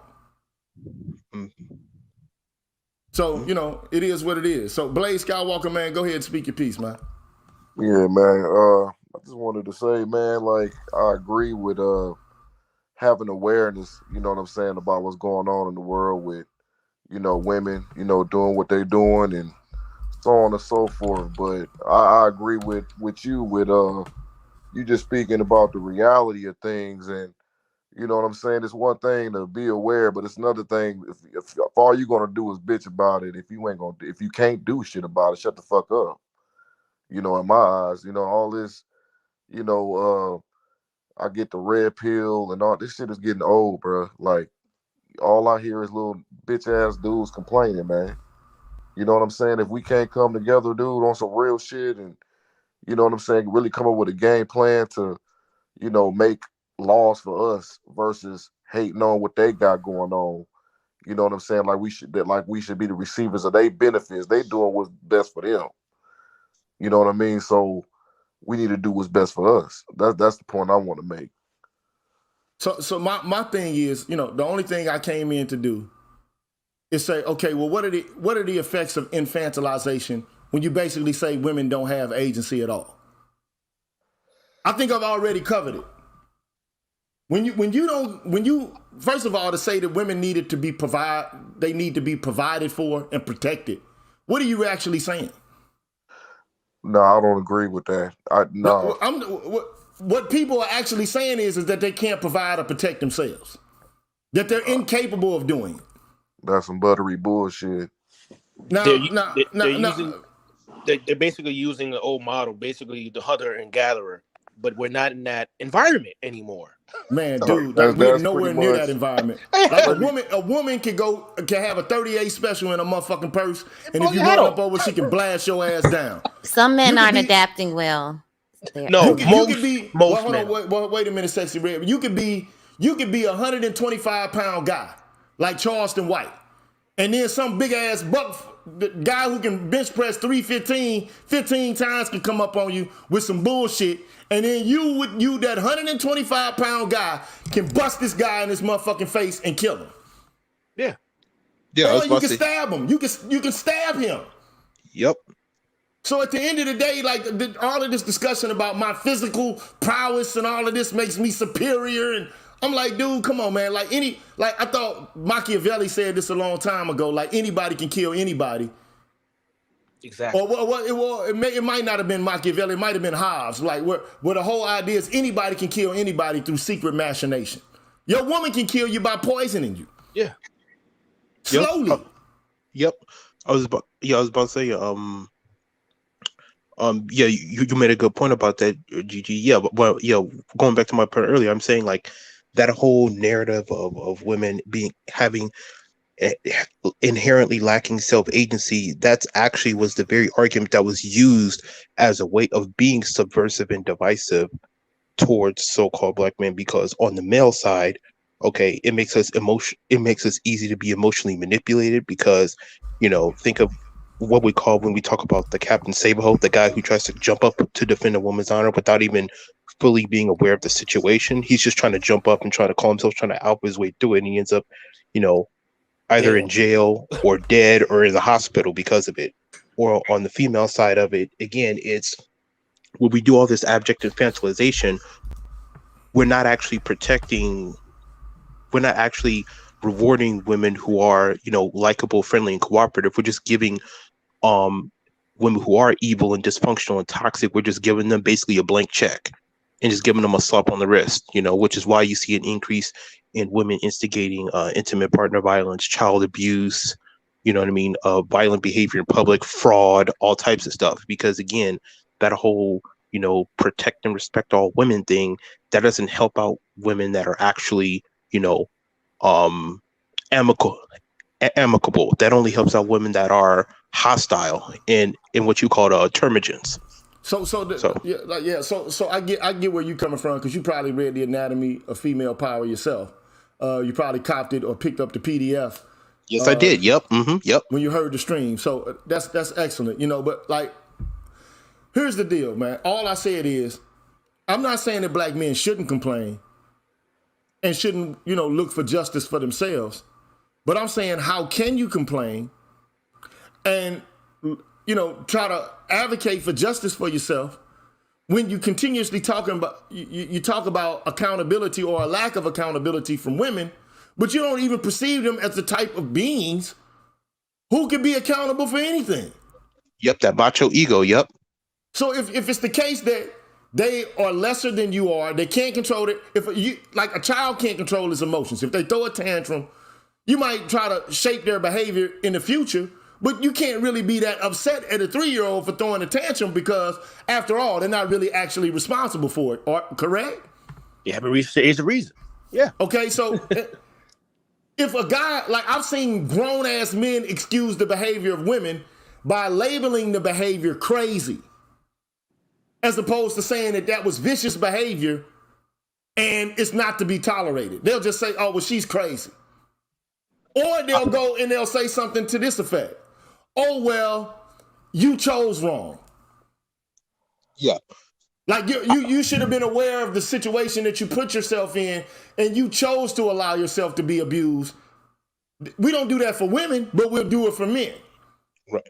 So, it is what it is. So, Blaze Skywalker, man, go ahead and speak your piece, man. Yeah, man. I just wanted to say, man, like, I agree with having awareness, you know what I'm saying, about what's going on in the world with, women, doing what they're doing and so on and so forth. But I agree with you with you just speaking about the reality of things. And you know what I'm saying? It's one thing to be aware, but it's another thing if all you're gonna do is bitch about it, if you can't do shit about it, shut the fuck up. In my eyes, all this, I get the red pill and all this shit is getting old, bro. Like, all I hear is little bitch ass dudes complaining, man. You know what I'm saying? If we can't come together, dude, on some real shit and, you know what I'm saying, really come up with a game plan to, make laws for us versus hating on what they got going on. You know what I'm saying? Like we should be the receivers of their benefits. They doing what's best for them. You know what I mean? So we need to do what's best for us. That's the point I want to make. So my thing is, the only thing I came in to do is say, okay, well, what are the effects of infantilization when you basically say women don't have agency at all? I think I've already covered it. When you first of all, to say that women need to be provided for and protected, what are you actually saying? No, I don't agree with that. What people are actually saying is that they can't provide or protect themselves. That they're incapable of doing it. That's some buttery bullshit. They're basically using the old model, basically the hunter and gatherer, but we're not in that environment anymore. Man, dude, like we're nowhere near that environment. Like a woman can have a 38 special in a motherfucking purse, and if you run up over, she can blast your ass down. Some men aren't adapting well. No, you could be. Well, hold on, wait a minute, Sexy Red. You could be a 125-pound guy like Charleston White, and then some big ass buck guy who can bench press 315 15 times can come up on you with some bullshit. And then you that 125-pound guy can bust this guy in his motherfucking face and kill him. Yeah. Or you can stab him. You can stab him. Yep. So at the end of the day, like all of this discussion about my physical prowess and all of this makes me superior, and I'm like, dude, come on, man. Like I thought Machiavelli said this a long time ago. Like anybody can kill anybody. Exactly. Or it might not have been Machiavelli. It might have been Hobbes. Like where the whole idea is anybody can kill anybody through secret machination. Your woman can kill you by poisoning you. Yeah. Slowly. Yep. I was about to say, yeah, you made a good point about that, GG. Yeah, but going back to my point earlier, I'm saying like that whole narrative of women having inherently lacking self-agency, that's actually was the very argument that was used as a way of being subversive and divisive towards so-called black men, because on the male side, okay, it makes us easy to be emotionally manipulated, because think of what we call when we talk about the Captain Saberholt, the guy who tries to jump up to defend a woman's honor without even fully being aware of the situation. He's just trying to jump up and try to call himself, trying to alpha his way through it, and he ends up either in jail or dead or in the hospital because of it. Or on the female side of it, again, it's when we do all this abject infantilization, we're not actually rewarding women who are, likable, friendly, and cooperative. We're just giving women who are evil and dysfunctional and toxic, we're just giving them basically a blank check and just giving them a slap on the wrist, which is why you see an increase in women instigating intimate partner violence, child abuse, violent behavior in public, fraud, all types of stuff. Because again, that whole, protect and respect all women thing, that doesn't help out women that are actually, amicable. That only helps out women that are hostile in what you call termagants. So I get where you coming from, because you probably read The Anatomy of Female Power yourself. You probably copied it or picked up the PDF. Yes, I did. Yep. Mm-hmm. Yep. When you heard the stream, so that's excellent. But like, here's the deal, man. All I said is, I'm not saying that black men shouldn't complain and shouldn't, look for justice for themselves. But I'm saying, how can you complain and, try to advocate for justice for yourself when you continuously you talk about accountability or a lack of accountability from women, but you don't even perceive them as the type of beings who can be accountable for anything? Yep, that macho ego, yep. So if it's the case that they are lesser than you are, they can't control it. Like a child can't control his emotions. If they throw a tantrum, you might try to shape their behavior in the future, but you can't really be that upset at a 3-year-old for throwing a tantrum, because after all, they're not really actually responsible for it. Correct? Yeah, but it's a reason. Yeah. Okay, so if a guy, like, I've seen grown ass men excuse the behavior of women by labeling the behavior crazy, as opposed to saying that was vicious behavior and it's not to be tolerated. They'll just say, oh, well, she's crazy. Or they'll go and they'll say something to this effect: oh, well, you chose wrong. Yeah. Like you should have been aware of the situation that you put yourself in, and you chose to allow yourself to be abused. We don't do that for women, but we'll do it for men. Right.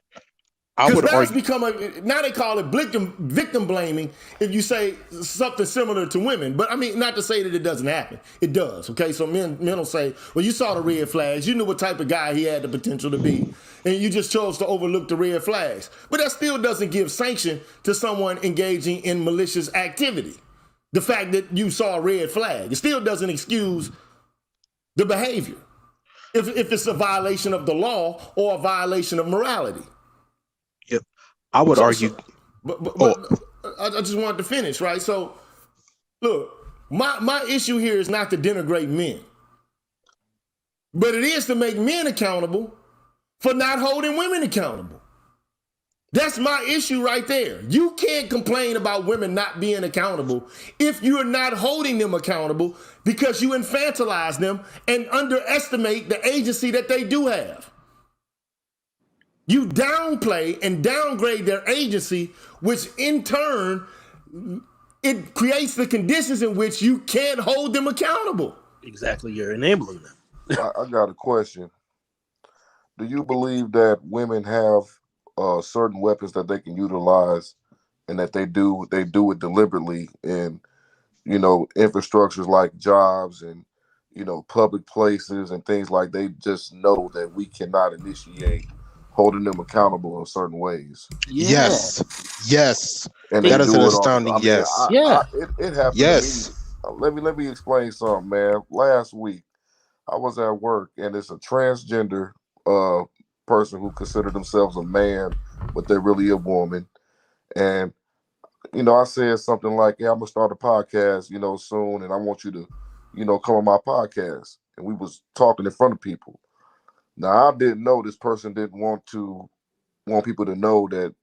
Because that's become now they call it victim blaming if you say something similar to women. But I mean, not to say that it doesn't happen. It does, okay? So men will say, well, you saw the red flags. You knew what type of guy he had the potential to be. And you just chose to overlook the red flags. But that still doesn't give sanction to someone engaging in malicious activity. The fact that you saw a red flag, it still doesn't excuse the behavior if it's a violation of the law or a violation of morality. Yep. I would argue. But I just wanted to finish, right? So, look, my issue here is not to denigrate men, but it is to make men accountable for not holding women accountable. That's my issue right there. You can't complain about women not being accountable if you're not holding them accountable, because you infantilize them and underestimate the agency that they do have. You downplay and downgrade their agency, which in turn, it creates the conditions in which you can't hold them accountable. Exactly, you're enabling them. I got a question. Do you believe that women have certain weapons that they can utilize, and that they do it deliberately in, infrastructures like jobs and, public places and things like they just know that we cannot initiate holding them accountable in certain ways? Yes. And that is an astounding yes. It happened yes. to me. Let me explain something, man. Last week, I was at work, and it's a transgender person who considered themselves a man, but they're really a woman. And, I said something like, yeah, I'm going to start a podcast, soon, and I want you to, come on my podcast. And we was talking in front of people. Now I didn't know this person didn't want people to know that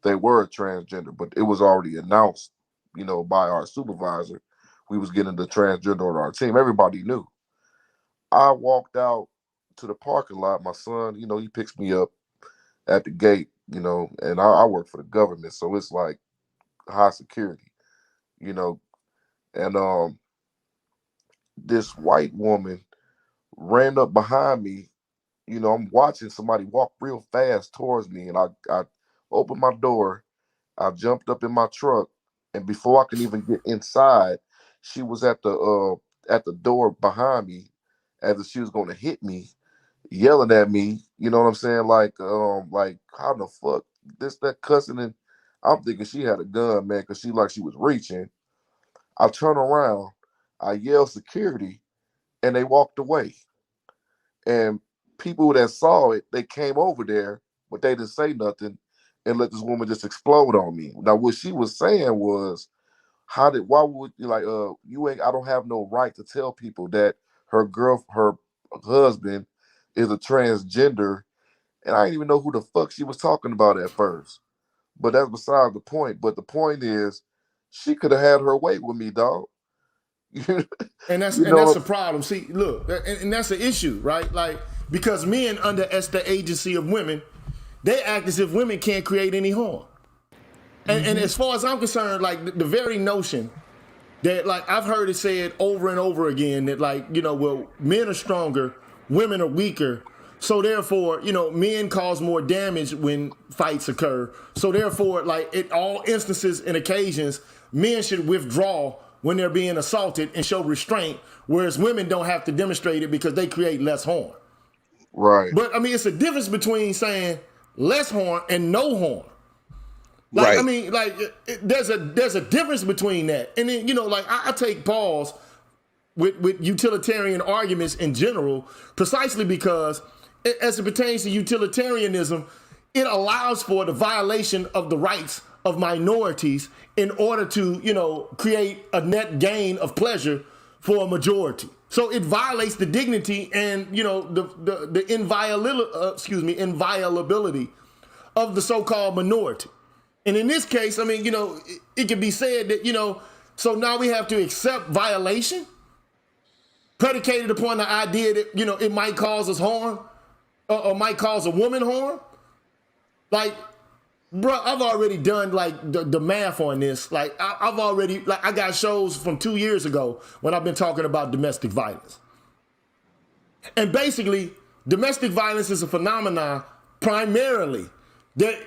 they were a transgender, but it was already announced, by our supervisor. We was getting the transgender on our team. Everybody knew. I walked out to the parking lot. My son, he picks me up at the gate, and I work for the government, so it's like high security, you know. And this white woman ran up behind me. I'm watching somebody walk real fast towards me, and I opened my door. I jumped up in my truck, and before I could even get inside, she was at the door behind me, as if she was going to hit me, yelling at me. You know what I'm saying? Like how the fuck that cussing, and I'm thinking she had a gun, man, because she was reaching. I turn around, I yell security, and they walked away. And people that saw it, they came over there, but they didn't say nothing and let this woman just explode on me. Now, what she was saying was, why would you I don't have no right to tell people that her husband is a transgender. And I didn't even know who the fuck she was talking about at first. But that's beside the point. But the point is, she could have had her way with me, dog. And that's You and that's know, the problem. See, look, and that's the issue, right? Like, because men under the agency of women, they act as if women can't create any harm. And as far as I'm concerned, like the very notion that, like, I've heard it said over and over again that, like, well, men are stronger, women are weaker. So therefore, men cause more damage when fights occur. So therefore, like, in all instances and occasions, men should withdraw when they're being assaulted and show restraint, whereas women don't have to demonstrate it because they create less harm. right. But I mean, it's a difference between saying less harm and no harm. Like, Right. I mean, like, there's a difference between that. And then, like, I take pause with utilitarian arguments in general, precisely because as it pertains to utilitarianism, it allows for the violation of the rights of minorities in order to, create a net gain of pleasure for a majority. So it violates the dignity and, the inviolability of the so-called minority. And in this case, I mean, it can be said that, so now we have to accept violation predicated upon the idea that, it might cause us harm or might cause a woman harm. Like, bro, I've already done, like, the math on this. Like, I've already, like, I got shows from 2 years ago when I've been talking about domestic violence. And basically, domestic violence is a phenomenon primarily that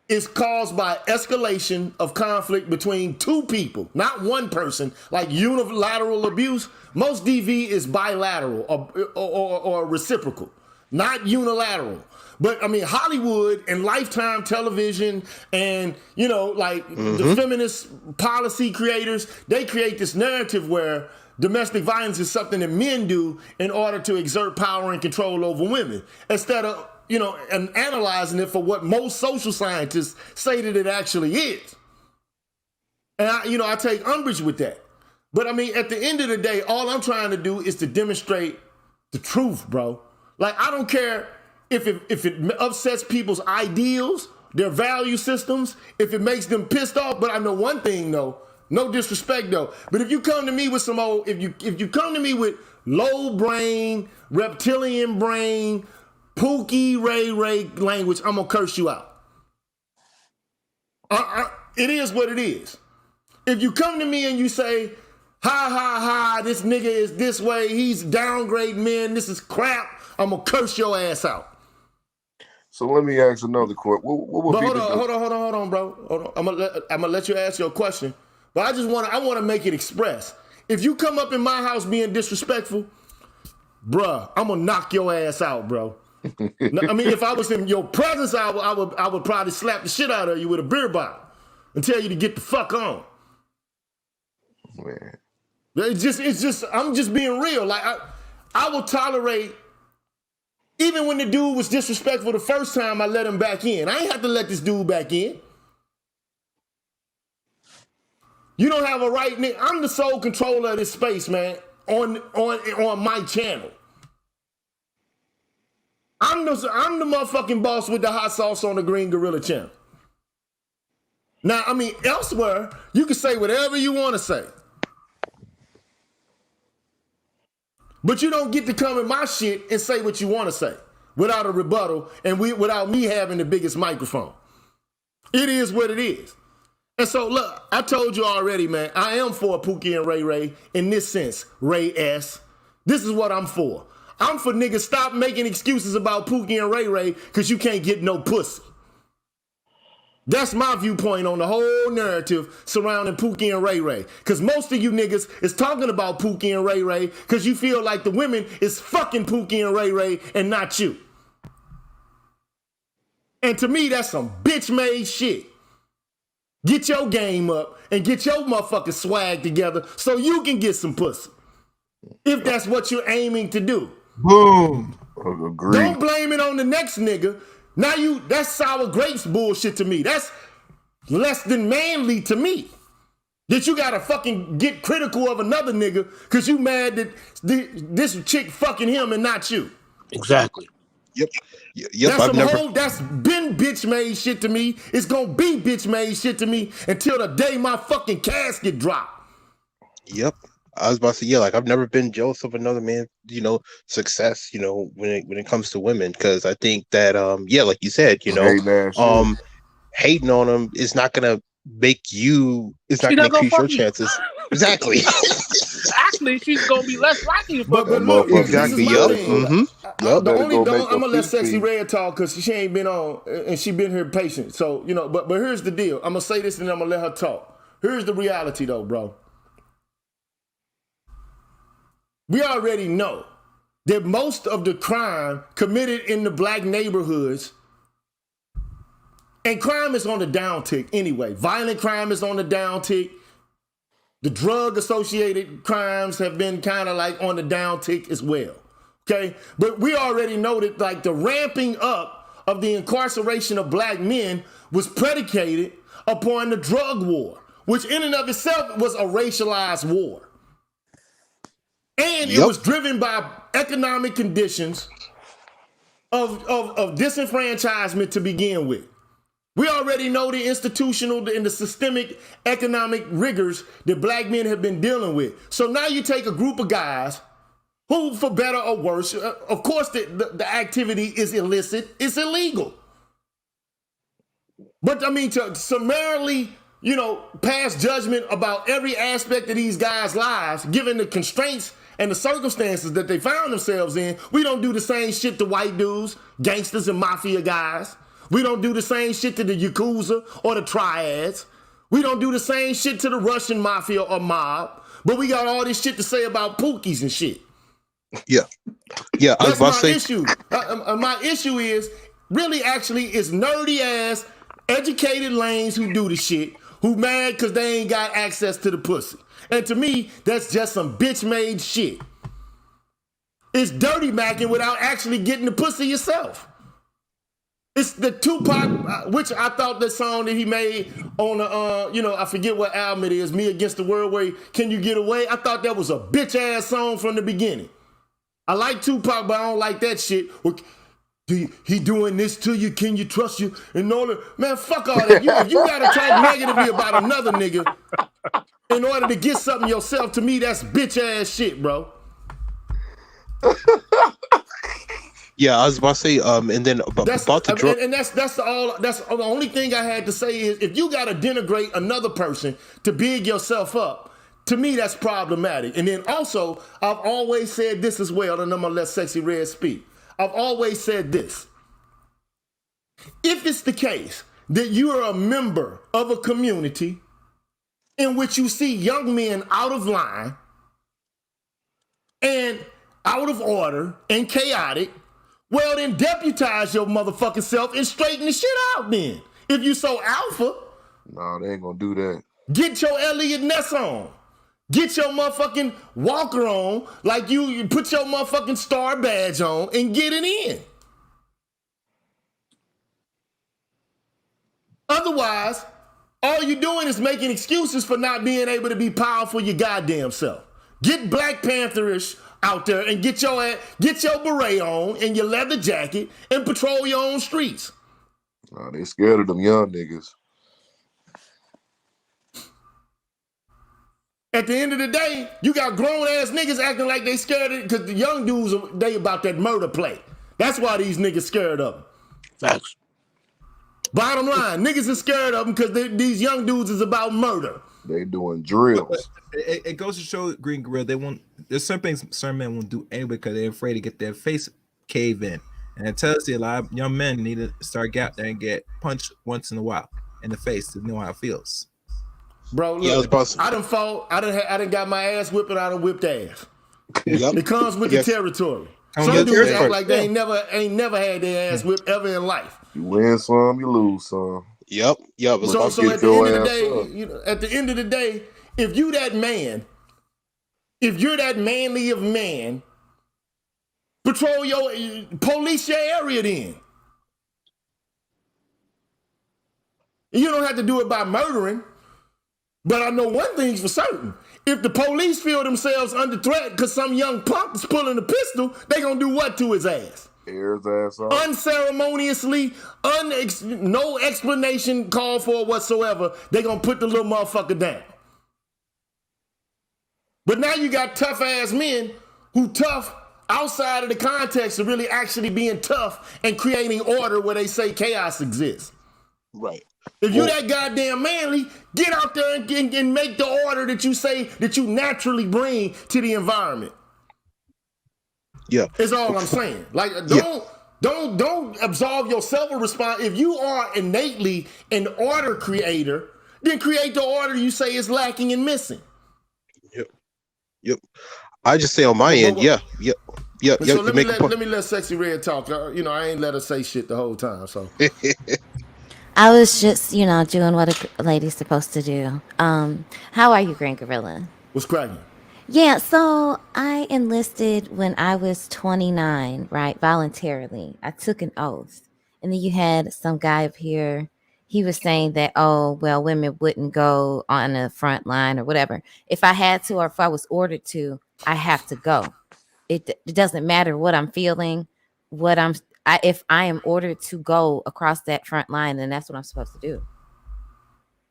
is caused by escalation of conflict between two people, not one person, like unilateral abuse. Most DV is bilateral or reciprocal, not unilateral. But I mean, Hollywood and Lifetime television and, the feminist policy creators, they create this narrative where domestic violence is something that men do in order to exert power and control over women, instead of, and analyzing it for what most social scientists say that it actually is. And I take umbrage with that. But I mean, at the end of the day, all I'm trying to do is to demonstrate the truth, bro. Like, I don't care if it upsets people's ideals, their value systems, if it makes them pissed off. But I know one thing, though. No disrespect, though. But if you come to me with some old, if you come to me with low brain, reptilian brain, Pookie Ray language, I'm gonna curse you out. It is what it is. If you come to me and you say, ha, this nigga is this way, he's downgrading men, this is crap, I'm gonna curse your ass out. So let me ask another question. What would But be hold on, bro. Hold on. I'm gonna let you ask your question. But I wanna make it express. If you come up in my house being disrespectful, bruh, I'm gonna knock your ass out, bro. I mean, if I was in your presence, I would probably slap the shit out of you with a beer bottle and tell you to get the fuck on. Man. It's just I'm just being real. Like, I will tolerate, even when the dude was disrespectful the first time, I let him back in. I ain't have to let this dude back in. You don't have a right, nigga. I'm the sole controller of this space, man, on my channel. I'm the motherfucking boss with the hot sauce on the Green Gorilla channel. Now, I mean, elsewhere, you can say whatever you want to say. But you don't get to come in my shit and say what you want to say without a rebuttal and without me having the biggest microphone. It is what it is. And so, look, I told you already, man, I am for Pookie and Ray Ray in this sense, Ray S. This is what I'm for. I'm for niggas stop making excuses about Pookie and Ray Ray because you can't get no pussy. That's my viewpoint on the whole narrative surrounding Pookie and Ray Ray. Because most of you niggas is talking about Pookie and Ray Ray because you feel like the women is fucking Pookie and Ray Ray and not you. And to me, that's some bitch-made shit. Get your game up and get your motherfucking swag together so you can get some pussy. If that's what you're aiming to do. Boom. Agreed. Don't blame it on the next nigga. Now that's sour grapes bullshit to me. That's less than manly to me. That you gotta fucking get critical of another nigga because you mad that this chick fucking him and not you. Exactly. Yep. That's been bitch made shit to me. It's gonna be bitch made shit to me until the day my fucking casket drop. Yep. I was about to say, yeah, like I've never been jealous of another man, success, when it comes to women, because I think that like you said, hating on them is not gonna make you, it's not gonna increase your chances. Exactly. Actually, she's gonna be less likely to fuck. But look, exactly. Yep. I'm gonna let Sexy Red talk because she ain't been on and she been here patient. So but here's the deal. I'm gonna say this and I'm gonna let her talk. Here's the reality though, bro. We already know that most of the crime committed in the black neighborhoods, and crime is on the downtick anyway. Violent crime is on the downtick. The drug-associated crimes have been kind of like on the downtick as well, okay? But we already know that like the ramping up of the incarceration of black men was predicated upon the drug war, which in and of itself was a racialized war. And it was driven by economic conditions of disenfranchisement to begin with. We already know the institutional and the systemic economic rigors that black men have been dealing with. So now you take a group of guys who, for better or worse, of course the activity is illicit, it's illegal. But I mean, to summarily, pass judgment about every aspect of these guys' lives, given the constraints and the circumstances that they found themselves in, we don't do the same shit to white dudes, gangsters and mafia guys. We don't do the same shit to the Yakuza or the Triads. We don't do the same shit to the Russian mafia or mob. But we got all this shit to say about Pookies and shit. Yeah. Yeah, I was about to say. Issue. My issue is really actually is nerdy ass, educated lanes who do the shit, who mad because they ain't got access to the pussy. And to me, that's just some bitch-made shit. It's dirty macking without actually getting the pussy yourself. It's the Tupac, which I thought the song that he made on the, I forget what album it is, Me Against the World, where Can You Get Away? I thought that was a bitch-ass song from the beginning. I like Tupac, but I don't like that shit. He doing this to you, can you trust you? Man, fuck all that. If you gotta talk negatively about another nigga in order to get something yourself, to me, that's bitch-ass shit, bro. Yeah, I was about to say, and then about the drug. And that's the only thing I had to say is if you gotta denigrate another person to big yourself up, to me that's problematic. And then also, I've always said this as well, and I'm gonna let Sexy Red speak. I've always said this. If it's the case that you are a member of a community in which you see young men out of line and out of order and chaotic, well, then deputize your motherfucking self and straighten the shit out then. If you so alpha. Nah, they ain't gonna do that. Get your Elliot Ness on. Get your motherfucking walker on, like you put your motherfucking star badge on and get it in. Otherwise, all you're doing is making excuses for not being able to be powerful your goddamn self. Get Black Pantherish out there and get your beret on and your leather jacket and patrol your own streets. Nah, they scared of them young niggas. At the end of the day, you got grown ass niggas acting like they scared of it because the young dudes, they about that murder play. That's why these niggas scared of them. Facts. Bottom line, niggas are scared of them because these young dudes is about murder. They doing drills. It goes to show, Green Gorilla, they won't. There's some things certain men won't do anyway because they're afraid to get their face caved in, and it tells you a lot of young men need to start out there and get punched once in a while in the face to know how it feels. Bro, look, I done fought. I done got my ass whipped and I done whipped ass. Yep. It comes with the territory. Some dudes act like they ain't never had their ass whipped ever in life. You win some, you lose some. Yep. So at the end of the day, at the end of the day, if you that man, if you're that manly of man, patrol police your area then. You don't have to do it by murdering. But I know one thing's for certain. If the police feel themselves under threat because some young punk is pulling a pistol, they gonna do what to his ass? Tear his ass off. Unceremoniously, no explanation called for whatsoever, they gonna put the little motherfucker down. But now you got tough ass men who tough outside of the context of really actually being tough and creating order where they say chaos exists. Right. If you that goddamn manly, get out there and make the order that you say that you naturally bring to the environment. Yeah. That's all I'm saying. Like, don't absolve yourself of response. If you are innately an order creator, then create the order you say is lacking and missing. Yep. I just say on my end, Yep. So let me let Sexy Red talk. I ain't let her say shit the whole time. So I was just, doing what a lady's supposed to do. How are you, Green Gorilla? What's cracking? Yeah, so I enlisted when I was 29, right? Voluntarily. I took an oath. And then you had some guy up here. He was saying that, women wouldn't go on the front line or whatever. If I had to or if I was ordered to, I have to go. It doesn't matter what I'm feeling, if I am ordered to go across that front line, then that's what I'm supposed to do.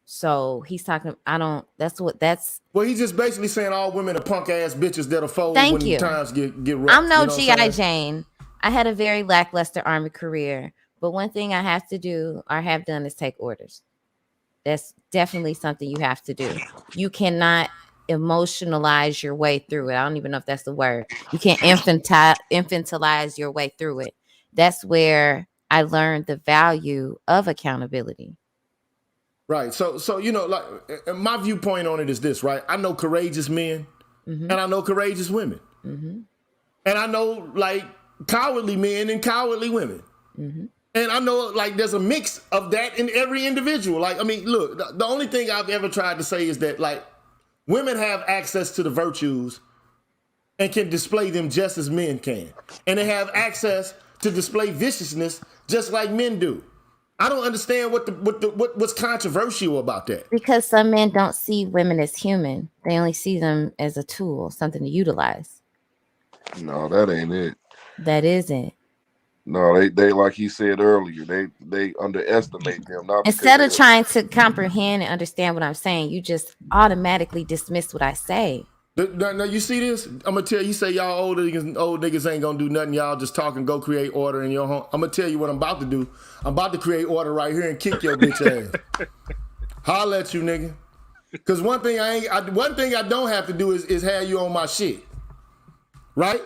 So he's talking, well, he's just basically saying all women are punk ass bitches that'll fold when times get rough. I'm no G.I. Jane. I had a very lackluster Army career, but one thing I have to do or have done is take orders. That's definitely something you have to do. You cannot emotionalize your way through it. I don't even know if that's the word. You can't infantilize your way through it. That's where I learned the value of accountability. Right. So like my viewpoint on it is this, right? I know courageous men and I know courageous women. Mm-hmm. And I know like cowardly men and cowardly women. Mm-hmm. And I know like there's a mix of that in every individual. Like, I mean, look, the only thing I've ever tried to say is that like women have access to the virtues and can display them just as men can. And they have access to display viciousness just like men do. I don't understand what's controversial about that. Because some men don't see women as human. They only see them as a tool, something to utilize. No, that ain't it. That isn't. No, they like he said earlier, they underestimate them. Instead of trying to comprehend and understand what I'm saying, you just automatically dismiss what I say. Now you see this? I'm gonna tell you, say y'all old niggas ain't gonna do nothing. Y'all just talk and go create order in your home. I'm gonna tell you what I'm about to do. I'm about to create order right here and kick your bitch ass. Holla at you, nigga. Cause one thing I don't have to do is have you on my shit, right?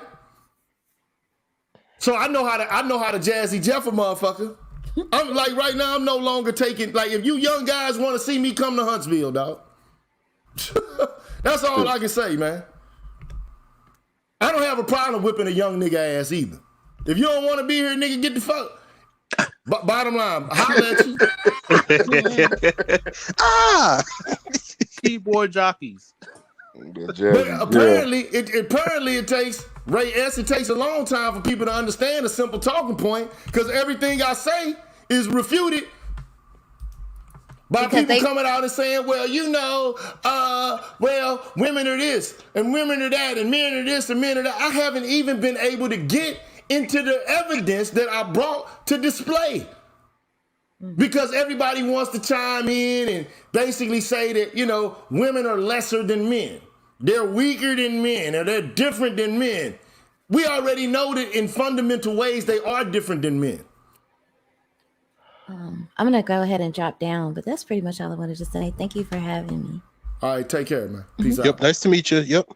So I know how to Jazzy Jeff a motherfucker. I'm like right now. I'm no longer taking like if you young guys want to see me come to Huntsville, dog. That's all I can say, man. I don't have a problem whipping a young nigga ass either. If you don't want to be here, nigga, get the fuck. Bottom line, holla at you. Keyboard jockeys. But apparently, it takes Ray S. It takes a long time for people to understand a simple talking point because everything I say is refuted By Because people they coming out and saying, well, women are this and women are that and men are this and men are that. I haven't even been able to get into the evidence that I brought to display. Because everybody wants to chime in and basically say that, women are lesser than men. They're weaker than men, or they're different than men. We already know that in fundamental ways they are different than men. I'm going to go ahead and drop down, but that's pretty much all I wanted to say. Thank you for having me. All right, take care, man. Peace out. Yep, nice to meet you. Yep.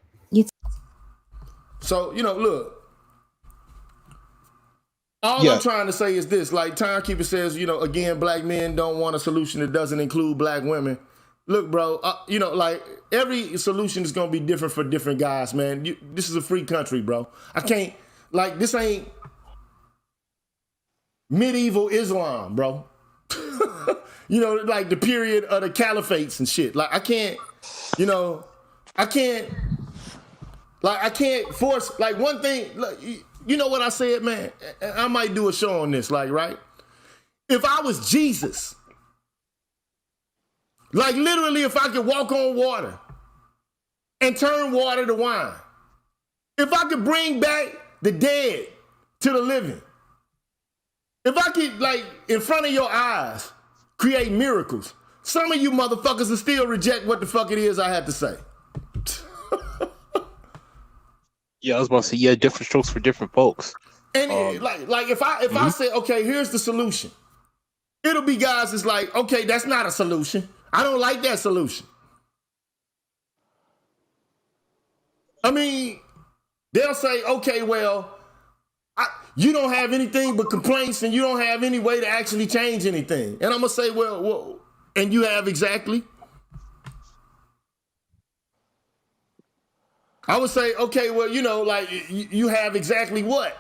So, look. All I'm trying to say is this, like Timekeeper says, again, black men don't want a solution that doesn't include black women. Look, bro, like every solution is going to be different for different guys, man. This is a free country, bro. I can't, this ain't medieval Islam, bro. Like the period of the caliphates and shit. Like I can't force, like one thing, like, you know what I said, man? I might do a show on this, like, right? If I was Jesus, like literally if I could walk on water and turn water to wine, if I could bring back the dead to the living, if I could, like, in front of your eyes, create miracles, some of you motherfuckers will still reject what the fuck it is I have to say. Yeah, I was about to say, different strokes for different folks. And if I say, okay, here's the solution, it'll be guys that's like, okay, that's not a solution. I don't like that solution. I mean, they'll say, okay, well, you don't have anything but complaints and you don't have any way to actually change anything. And I'm going to say, well, and you have exactly. I would say, okay, well, you have exactly what?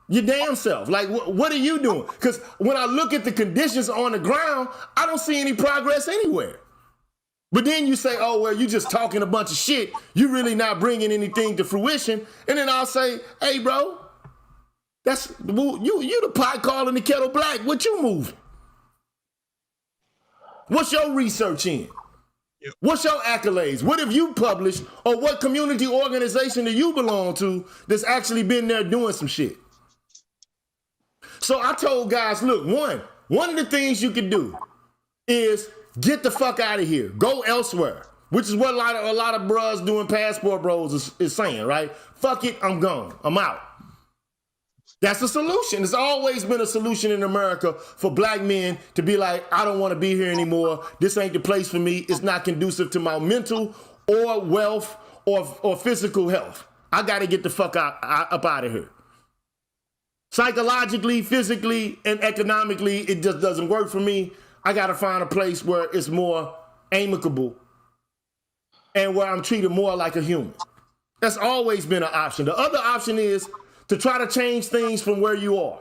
Your damn self. Like, what are you doing? Because when I look at the conditions on the ground, I don't see any progress anywhere. But then you say, oh, well, you just talking a bunch of shit. You really not bringing anything to fruition. And then I'll say, hey, bro, you the pot calling the kettle black. What you moving? What's your research in? What's your accolades? What have you published, or what community organization do you belong to that's actually been there doing some shit? So I told guys, look, one of the things you can do is get the fuck out of here. Go elsewhere, which is what a lot of bros doing passport bros is saying, right? Fuck it, I'm gone. I'm out. That's a solution. It's always been a solution in America for black men to be like, I don't want to be here anymore. This ain't the place for me. It's not conducive to my mental or wealth or physical health. I got to get the fuck up out of here. Psychologically, physically, and economically, it just doesn't work for me. I got to find a place where it's more amicable and where I'm treated more like a human. That's always been an option. The other option is to try to change things from where you are.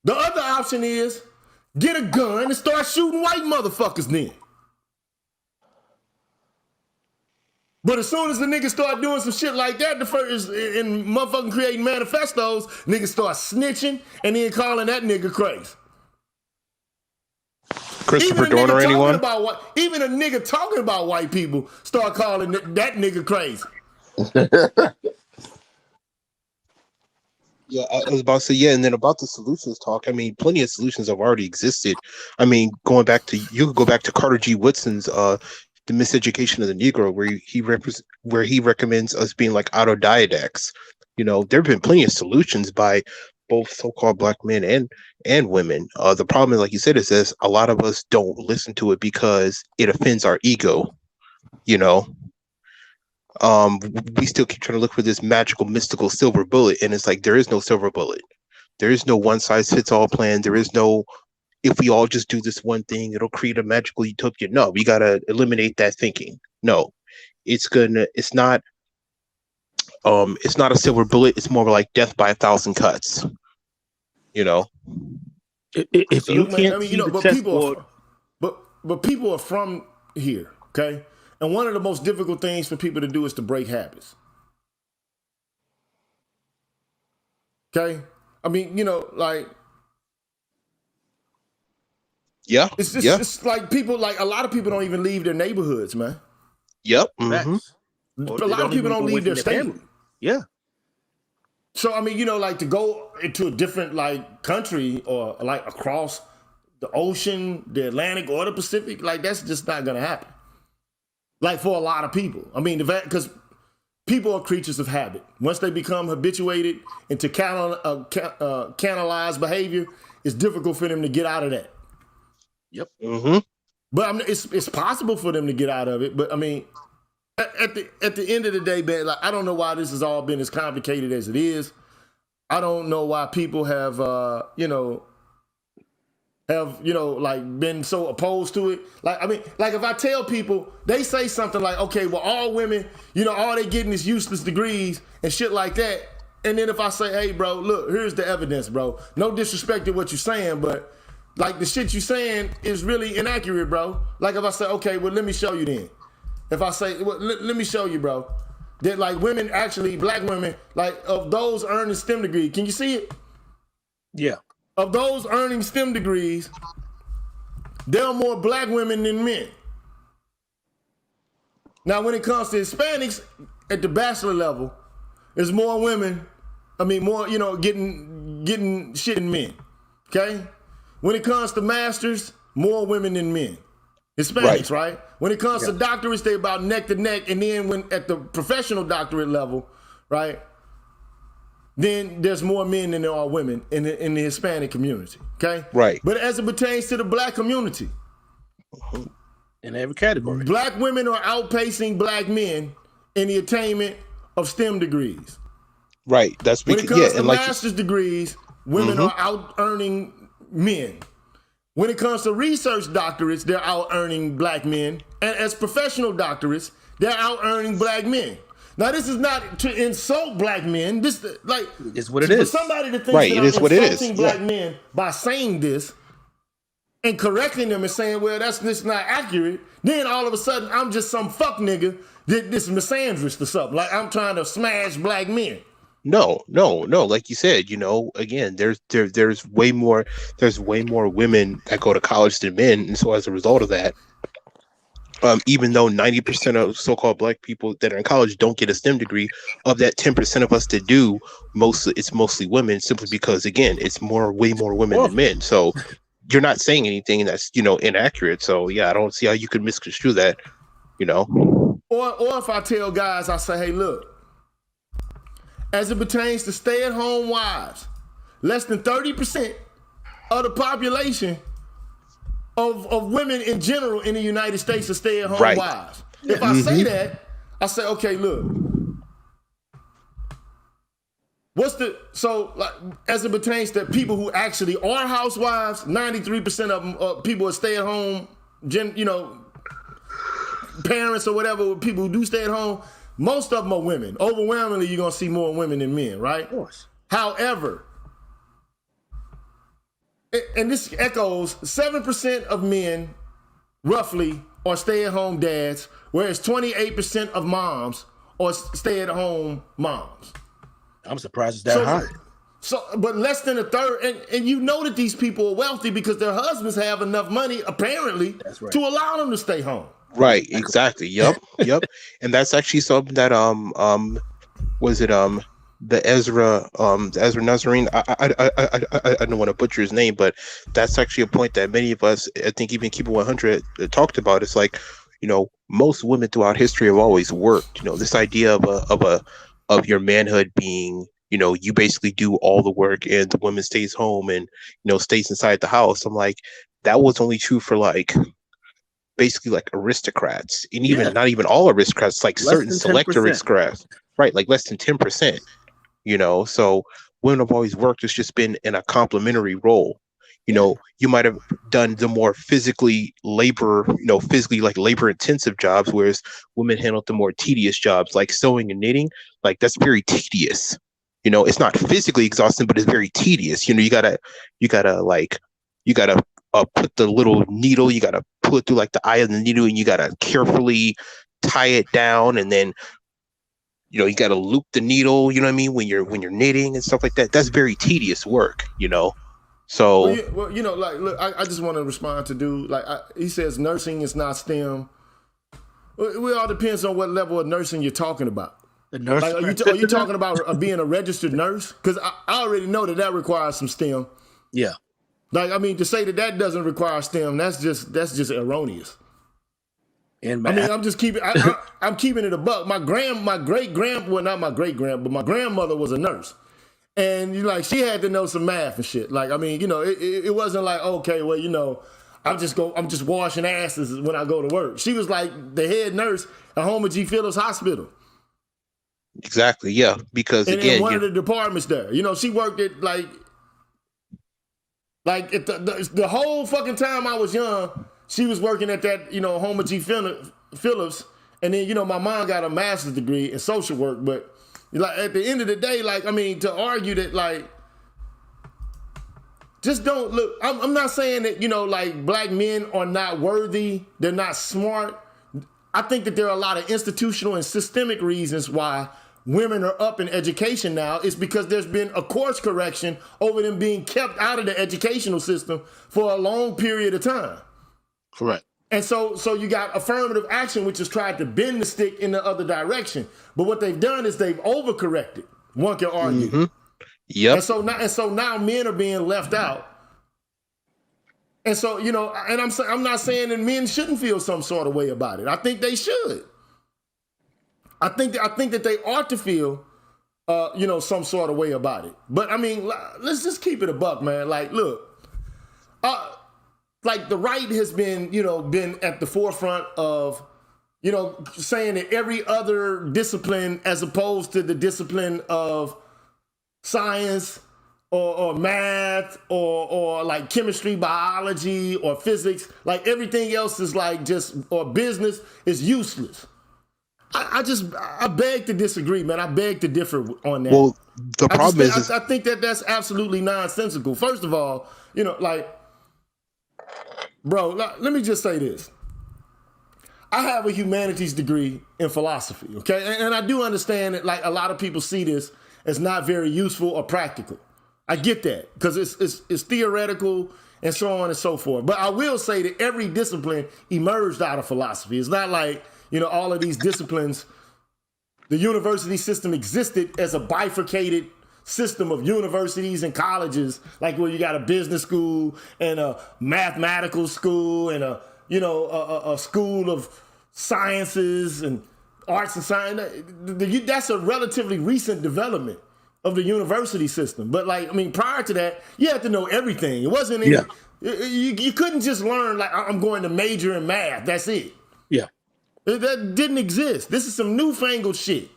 The other option is get a gun and start shooting white motherfuckers then. But as soon as the niggas start doing some shit like that, the first and motherfucking creating manifestos, niggas start snitching and then calling that nigga crazy. Christopher Dorner, anyone? Even a nigga talking about white people start calling that nigga crazy. Yeah, I was about to say, and then about the solutions talk, I mean, plenty of solutions have already existed. I mean, you could go back to Carter G. Woodson's The Miseducation of the Negro, where he recommends us being like autodidacts. There have been plenty of solutions by both so-called black men and women. The problem, like you said, is this: a lot of us don't listen to it because it offends our ego. We still keep trying to look for this magical, mystical silver bullet, and it's like there is no silver bullet. There is no one size fits all plan. There is no, if we all just do this one thing, it'll create a magical utopia. No, we gotta eliminate that thinking. No, it's not a silver bullet. It's more like death by 1,000 cuts. If you can't see the chessboard, but people are from here, okay? And one of the most difficult things for people to do is to break habits. Okay? I mean, like, Yeah. It's just Yeah. it's like people, like a lot of people don't even leave their neighborhoods, man. Yep. Mm-hmm. Facts. A Or they lot of people even don't go away leave from their their state. family. Yeah. So I mean, you know, like to go into a different like country or like across the ocean, the Atlantic or the Pacific, like that's just not gonna happen. Like for a lot of people, I mean, because people are creatures of habit. Once they become habituated into canalized behavior, it's difficult for them to get out of that. Yep. Mm-hmm. But I mean, it's possible for them to get out of it. But I mean, at the end of the day, man, like I don't know why this has all been as complicated as it is. I don't know why people have like been so opposed to it. Like I mean, like if I tell people, they say something like, okay, well, all women, all they getting is useless degrees and shit like that. And then if I say, hey, bro, look, here's the evidence, bro. No disrespect to what you're saying, but like the shit you're saying is really inaccurate, bro. Like if I say, okay, well, let me show you then. If I say, well, let me show you, bro, that like women actually, black women, like of those earning STEM degree, can you see it? Yeah. Of those earning STEM degrees, there are more black women than men. Now, when it comes to Hispanics at the bachelor level, there's more women. I mean, more, getting shit than men. Okay. When it comes to masters, more women than men. Hispanics, right? When it comes to doctorates, they about neck to neck, and then when at the professional doctorate level, right? Then there's more men than there are women in the Hispanic community, okay? Right. But as it pertains to the black community, in every category, black women are outpacing black men in the attainment of STEM degrees. Right. That's because when it comes to master's degrees, women are out earning men. When it comes to research doctorates, they're out earning black men, and as professional doctorates, they're out earning black men. Now, this is not to insult black men. This like it's what it is. For somebody to think right, that it I'm is what it is. insulting black men by saying this and correcting them and saying, well, that's not accurate. Then all of a sudden, I'm just some fuck nigga that this misandrist or something. Like I'm trying to smash black men. No. Like you said, again, there's way more women that go to college than men, and so as a result of that, even though 90% of so-called black people that are in college don't get a STEM degree, of that 10% of us that do, it's mostly women, simply because again, it's way more women than men. So you're not saying anything that's inaccurate. So yeah, I don't see how you could misconstrue that. Or if I tell guys, I say, hey, look. As it pertains to stay-at-home wives, less than 30% of the population of women in general in the United States are stay-at-home wives. If I say that, I say, okay, look. As it pertains to people who actually are housewives, 93% of them people are stay-at-home, parents or whatever, people who do stay at home. Most of them are women. Overwhelmingly, you're going to see more women than men, right? Of course. However, and this echoes, 7% of men, roughly, are stay-at-home dads, whereas 28% of moms are stay-at-home moms. I'm surprised it's that high. But less than a third, and you know that these people are wealthy because their husbands have enough money, apparently, to allow them to stay home. Right, exactly. Yep. And that's actually something that the Ezra Nazarene, I don't want to butcher his name, but that's actually a point that many of us, I think even Keep It 100 talked about. It's like, most women throughout history have always worked. This idea of your manhood being, you basically do all the work and the woman stays home and stays inside the house. I'm like, that was only true for basically like aristocrats, and even not even all aristocrats, like certain select aristocrats, right? Like less than 10%, so women have always worked. It's just been in a complementary role. You might have done the more physically labor intensive jobs, whereas women handled the more tedious jobs like sewing and knitting. Like that's very tedious. It's not physically exhausting, but it's very tedious. You gotta put the little needle, you gotta pull it through like the eye of the needle, and you gotta carefully tie it down, and then you gotta loop the needle, when you're knitting and stuff like that. That's very tedious work, So you know, like, look, I just want to respond to dude. Like, he says nursing is not STEM. It all depends on what level of nursing you're talking about. The nurse Like, are you talking about being a registered nurse? Because I already know that requires some STEM. Yeah. Like, I mean, to say that doesn't require STEM, that's just erroneous. And I mean, I'm just keeping. I'm keeping it a buck. My great grand, well, not my great grand, but my grandmother was a nurse, and like she had to know some math and shit. Like, I mean, you know, it wasn't like, okay, well, you know, I'm just washing asses when I go to work. She was like the head nurse at Homer G. Phillips Hospital. exactly, yeah. Because in again, one of the departments there. You know, she worked at like at the whole fucking time I was young, she was working at that, you know, Homer G. Phillips. And then, you know, my mom got a master's degree in social work. But like at the end of the day, like, I mean, to argue that, like, just don't look. I'm not saying that, you know, like, black men are not worthy, they're not smart. I think that there are a lot of institutional and systemic reasons why women are up in education now. It's because there's been a course correction over them being kept out of the educational system for a long period of time. Correct. And so you got affirmative action, which has tried to bend the stick in the other direction. But what they've done is they've overcorrected. One can argue. Mm-hmm. Yep. And so now men are being left out. And so, you know, and I'm not saying that men shouldn't feel some sort of way about it. I think they should. I think that they ought to feel, you know, some sort of way about it. But I mean, let's just keep it a buck, man. Like, look, like the right has been, you know, been at the forefront of, you know, saying that every other discipline, as opposed to the discipline of science or math or like chemistry, biology, or physics, like everything else is like just, or business is useless. I beg to disagree, man. I beg to differ on that. Well, the problem is I think that that's absolutely nonsensical. First of all, you know, like, bro, let me just say this. I have a humanities degree in philosophy, okay? And I do understand that, like, a lot of people see this as not very useful or practical. I get that, because it's theoretical and so on and so forth. But I will say that every discipline emerged out of philosophy. It's not like, you know, all of these disciplines, the university system existed as a bifurcated system of universities and colleges, like where you got a business school and a mathematical school and a school of sciences and arts and science. That's a relatively recent development of the university system. But like, I mean, prior to that, you had to know everything. It wasn't any, you couldn't just learn like, I'm going to major in math. That's it. Yeah. That didn't exist. This is some newfangled shit.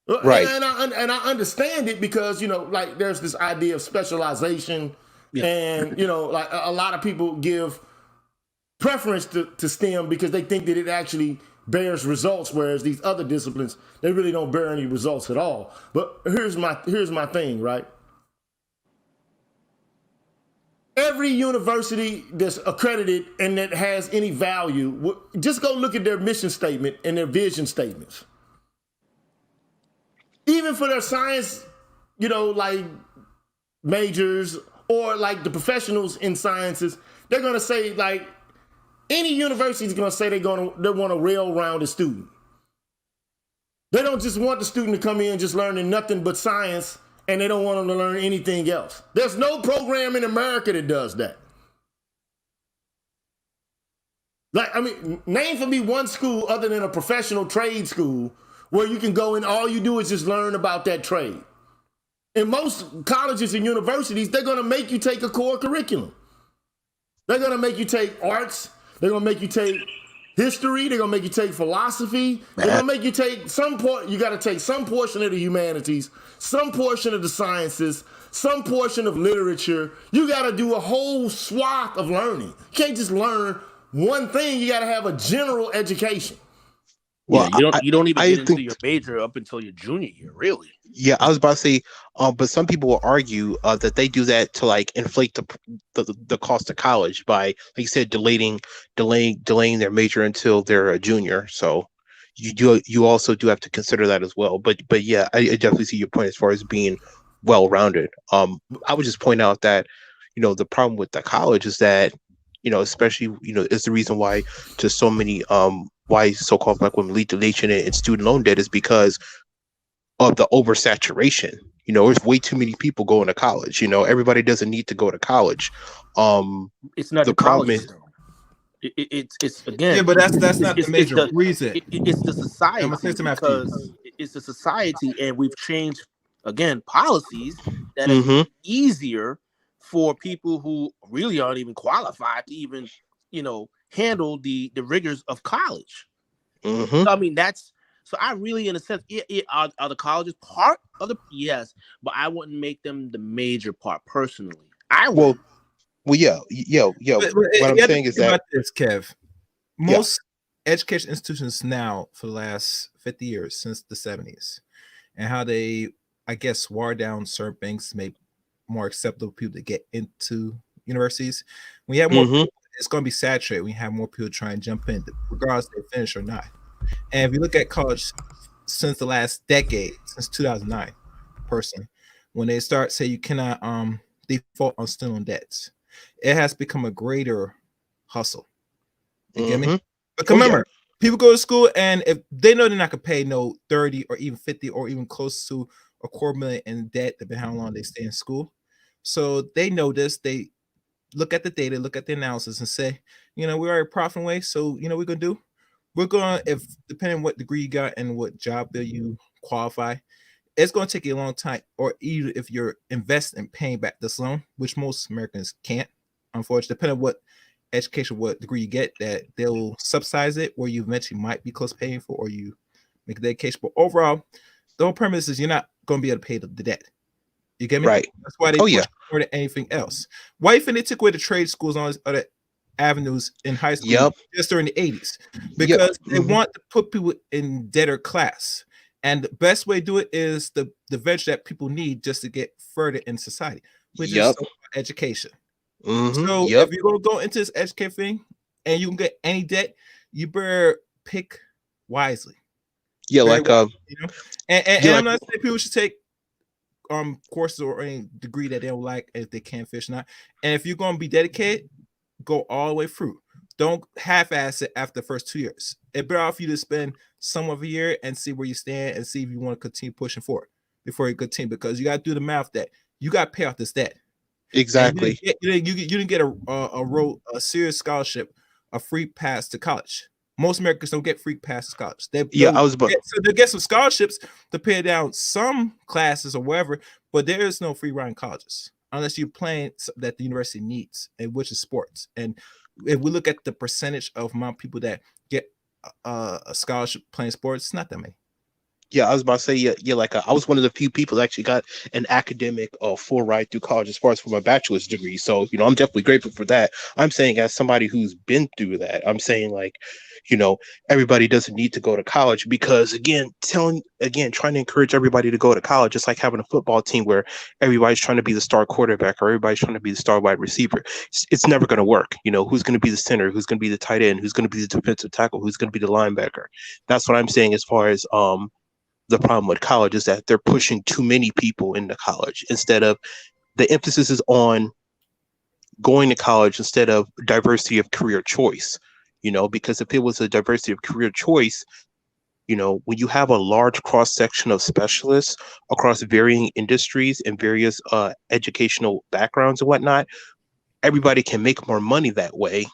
Right. And I understand it because, you know, like there's this idea of specialization, and, you know, like a lot of people give preference to STEM because they think that it actually bears results, whereas these other disciplines, they really don't bear any results at all. But here's my thing, right? Every university that's accredited and that has any value, just go look at their mission statement and their vision statements. Even for their science, you know, like majors or like the professionals in sciences, they're gonna say, like, any university is gonna say they want a well-rounded student. They don't just want the student to come in just learning nothing but science, and they don't want them to learn anything else. There's no program in America that does that. Like, I mean, name for me one school other than a professional trade school where you can go and all you do is just learn about that trade. In most colleges and universities, they're gonna make you take a core curriculum. They're gonna make you take arts, they're gonna make you take history, they're gonna make you take philosophy, they're gonna make you take you gotta take some portion of the humanities, some portion of the sciences, some portion of literature. You gotta do a whole swath of learning. You can't just learn one thing, you gotta have a general education. Well, you don't even get into your major up until your junior year, really. Yeah, I was about to say, but some people will argue that they do that to like inflate the cost of college by, like you said, delaying their major until they're a junior. So you also do have to consider that as well. But yeah, I definitely see your point as far as being well-rounded. I would just point out that, the problem with the college is that, especially, is the reason why to so many why so-called black women lead to nation and student loan debt is because of the oversaturation. There's way too many people going to college. Everybody doesn't need to go to college. It's not The the problem colleges is, though. It's again. Yeah, but that's not the It's major the reason. it's the I'm gonna say society, some after you. because it's the society, and we've changed again policies that has mm-hmm, made it easier for people who really aren't even qualified to even handle the rigors of college. mm-hmm. So I mean that's so I really, in a sense, are the colleges part of the, yes, but I wouldn't make them the major part personally. I Well, would. yeah. But What I'm you have to saying is think that, about this, Kev. yeah, Most education institutions now, for the last 50 years, since the 70s, and how they, I guess, wore down certain things to make more acceptable people to get into universities. When you have more mm-hmm, people, it's going to be saturated. When you have more people trying to jump in, regardless if they finish or not. And if you look at college since the last decade, since 2009, personally, when they start say you cannot default on student debts, it has become a greater hustle. You get me? mm-hmm. But Oh yeah, remember, people go to school, and if they know they're not gonna pay no 30 or even 50 or even close to $250,000 in debt, depending how long they stay in school. So they know this. They look at the data, look at the analysis, and say, we are a profit way. So we're gonna do. We're gonna, if depending on what degree you got and what job that you qualify, it's gonna take you a long time. Or either if you're investing and paying back this loan, which most Americans can't, unfortunately, depending on what education, what degree you get, that they'll subsidize it, or you eventually might be close to paying for, or you make the education. But overall, the whole premise is you're not going to be able to pay the debt. You get me? right. That's why they Oh push yeah, more than anything else. Why you think they took away the trade schools and all these other avenues in high school yep, just during the 80s? yeah, Because they mm-hmm, want to put people in debtor class. And the best way to do it is the venture that people need just to get further in society, which is yep, education. mm-hmm, So yep, if you're gonna go into this education thing and you can get any debt, you better pick wisely. yeah, Very like wisely, And yeah, I'm like not saying people should take courses or any degree that they don't like if they can't fish or not. And if you're gonna be dedicated, go all the way through. Don't half-ass it after the first 2 years. It better off you to spend some of a year and see where you stand and see if you want to continue pushing forward before you continue, because you got to do the math that you got to pay off this debt. And exactly. you didn't get a serious scholarship, a free pass to college. Most Americans don't get free passes to college. Yeah, I was about. They'll get some scholarships to pay down some classes or whatever, but there is no free ride in colleges unless you're playing that the university needs, and which is sports. And if we look at the percentage of amount of people that get a scholarship playing sports, it's not that many. Yeah, I was about to say, yeah, like I was one of the few people that actually got an academic full ride through college as far as for my bachelor's degree. So, I'm definitely grateful for that. I'm saying, as somebody who's been through that, I'm saying, like, everybody doesn't need to go to college, because again, trying to encourage everybody to go to college, it's like having a football team where everybody's trying to be the star quarterback or everybody's trying to be the star wide receiver. It's never going to work. Who's going to be the center? Who's going to be the tight end? Who's going to be the defensive tackle? Who's going to be the linebacker? That's what I'm saying as far as the problem with college is that they're pushing too many people into college instead of the emphasis is on going to college instead of diversity of career choice, because if it was a diversity of career choice, when you have a large cross section of specialists across varying industries and various educational backgrounds and whatnot, everybody can make more money that way,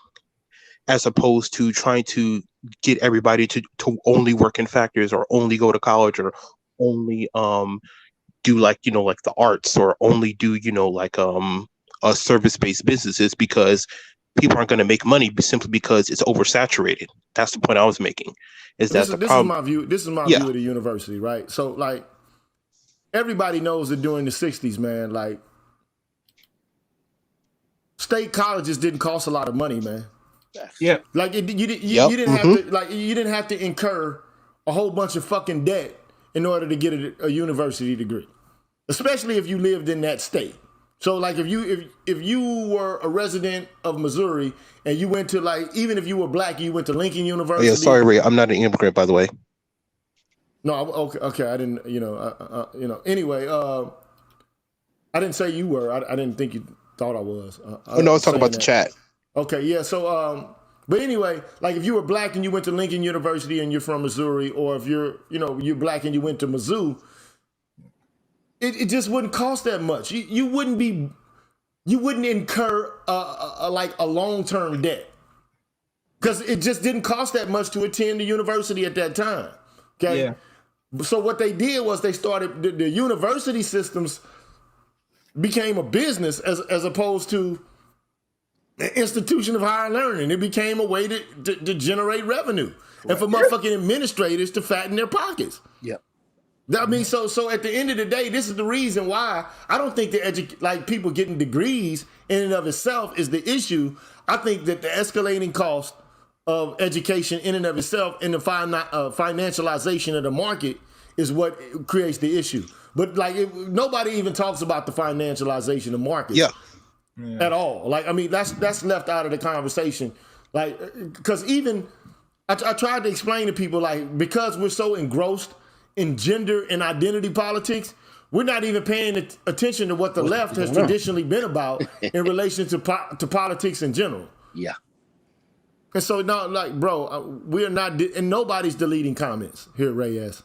as opposed to trying to get everybody to only work in factories or only go to college or only do like the arts or only do service-based businesses, because people aren't going to make money simply because it's oversaturated. That's the point I was making. Is that the problem? This is my view of the university, right? So like everybody knows that during the 60s, man, like state colleges didn't cost a lot of money, man. Yeah, like you didn't have to, like you didn't have to incur a whole bunch of fucking debt in order to get a university degree, especially if you lived in that state. So like if you were a resident of Missouri and you went to, like, even if you were black, you went to Lincoln University. Oh, yeah, sorry, Ray, I'm not an immigrant, by the way. No, okay, I didn't, anyway, I didn't say you were. I didn't think you. thought I was. Oh no, I was talking about the chat. Okay, yeah. So, but anyway, like if you were black and you went to Lincoln University and you're from Missouri, or if you're black and you went to Mizzou, it just wouldn't cost that much. You wouldn't incur like a long-term debt because it just didn't cost that much to attend the university at that time. Okay. Yeah. So what they did was they started the university systems became a business as opposed to an institution of higher learning. It became a way to generate revenue and for motherfucking administrators to fatten their pockets. Yep. I mean, so at the end of the day, this is the reason why I don't think people getting degrees in and of itself is the issue. I think that the escalating cost of education in and of itself and the financialization of the market is what creates the issue. But like nobody even talks about the financialization of markets at all. Like, I mean, that's left out of the conversation. Like, because even I tried to explain to people, like, because we're so engrossed in gender and identity politics, we're not even paying attention to what the left has traditionally been about in relation to politics in general. Yeah. And so now, like, bro, we're not, and nobody's deleting comments here, Reyes.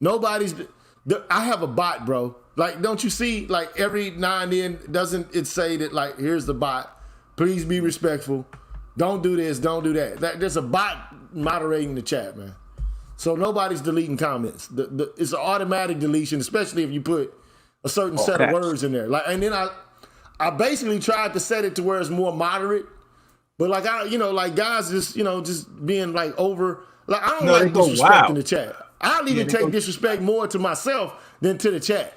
I have a bot, bro. Like, don't you see, like, every now and then, doesn't it say that, like, here's the bot, please be respectful, don't do this, don't do that. There's a bot moderating the chat, man. So nobody's deleting comments. It's an automatic deletion, especially if you put a certain set of words in there. Like, and then I basically tried to set it to where it's more moderate, but like guys just being like over. Like, I don't like disrespect in the chat. I'll even take disrespect more to myself than to the chat.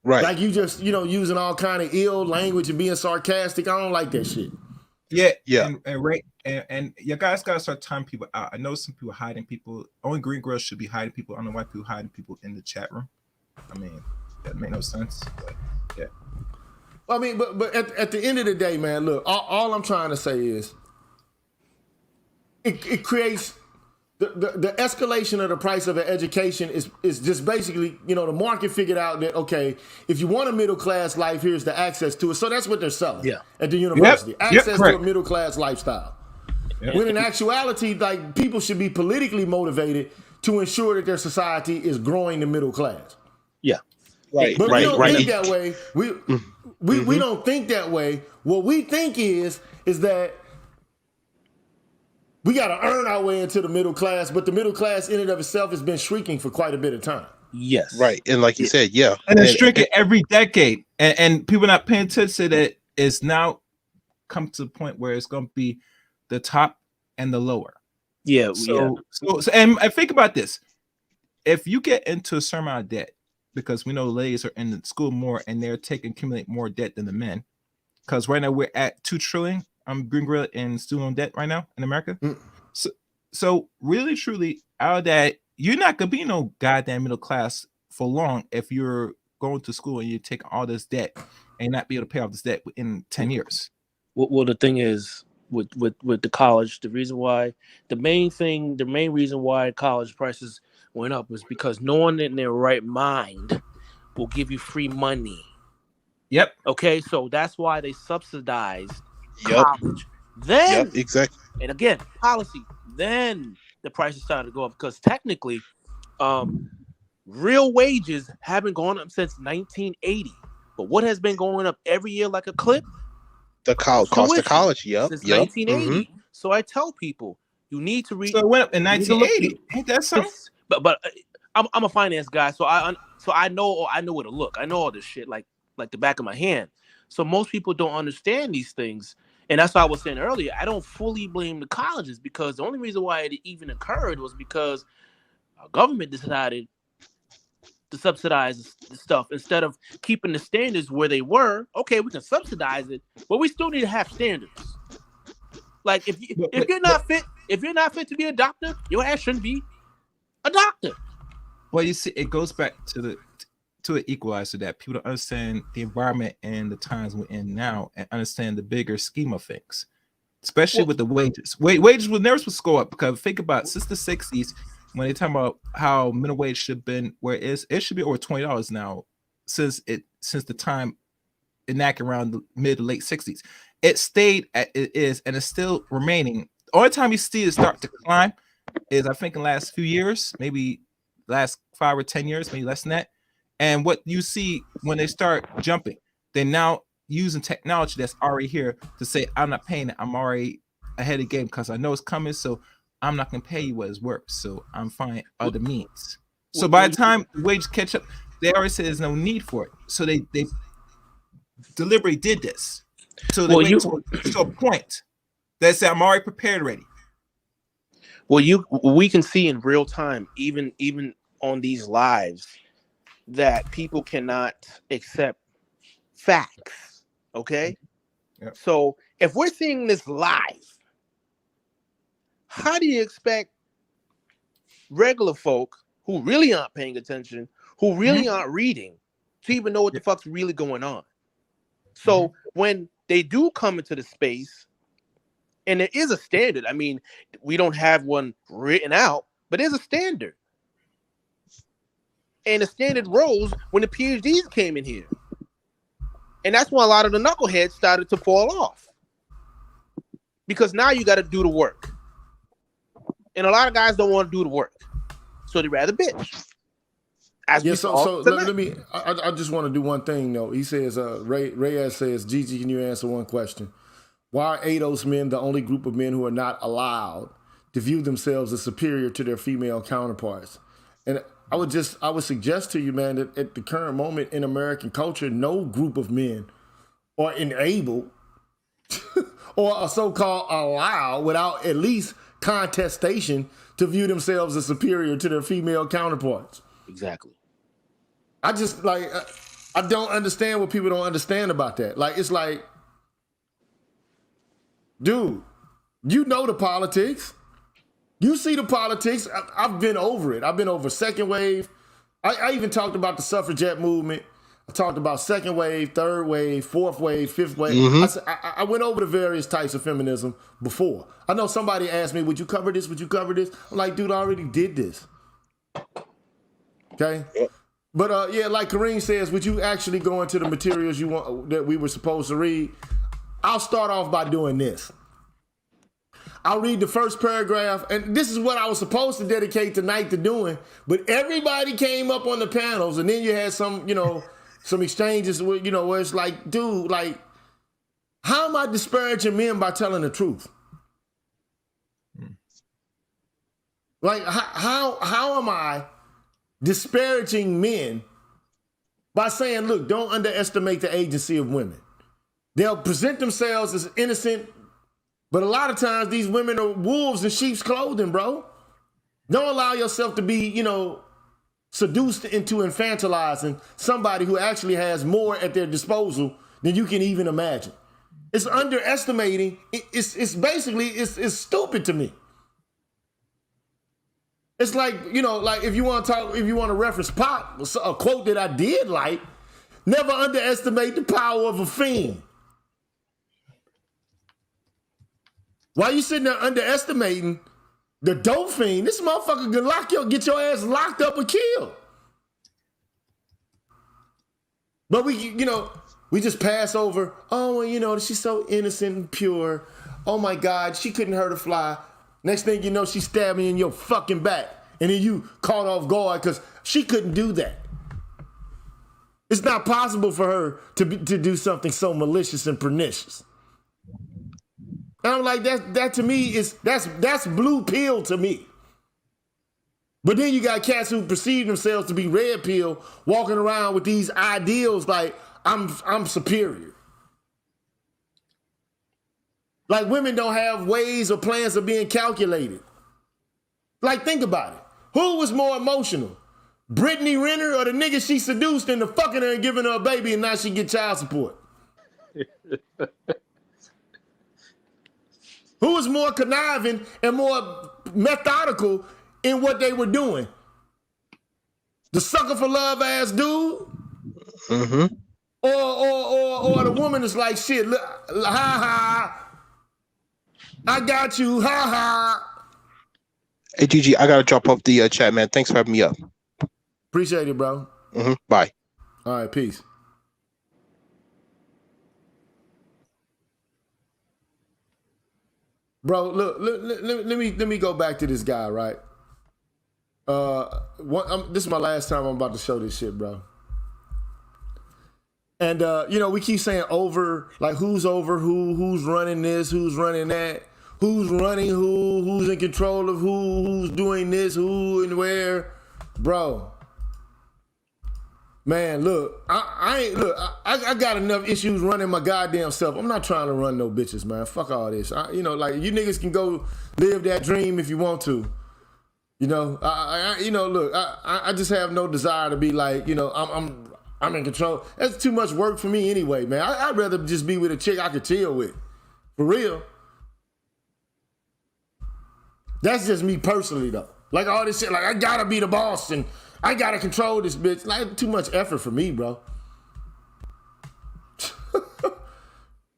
Right. Like you just using all kind of ill language and being sarcastic. I don't like that shit. Yeah. And you guys gotta start timing people out. I know some people hiding people. Only green girls should be hiding people. I don't know why people hiding people in the chat room. I mean, that made no sense. But yeah. I mean, but at the end of the day, man, look, all I'm trying to say is it creates the escalation of the price of an education is just basically, the market figured out that, okay, if you want a middle class life, here's the access to it. So that's what they're selling at the university. Access to a middle class lifestyle. Yep. When in actuality, like, people should be politically motivated to ensure that their society is growing the middle class. Yeah. Right. But we don't think that way. We don't think that way. What we think is that we got to earn our way into the middle class, but the middle class in and of itself has been shrinking for quite a bit of time. Yes. Right. And like you said, and it's shrinking every decade. And people not paying attention to that is now come to the point where it's going to be the top and the lower. Yeah. So and think about this. If you get into a certain amount of debt, because we know ladies are in the school more and they're accumulate more debt than the men, because right now we're at $2 trillion. Green Gorilla in student loan debt right now in America. So really, truly, out of that, you're not gonna be no goddamn middle class for long if you're going to school and you take all this debt and not be able to pay off this debt in 10 years. Well, the thing is with the college, the main reason why college prices went up was because no one in their right mind will give you free money. Yep. Okay, so that's why they subsidized college. Then exactly. And again, policy. Then the prices started to go up because technically, real wages haven't gone up since 1980. But what has been going up every year like a clip? The cost of college. Since 1980. So I tell people you need to read. So it went up in 1980. Ain't that something? But I'm a finance guy, so I know where to look. I know all this shit like the back of my hand. So most people don't understand these things. And that's why I was saying earlier, I don't fully blame the colleges, because the only reason why it even occurred was because our government decided to subsidize the stuff instead of keeping the standards where they were. Okay, we can subsidize it, but we still need to have standards. Like if you're not fit to be a doctor, your ass shouldn't be a doctor. Well, you see, it goes back to an equalizer that people don't understand the environment and the times we're in now and understand the bigger scheme of things, especially with the wages. Wages will never go up, because think about since the 60s when they talk about how minimum wage should have been where it is, it should be over $20 now since the time enacted around the mid to late 60s. It stayed at it is, and it's still remaining. The only time you see it start to climb is, I think, in the last few years, maybe last 5 or 10 years, maybe less than that. And what you see when they start jumping, they're now using technology that's already here to say, I'm not paying it. I'm already ahead of the game because I know it's coming. So I'm not going to pay you what it's worth. So I'm finding other means. So by the time the wages catch up, they already say there's no need for it. So they deliberately did this. So they went to a point that said, I'm already prepared already. Well, we can see in real time, even on these lives, that people cannot accept facts. Okay? Yep. So if we're seeing this live, how do you expect regular folk who really aren't paying attention, who really aren't reading, to even know what the fuck's really going on? So when they do come into the space, and there is a standard. I mean, we don't have one written out, but there's a standard. And the standard rose when the PhDs came in here. And that's when a lot of the knuckleheads started to fall off. Because now you got to do the work. And a lot of guys don't want to do the work. So they rather bitch. So let me, I just want to do one thing though. He says, Reyes says, Gigi, can you answer one question? Why are ADOS men the only group of men who are not allowed to view themselves as superior to their female counterparts? And I would suggest to you, man, that at the current moment in American culture, no group of men are enabled or are so-called allowed without at least contestation to view themselves as superior to their female counterparts. Exactly. I just I don't understand what people don't understand about that. Like, it's like, dude, you know the politics. You see the politics. I've been over it. I've been over second wave. I even talked about the suffragette movement. I talked about second wave, third wave, fourth wave, fifth wave. I went over the various types of feminism before. I know somebody asked me, would you cover this? Would you cover this? I'm like, dude, I already did this. Okay? But yeah, like Kareem says, would you actually go into the materials you want that we were supposed to read? I'll start off by doing this. I'll read the first paragraph, and this is what I was supposed to dedicate tonight to doing, but everybody came up on the panels, and then you had some, some exchanges where, where it's like, dude, like, how am I disparaging men by telling the truth? Like, how am I disparaging men by saying, look, don't underestimate the agency of women. They'll present themselves as innocent, but a lot of times these women are wolves in sheep's clothing, bro. Don't allow yourself to be, seduced into infantilizing somebody who actually has more at their disposal than you can even imagine. It's underestimating. It's basically stupid to me. It's like, like if you want to reference Pop, a quote that I did like, never underestimate the power of a fiend. Why you sitting there underestimating the dope fiend? This motherfucker can get your ass locked up or killed. But we just pass over, she's so innocent and pure. Oh my God, she couldn't hurt a fly. Next thing you know, she stabbed me in your fucking back. And then you caught off guard because she couldn't do that. It's not possible for her to do something so malicious and pernicious. And I'm like, that to me that's blue pill to me. But then you got cats who perceive themselves to be red pill, walking around with these ideals like I'm superior. Like women don't have ways or plans of being calculated. Like, think about it. Who was more emotional? Brittany Renner or the nigga she seduced into fucking her and giving her a baby and now she get child support? Who was more conniving and more methodical in what they were doing? The sucker for love ass dude? Mm-hmm. Or the woman is like, shit, look, ha ha. I got you, ha ha. Hey, Gigi, I got to drop off the chat, man. Thanks for having me up. Appreciate it, bro. Mm-hmm. Bye. All right, peace. Bro, look, let me go back to this guy, right? This is my last time I'm about to show this shit, bro. And we keep saying over, like who's over who, who's running this, who's running that, who's running who's in control of who's doing this, who and where, bro. Man, look, I got enough issues running my goddamn self. I'm not trying to run no bitches, man. Fuck all this. Like you niggas can go live that dream if you want to. Look, I just have no desire to be like, I'm in control. That's too much work for me anyway, man. I'd rather just be with a chick I could chill with. For real. That's just me personally, though. Like all this shit, like I gotta be the boss and I gotta control this bitch. Like too much effort for me, bro.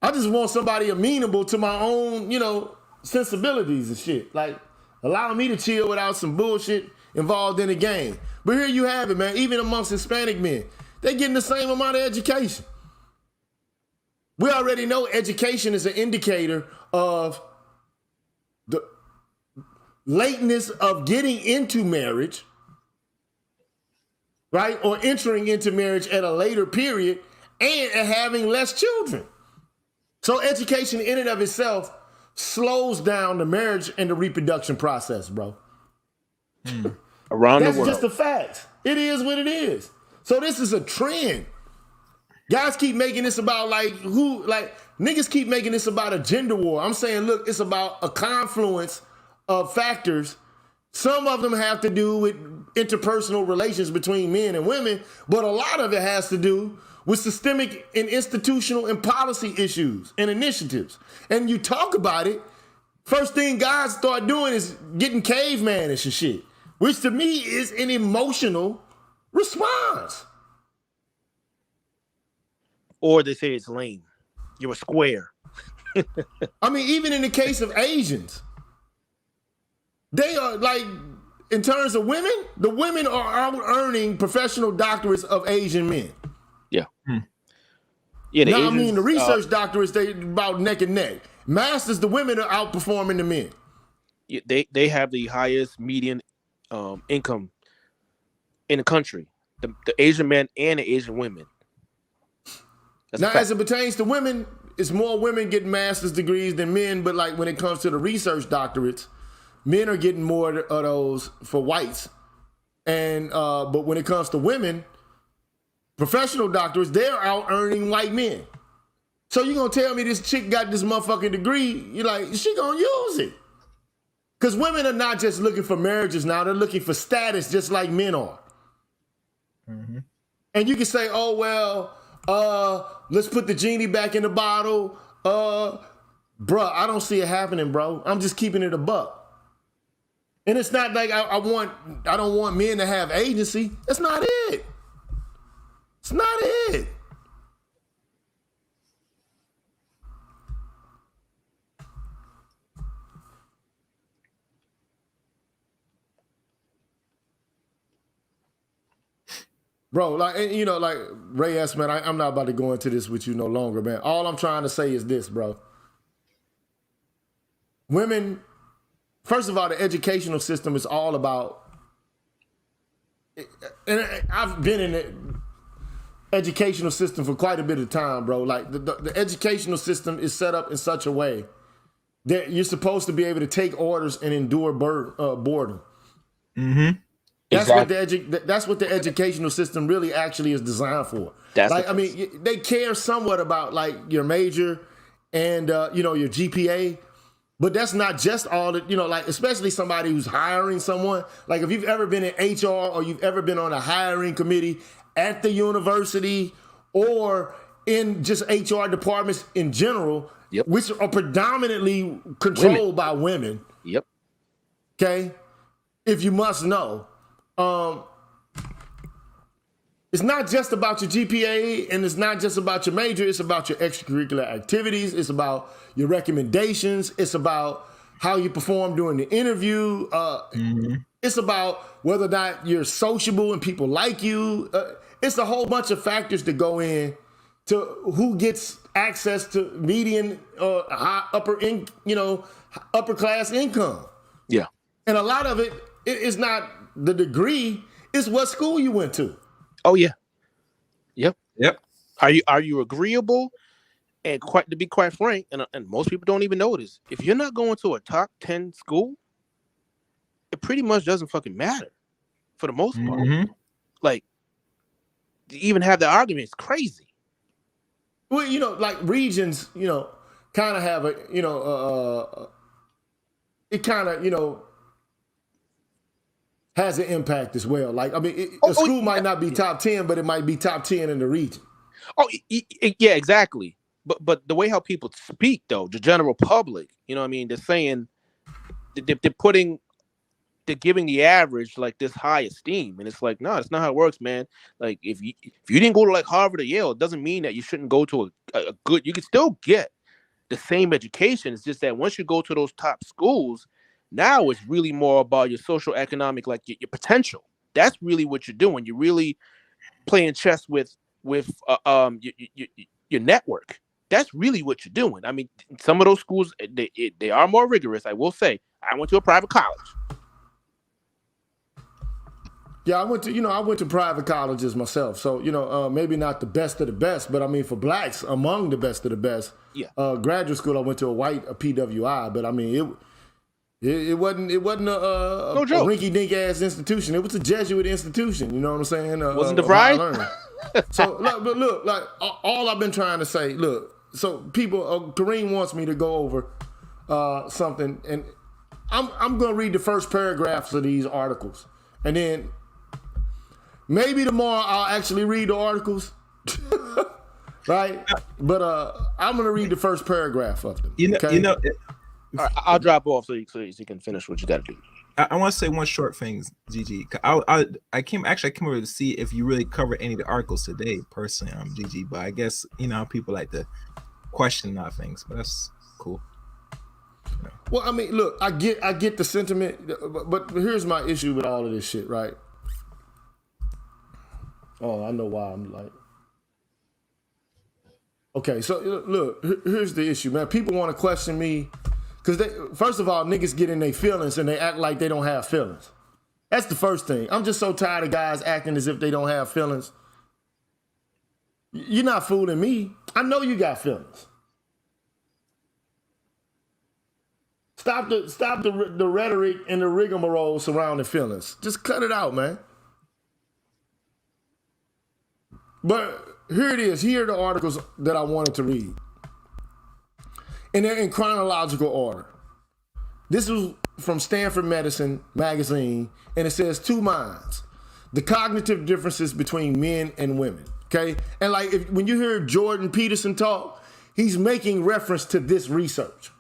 I just want somebody amenable to my own, sensibilities and shit. Like allow me to chill without some bullshit involved in the game. But here you have it, man. Even amongst Hispanic men, they getting the same amount of education. We already know education is an indicator of the lateness of getting into marriage, right? Or entering into marriage at a later period and having less children. So education in and of itself slows down the marriage and the reproduction process, bro. Around the world. That's just a fact. It is what it is. So this is a trend. Guys keep making this about niggas keep making this about a gender war. I'm saying, look, it's about a confluence of factors. Some of them have to do with interpersonal relations between men and women, but a lot of it has to do with systemic and institutional and policy issues and initiatives. And you talk about it, first thing guys start doing is getting cavemanish and shit, which to me is an emotional response. Or they say it's lame. You're a square. I mean, even in the case of Asians, they are like, in terms of women, the women are out earning professional doctorates of Asian men. Yeah. Yeah. Now, Asians, the research doctorates, they about neck and neck. Masters, the women are outperforming the men. Yeah, they have the highest median income in the country. The Asian men and the Asian women. Now, as it pertains to women, it's more women getting master's degrees than men, but like when it comes to the research doctorates, men are getting more of those for whites. And but when it comes to women, professional doctors, they're out earning white men. So you gonna tell me this chick got this motherfucking degree, you're like, she gonna use it. Because women are not just looking for marriages now, they're looking for status just like men are. Mm-hmm. And you can say, oh, well, let's put the genie back in the bottle. Bruh, I don't see it happening, bro. I'm just keeping it a buck. And it's not like I don't want men to have agency. That's not it. It's not it. Bro, like Ray asked, man, I'm not about to go into this with you no longer, man. All I'm trying to say is this, bro. Women, first of all, the educational system is all about, and I've been in the educational system for quite a bit of time, bro. Like the educational system is set up in such a way that you're supposed to be able to take orders and endure boredom. Mm-hmm. That's what the educational system really actually is designed for. They care somewhat about like your major and your GPA, but that's not just all that, like especially somebody who's hiring someone. Like if you've ever been in HR or you've ever been on a hiring committee at the university or in just HR departments in general, yep, which are predominantly controlled by women. Yep. Okay? If you must know. It's not just about your GPA and it's not just about your major. It's about your extracurricular activities. It's about your recommendations. It's about how you perform during the interview. It's about whether or not you're sociable and people like you. It's a whole bunch of factors that go in to who gets access to median upper class income. Yeah. And a lot of it is not the degree, it's what school you went to. Oh yeah. Yep. Yep. Are you agreeable? And to be quite frank, and most people don't even know this, if you're not going to a top 10 school, it pretty much doesn't fucking matter for the most part. Mm-hmm. Like, to even have the argument is crazy. Well, like regions, kind of have a, it kind of, has an impact as well. Like, I mean, a school might not be top 10, but it might be top 10 in the region. Oh, yeah, exactly. But the way how people speak, though, the general public, you know what I mean? They're saying, they're giving the average like this high esteem. And it's like, no, that's not how it works, man. Like, if you didn't go to like Harvard or Yale, it doesn't mean that you shouldn't go to a good, you can still get the same education. It's just that once you go to those top schools, now it's really more about your social economic, like your potential. That's really what you're doing. You're really playing chess with your network. That's really what you're doing. I mean, some of those schools, they are more rigorous. I will say, I went to a private college. Yeah, I went to private colleges myself. So, maybe not the best of the best, but I mean, for blacks, among the best of the best. Yeah. Graduate school, I went to a PWI, but I mean, it wasn't a rinky-dink ass institution. It was a Jesuit institution. You know what I'm saying? Wasn't DeVry? So, but look, like all I've been trying to say, look, so people, Kareem wants me to go over something, and I'm going to read the first paragraphs of these articles, and then maybe tomorrow I'll actually read the articles, right? But I'm going to read the first paragraph of them. All right, I'll drop off so you can finish what you got to do. I want to say one short thing, GG. I came over to see if you really covered any of the articles today, personally, GG. But I guess people like to question a lot of things, but that's cool. Well, I mean, look, I get the sentiment, but here's my issue with all of this shit, right? Oh, I know why I'm like. Okay, so look, here's the issue, man. People want to question me. Because first of all, niggas get in their feelings and they act like they don't have feelings. That's the first thing. I'm just so tired of guys acting as if they don't have feelings. You're not fooling me. I know you got feelings. Stop the rhetoric and the rigmarole surrounding feelings. Just cut it out, man. But here it is. Here are the articles that I wanted to read. And they're in chronological order. This was from Stanford Medicine magazine, and it says 2 minds, the cognitive differences between men and women. Okay, and like when you hear Jordan Peterson talk, he's making reference to this research.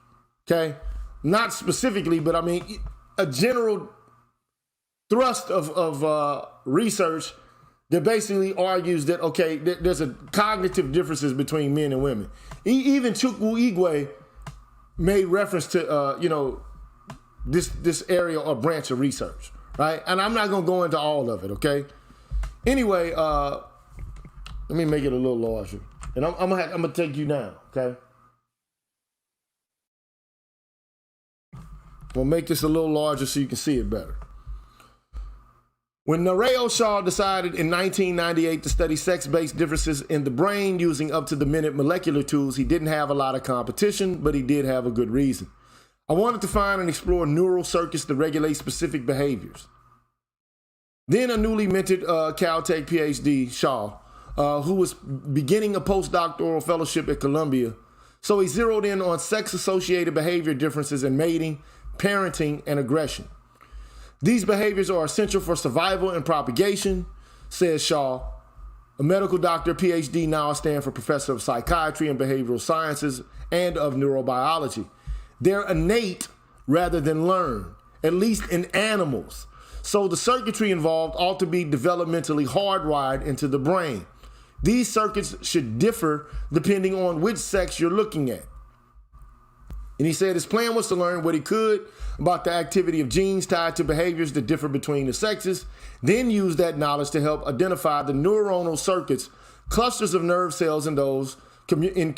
Okay, not specifically, but I mean a general thrust of research that basically argues that there's a cognitive differences between men and women. Even Chukwu Igwe made reference to this area or branch of research, right? And I'm not gonna go into all of it, okay? Anyway, let me make it a little larger, and I'm gonna take you down, okay? We'll make this a little larger so you can see it better. When Nareo Shaw decided in 1998 to study sex-based differences in the brain using up-to-the-minute molecular tools, he didn't have a lot of competition, but he did have a good reason. I wanted to find and explore neural circuits that regulate specific behaviors. Then a newly minted Caltech PhD, Shaw, who was beginning a postdoctoral fellowship at Columbia, so he zeroed in on sex-associated behavior differences in mating, parenting, and aggression. These behaviors are essential for survival and propagation, says Shaw, a medical doctor, PhD, now a Stanford professor of psychiatry and behavioral sciences and of neurobiology. They're innate rather than learned, at least in animals. So the circuitry involved ought to be developmentally hardwired into the brain. These circuits should differ depending on which sex you're looking at. And he said his plan was to learn what he could about the activity of genes tied to behaviors that differ between the sexes, then use that knowledge to help identify the neuronal circuits clusters of nerve cells in those in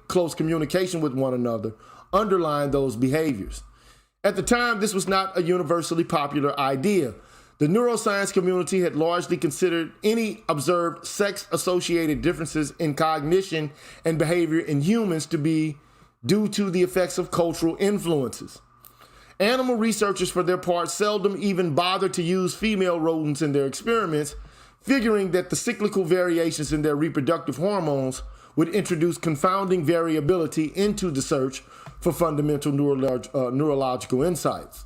close communication with one another underlying those behaviors. At the time, this was not a universally popular idea. The neuroscience community had largely considered any observed sex-associated differences in cognition and behavior in humans to be due to the effects of cultural influences. Animal researchers, for their part, seldom even bothered to use female rodents in their experiments, figuring that the cyclical variations in their reproductive hormones would introduce confounding variability into the search for fundamental neurological insights.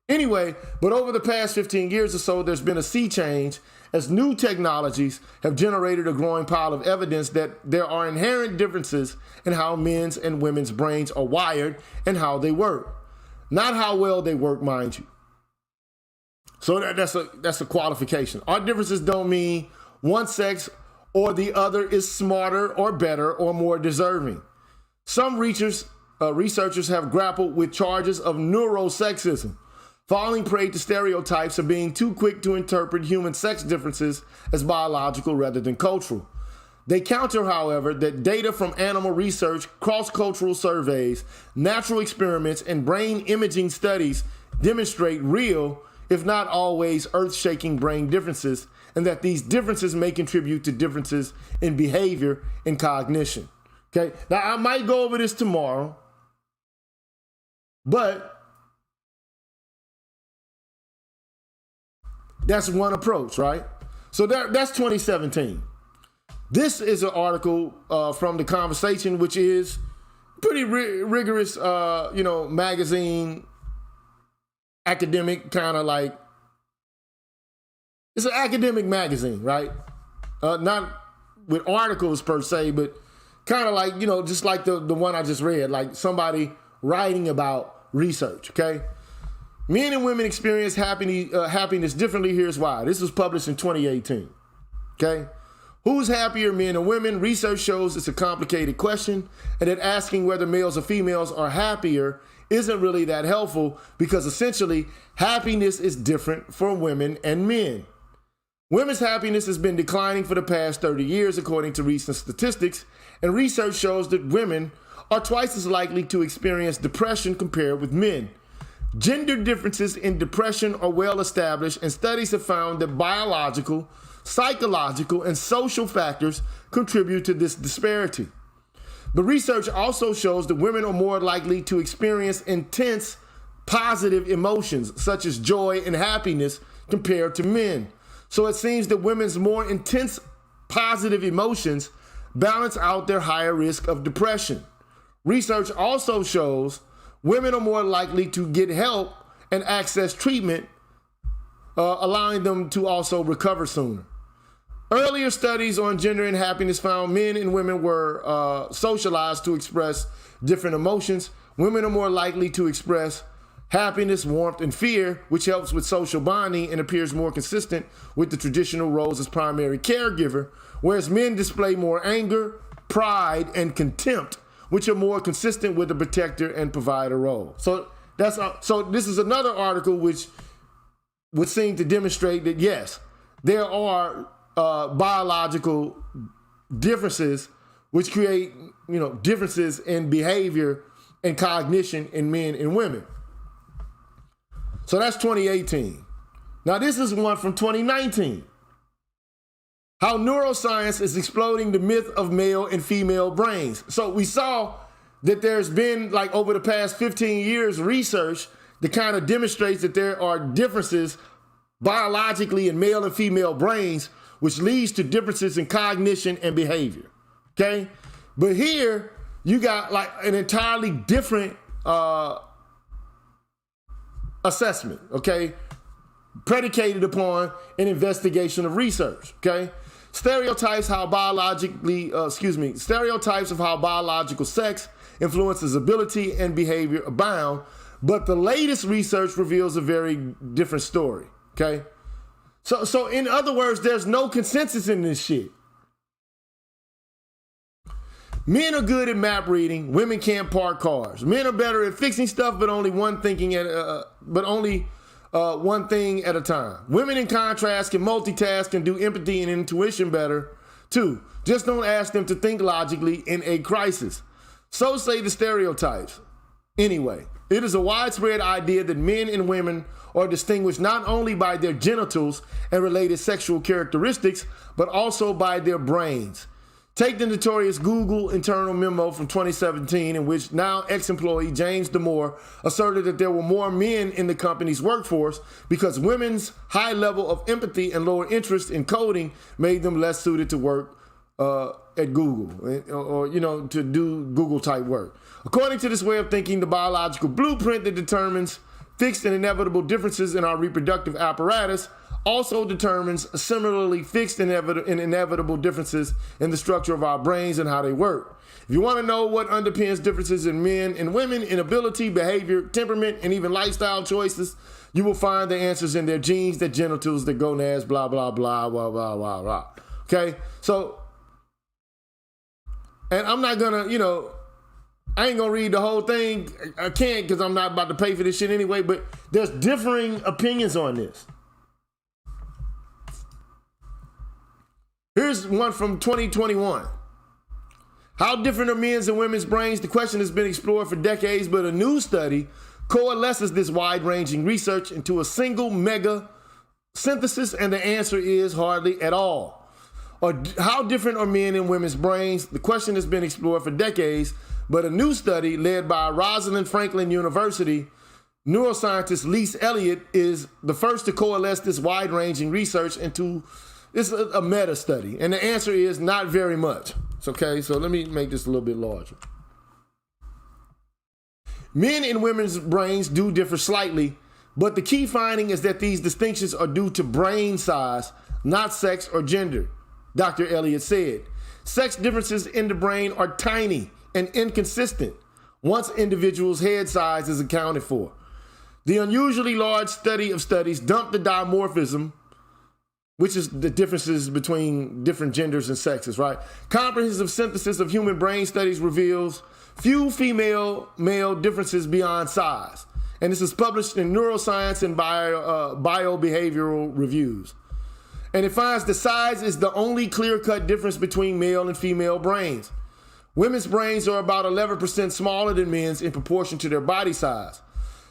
Anyway, but over the past 15 years or so, there's been a sea change as new technologies have generated a growing pile of evidence that there are inherent differences in how men's and women's brains are wired and how they work. Not how well they work, mind you. So that's a qualification. Our differences don't mean one sex or the other is smarter or better or more deserving. Some researchers have grappled with charges of neurosexism, falling prey to stereotypes of being too quick to interpret human sex differences as biological rather than cultural. They counter, however, that data from animal research, cross-cultural surveys, natural experiments, and brain imaging studies demonstrate real, if not always earth-shaking brain differences, and that these differences may contribute to differences in behavior and cognition. Okay, now I might go over this tomorrow, but that's one approach, right? So that's 2017. This is an article from The Conversation, which is pretty rigorous, magazine, academic, kind of like, it's an academic magazine, right? Not with articles per se, but kind of like, just like the one I just read, like somebody writing about research, okay? Men and women experience happiness differently. Here's why. This was published in 2018, okay? Who's happier, men or women? Research shows it's a complicated question, and that asking whether males or females are happier isn't really that helpful because essentially happiness is different for women and men. Women's happiness has been declining for the past 30 years, according to recent statistics, and research shows that women are twice as likely to experience depression compared with men. Gender differences in depression are well established, and studies have found that biological, psychological, and social factors contribute to this disparity. But research also shows that women are more likely to experience intense positive emotions, such as joy and happiness, compared to men. So it seems that women's more intense positive emotions balance out their higher risk of depression. Research also shows women are more likely to get help and access treatment, allowing them to also recover sooner. Earlier studies on gender and happiness found men and women were socialized to express different emotions. Women are more likely to express happiness, warmth, and fear, which helps with social bonding and appears more consistent with the traditional roles as primary caregiver, whereas men display more anger, pride, and contempt, which are more consistent with the protector and provider role. So this is another article which would seem to demonstrate that yes, there are biological differences which create, differences in behavior and cognition in men and women. So that's 2018. Now this is one from 2019. How neuroscience is exploding the myth of male and female brains. So we saw that there's been, like, over the past 15 years, research that kind of demonstrates that there are differences biologically in male and female brains, which leads to differences in cognition and behavior, okay? But here, you got like an entirely different assessment, okay? Predicated upon an investigation of research, okay? Stereotypes of how biological sex influences ability and behavior abound, but the latest research reveals a very different story, okay? So in other words, there's no consensus in this shit. Men are good at map reading. Women can't park cars. Men are better at fixing stuff, but only one thing at a time. Women, in contrast, can multitask and do empathy and intuition better, too. Just don't ask them to think logically in a crisis. So say the stereotypes. Anyway, it is a widespread idea that men and women are distinguished not only by their genitals and related sexual characteristics, but also by their brains. Take the notorious Google internal memo from 2017, in which now ex-employee James Damore asserted that there were more men in the company's workforce because women's high level of empathy and lower interest in coding made them less suited to work at Google, or to do Google type work. According to this way of thinking, the biological blueprint that determines fixed and inevitable differences in our reproductive apparatus also determines similarly fixed and inevitable differences in the structure of our brains and how they work. If you want to know what underpins differences in men and women in ability, behavior, temperament, and even lifestyle choices, you will find the answers in their genes, their genitals, their gonads, blah, blah, blah, blah, blah, blah, blah. Okay? So, and I'm not gonna, I ain't gonna read the whole thing. I can't, because I'm not about to pay for this shit anyway, but there's differing opinions on this. Here's one from 2021. How different are men's and women's brains? The question has been explored for decades, but a new study coalesces this wide-ranging research into a single mega synthesis, and the answer is hardly at all. Or how different are men and women's brains? The question has been explored for decades, but a new study led by Rosalind Franklin University neuroscientist Lise Elliott is the first to coalesce this wide-ranging research into a meta study. And the answer is not very much. Okay, so let me make this a little bit larger. Men and women's brains do differ slightly, but the key finding is that these distinctions are due to brain size, not sex or gender, Dr. Elliott said. Sex differences in the brain are tiny and inconsistent once individuals' head size is accounted for. The unusually large study of studies dumped the dimorphism, which is the differences between different genders and sexes, right? Comprehensive synthesis of human brain studies reveals few female-male differences beyond size. And this is published in Neuroscience and Biobehavioral Reviews. And it finds the size is the only clear-cut difference between male and female brains. Women's brains are about 11% smaller than men's in proportion to their body size.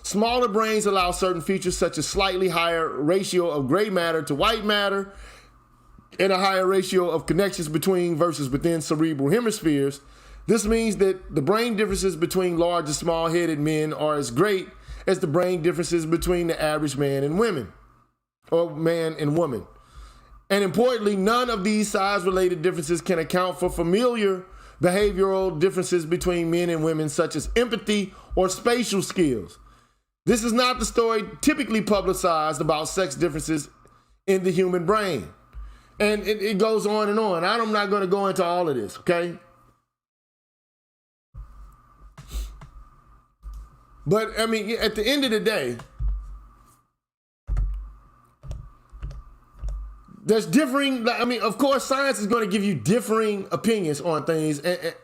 Smaller brains allow certain features such as slightly higher ratio of gray matter to white matter and a higher ratio of connections between versus within cerebral hemispheres. This means that the brain differences between large and small-headed men are as great as the brain differences between the average man and women, or man and woman. And importantly, none of these size-related differences can account for familiar behavioral differences between men and women, such as empathy or spatial skills. This is not the story typically publicized about sex differences in the human brain. And it goes on and on. I'm not going to go into all of this, okay? But, I mean, at the end of the day, there's differing, of course, science is going to give you differing opinions on things. And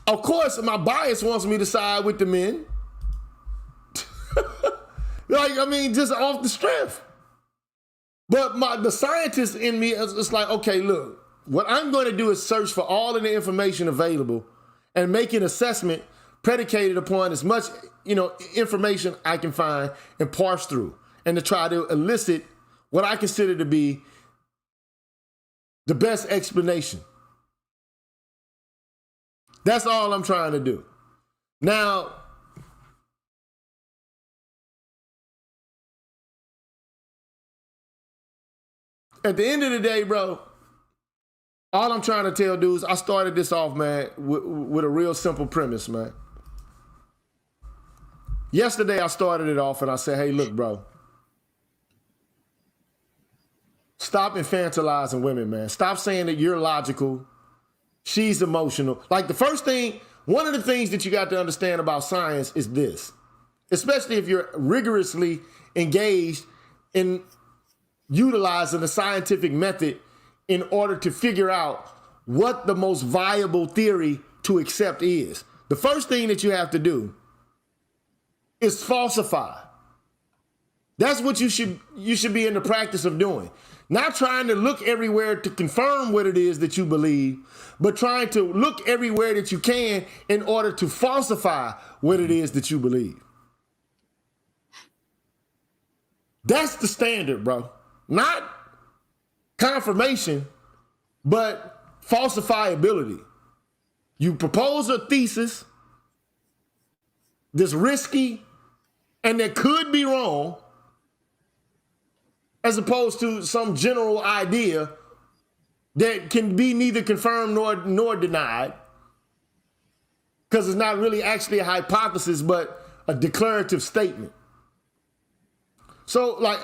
of course, my bias wants me to side with the men. Just off the strength. But the scientist in me is like, okay, look, what I'm going to do is search for all of the information available and make an assessment predicated upon as much, information I can find and parse through, and to try to elicit what I consider to be the best explanation. That's all I'm trying to do. Now, at the end of the day, bro, all I'm trying to tell dudes, I started this off, man, with a real simple premise, man. Yesterday, I started it off and I said, hey, look, bro, stop infantilizing women, man. Stop saying that you're logical, she's emotional. Like one of the things that you got to understand about science is this, especially if you're rigorously engaged in utilizing the scientific method in order to figure out what the most viable theory to accept is. The first thing that you have to do is falsify. That's what you should be in the practice of doing. Not trying to look everywhere to confirm what it is that you believe, but trying to look everywhere that you can in order to falsify what it is that you believe. That's the standard, bro. Not confirmation, but falsifiability. You propose a thesis that's risky and that could be wrong, as opposed to some general idea that can be neither confirmed nor denied, because it's not really actually a hypothesis, but a declarative statement. So, like,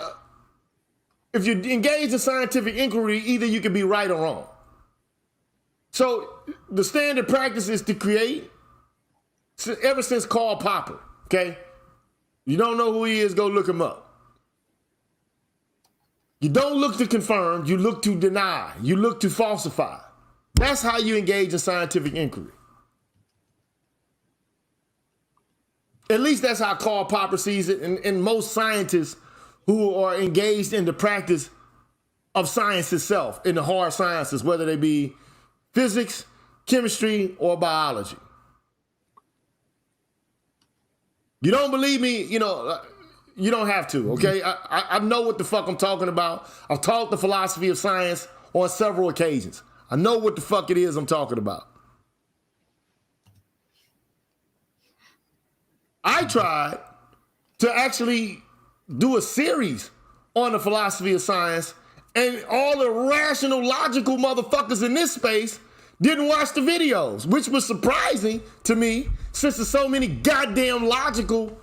if you engage in scientific inquiry, either you can be right or wrong. So, the standard practice is to create, ever since Karl Popper, okay? You don't know who he is, go look him up. You don't look to confirm, you look to deny, you look to falsify. That's how you engage in scientific inquiry. At least that's how Karl Popper sees it, and most scientists who are engaged in the practice of science itself, in the hard sciences, whether they be physics, chemistry, or biology. You don't believe me, you don't have to, okay? I know what the fuck I'm talking about. I've taught the philosophy of science on several occasions. I know what the fuck it is I'm talking about. I tried to actually do a series on the philosophy of science, and all the rational, logical motherfuckers in this space didn't watch the videos, which was surprising to me, since there's so many goddamn logical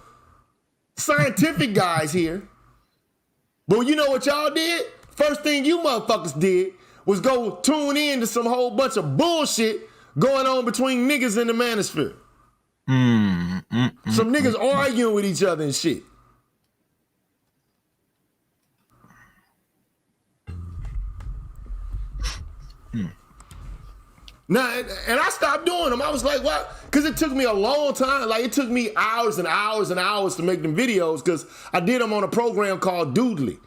scientific guys here. But you know what y'all did? First thing you motherfuckers did was go tune in to some whole bunch of bullshit going on between niggas in the manosphere. Some niggas arguing with each other and shit. Now, and I stopped doing them. I was like, what? Because it took me a long time. Like, it took me hours and hours and hours to make them videos, because I did them on a program called Doodly,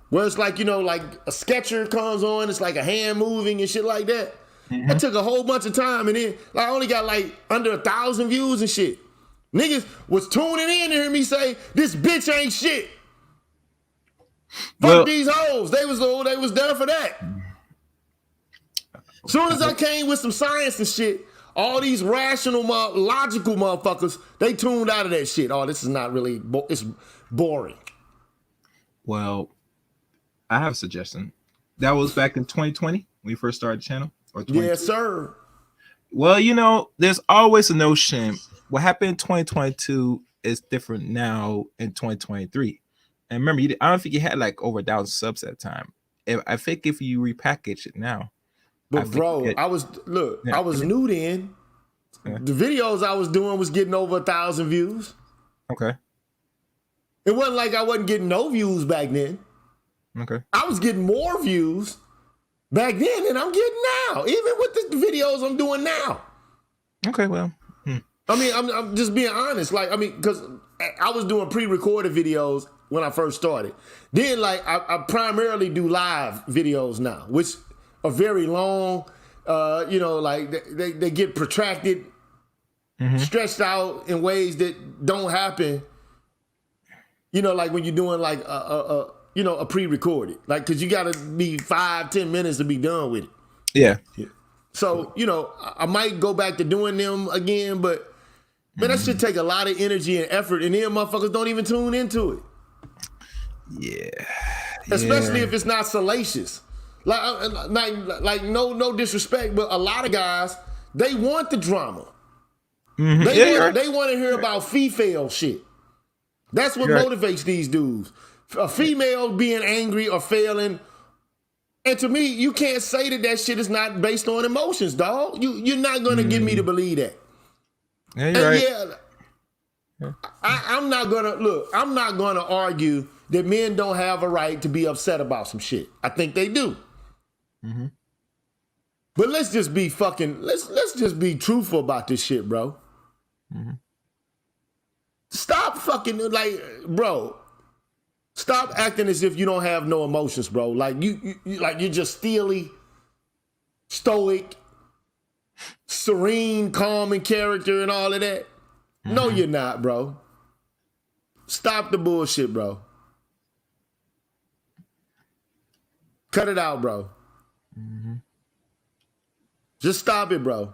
where it's like, like a sketcher comes on, it's like a hand moving and shit like that. It took a whole bunch of time, and then I only got like under 1,000 views and shit. Niggas was tuning in to hear me say, this bitch ain't shit. Fuck these hoes. They was there for that. Soon as I came with some science and shit, all these rational, logical motherfuckers, they tuned out of that shit. Oh, this is not really, it's boring. Well, I have a suggestion. That was back in 2020 when you first started the channel? Or yes, sir. Well, there's always a notion. What happened in 2022 is different now in 2023. And remember, I don't think you had like over 1,000 subs at the time. I think if you repackage it now. But bro, I was new then. Yeah. The videos I was doing was getting over 1,000 views. Okay. It wasn't like I wasn't getting no views back then. Okay. I was getting more views back then than I'm getting now, even with the videos I'm doing now. Okay, well. I mean, I'm just being honest. Like, I mean, because I was doing pre-recorded videos when I first started. Then, like, I primarily do live videos now, which are very long, like they get protracted, stretched out in ways that don't happen, like when you're doing like a pre-recorded, like, because you got to be 5-10 minutes to be done with it. Yeah. So, I might go back to doing them again, but man, that should take a lot of energy and effort, and then motherfuckers don't even tune into it. Yeah. Especially if it's not salacious. Like no disrespect, but a lot of guys, they want the drama. They want to hear about female shit. That's what motivates these dudes. A female being angry or failing. And to me, you can't say that shit is not based on emotions, dog. You're not gonna get me to believe that. Yeah, you're right. Yeah. I'm not gonna argue that men don't have a right to be upset about some shit. I think they do. But let's just be let's just be truthful about this shit, bro. Stop fucking like, bro. Stop acting as if you don't have no emotions, bro. Like you like you're just steely, stoic, serene, calm in character and all of that. No, you're not, bro. Stop the bullshit, bro. Cut it out, bro. Just stop it, bro.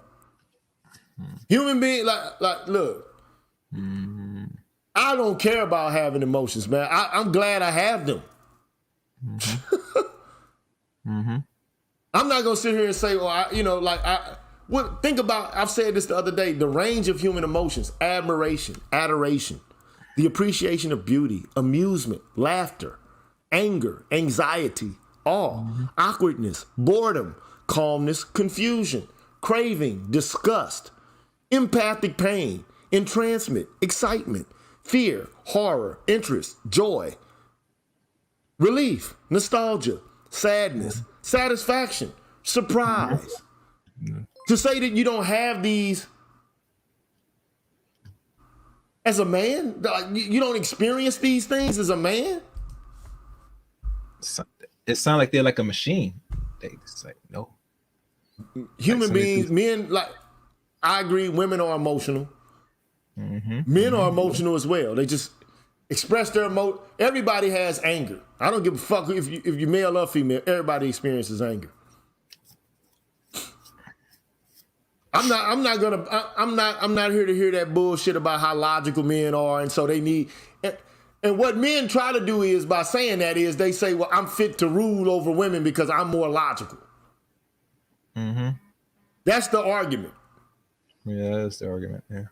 Human being, like, look. I don't care about having emotions, man. I'm glad I have them. I'm not gonna sit here and say, think about. I've said this the other day. The range of human emotions: admiration, adoration, the appreciation of beauty, amusement, laughter, anger, anxiety, awe, awkwardness, boredom, calmness, confusion, craving, disgust, empathic pain, entrancement, excitement, fear, horror, interest, joy, relief, nostalgia, sadness, satisfaction, surprise. To say that you don't have these as a man, like you don't experience these things as a man. It sounds like they're like a machine. They just like no. Human beings, men, like I agree, women are emotional. Men are emotional as well. They just express their emotion. Everybody has anger. I don't give a fuck if you're male or female. Everybody experiences anger. I'm not here to hear that bullshit about how logical men are, and so they need. And what men try to do is by saying that is they say, well, I'm fit to rule over women because I'm more logical. That's the argument. Yeah, that's the argument. Yeah.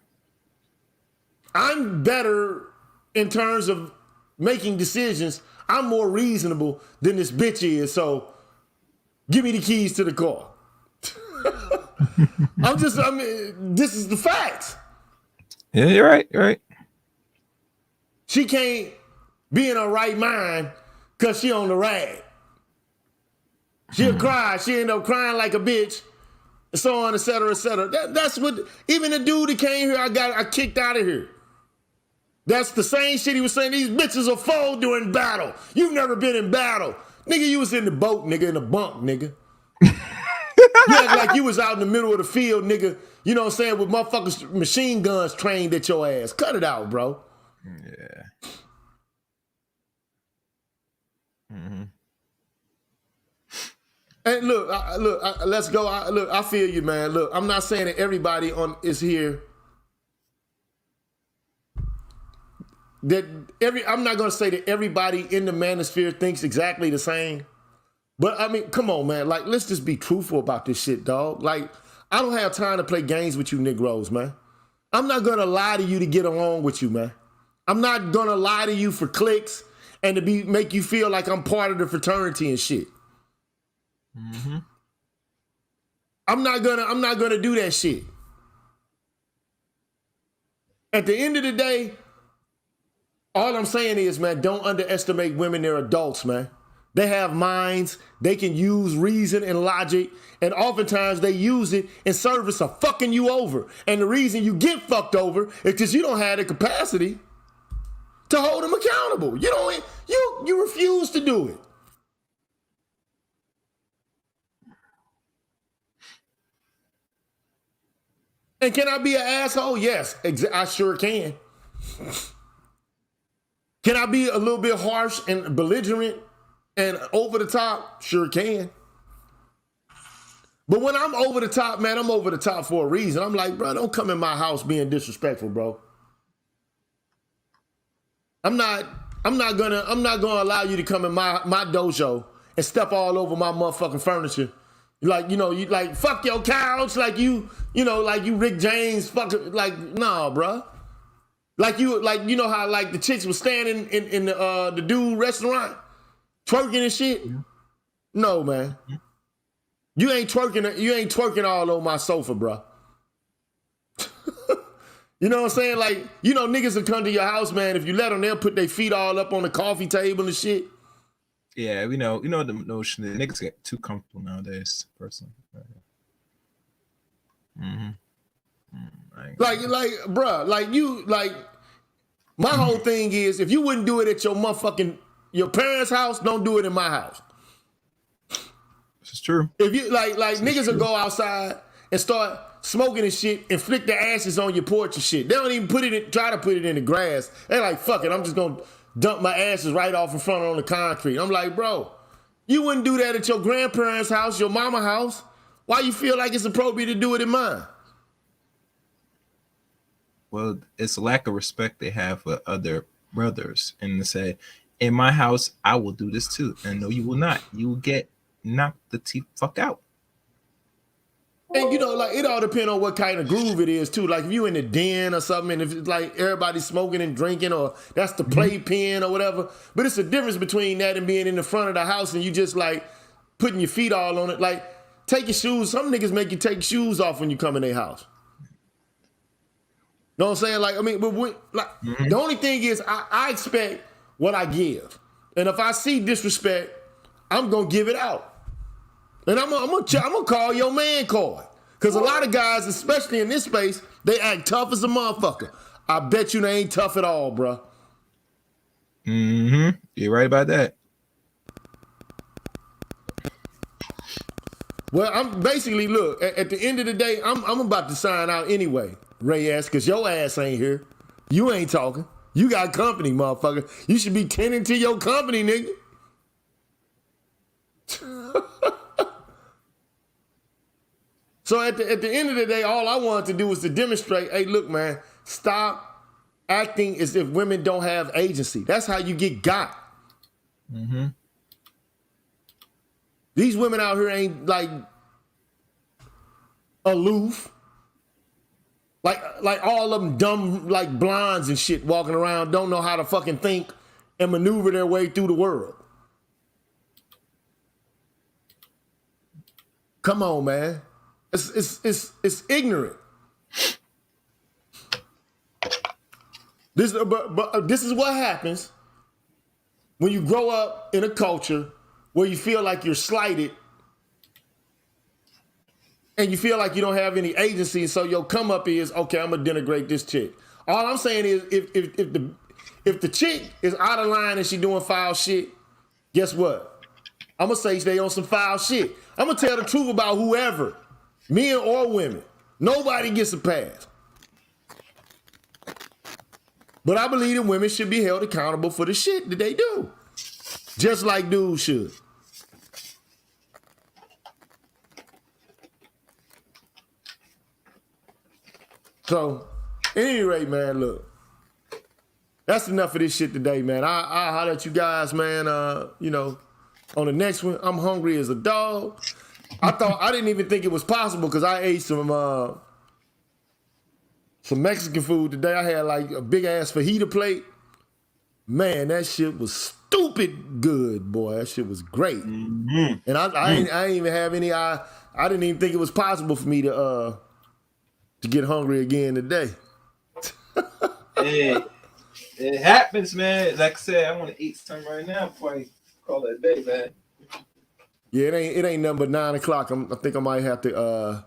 I'm better in terms of making decisions. I'm more reasonable than this bitch is. So give me the keys to the car. This is the facts. Yeah, you're right. You're right. She can't be in her right mind because she on the rag. She'll cry. She end up crying like a bitch. And so on, et cetera, et cetera. That's what, even the dude that came here, I kicked out of here. That's the same shit he was saying. These bitches will fold during battle. You've never been in battle. Nigga, you was in the boat, nigga, in the bunk, nigga. You act like you was out in the middle of the field, nigga. You know what I'm saying? With motherfuckers, machine guns trained at your ass. Cut it out, bro. Yeah. And look, let's go. I feel you, man. Look, I'm not saying that everybody is here. I'm not gonna say that everybody in the manosphere thinks exactly the same. But I mean, come on, man. Like, let's just be truthful about this shit, dog. Like, I don't have time to play games with you Negroes, man. I'm not gonna lie to you to get along with you, man. I'm not gonna lie to you for clicks and to make you feel like I'm part of the fraternity and shit. I'm not gonna do that shit. At the end of the day, all I'm saying is, man, don't underestimate women. They're adults, man. They have minds. They can use reason and logic. And oftentimes they use it in service of fucking you over. And the reason you get fucked over is because you don't have the capacity to hold them accountable. You refuse to do it. And can I be an asshole? Yes, I sure can. Can I be a little bit harsh and belligerent and over the top? Sure can. But when I'm over the top, man, I'm over the top for a reason. I'm like, bro, don't come in my house being disrespectful, bro. I'm not gonna allow you to come in my dojo and step all over my motherfucking furniture. Like, you like fuck your couch, like you Rick James, fucking like, nah, bro. Like you know how like the chicks was standing in the dude restaurant twerking and shit? No, man. You ain't twerking all on my sofa, bro. You know what I'm saying? Like, niggas will come to your house, man. If you let them, they'll put their feet all up on the coffee table and shit. Yeah, we know the notion that niggas get too comfortable nowadays, personally. Like, bruh, like you, like, My whole thing is, if you wouldn't do it at your parents' house, don't do it in my house. This is true. If you like niggas will go outside and start smoking and shit and flick their ashes on your porch and shit. They don't even try to put it in the grass. They're like, fuck it, I'm just gonna dump my ashes right off in front on the concrete. I'm like, bro, you wouldn't do that at your grandparents' house, your mama house. Why you feel like it's appropriate to do it in mine? Well, it's a lack of respect they have for other brothers. And they say, in my house, I will do this too. And no, you will not. You will get knocked the fuck out. And you know, like it all depends on what kind of groove it is too. Like if you in the den or something, and if it's like everybody's smoking and drinking, or that's the playpen or whatever. But it's a difference between that and being in the front of the house and you just like putting your feet all on it. Like take your shoes. Some niggas make you take shoes off when you come in their house. Know what I'm saying? Like I mean, but the only thing is I expect what I give, and if I see disrespect, I'm gonna give it out. And I'm gonna call your man card. Because a lot of guys, especially in this space, they act tough as a motherfucker. I bet you they ain't tough at all, bro. Mm-hmm. You're right about that. Well, I'm basically, look, at the end of the day, I'm about to sign out anyway, Reyes, because your ass ain't here. You ain't talking. You got company, motherfucker. You should be tending to your company, nigga. So at the end of the day, all I wanted to do was to demonstrate, hey, look, man, stop acting as if women don't have agency. That's how you get got. Mm-hmm. These women out here ain't like aloof. Like all of them dumb like blondes and shit walking around, don't know how to fucking think and maneuver their way through the world. Come on, man. It's ignorant. This is what happens when you grow up in a culture where you feel like you're slighted and you feel like you don't have any agency, and so your come up is, okay, I'm gonna denigrate this chick. All I'm saying is if the chick is out of line and she doing foul shit, guess what? I'm gonna say they on some foul shit. I'm gonna tell the truth about whoever. Men or women. Nobody gets a pass. But I believe that women should be held accountable for the shit that they do. Just like dudes should. So, at any rate, man, look. That's enough of this shit today, man. I'll holler at you guys, man, you know, on the next one. I'm hungry as a dog. I didn't even think it was possible because I ate some Mexican food today. I had like a big ass fajita plate. Man, that shit was stupid good, boy. That shit was great. Mm-hmm. And I didn't even have any. I didn't even think it was possible for me to get hungry again today. Hey, it happens, man. Like I said, I want to eat something right now before I call it a day, man. Yeah, it ain't nothing but 9 o'clock. I think I might have to.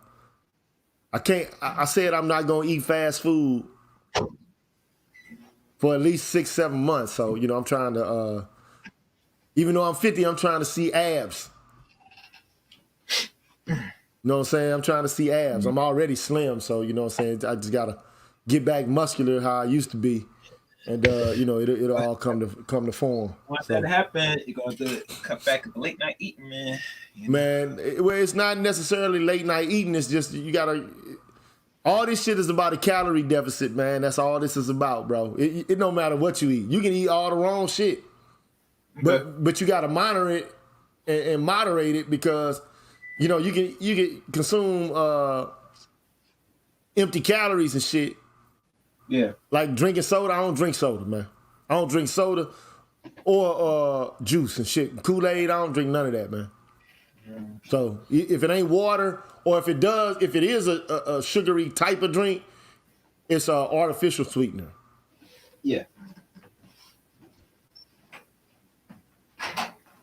I said I'm not gonna eat fast food for at least 6-7 months. So you know, I'm trying to. Even though I'm 50, I'm trying to see abs. You know what I'm saying? I'm trying to see abs. I'm already slim, so you know what I'm saying. I just gotta get back muscular how I used to be. And you know, it'll all come to form. Once that happens, you're going to cut back the late night eating, man. You know? Man, it's not necessarily late night eating. It's just you gotta. All this shit is about a calorie deficit, man. That's all this is about, bro. It don't matter what you eat. You can eat all the wrong shit, but you gotta monitor it and moderate it because you know you can consume empty calories and shit. Yeah. Like drinking soda, I don't drink soda, man. I don't drink soda or juice and shit. Kool-Aid, I don't drink none of that, man. So if it ain't water, or if it is a sugary type of drink, it's an artificial sweetener. Yeah.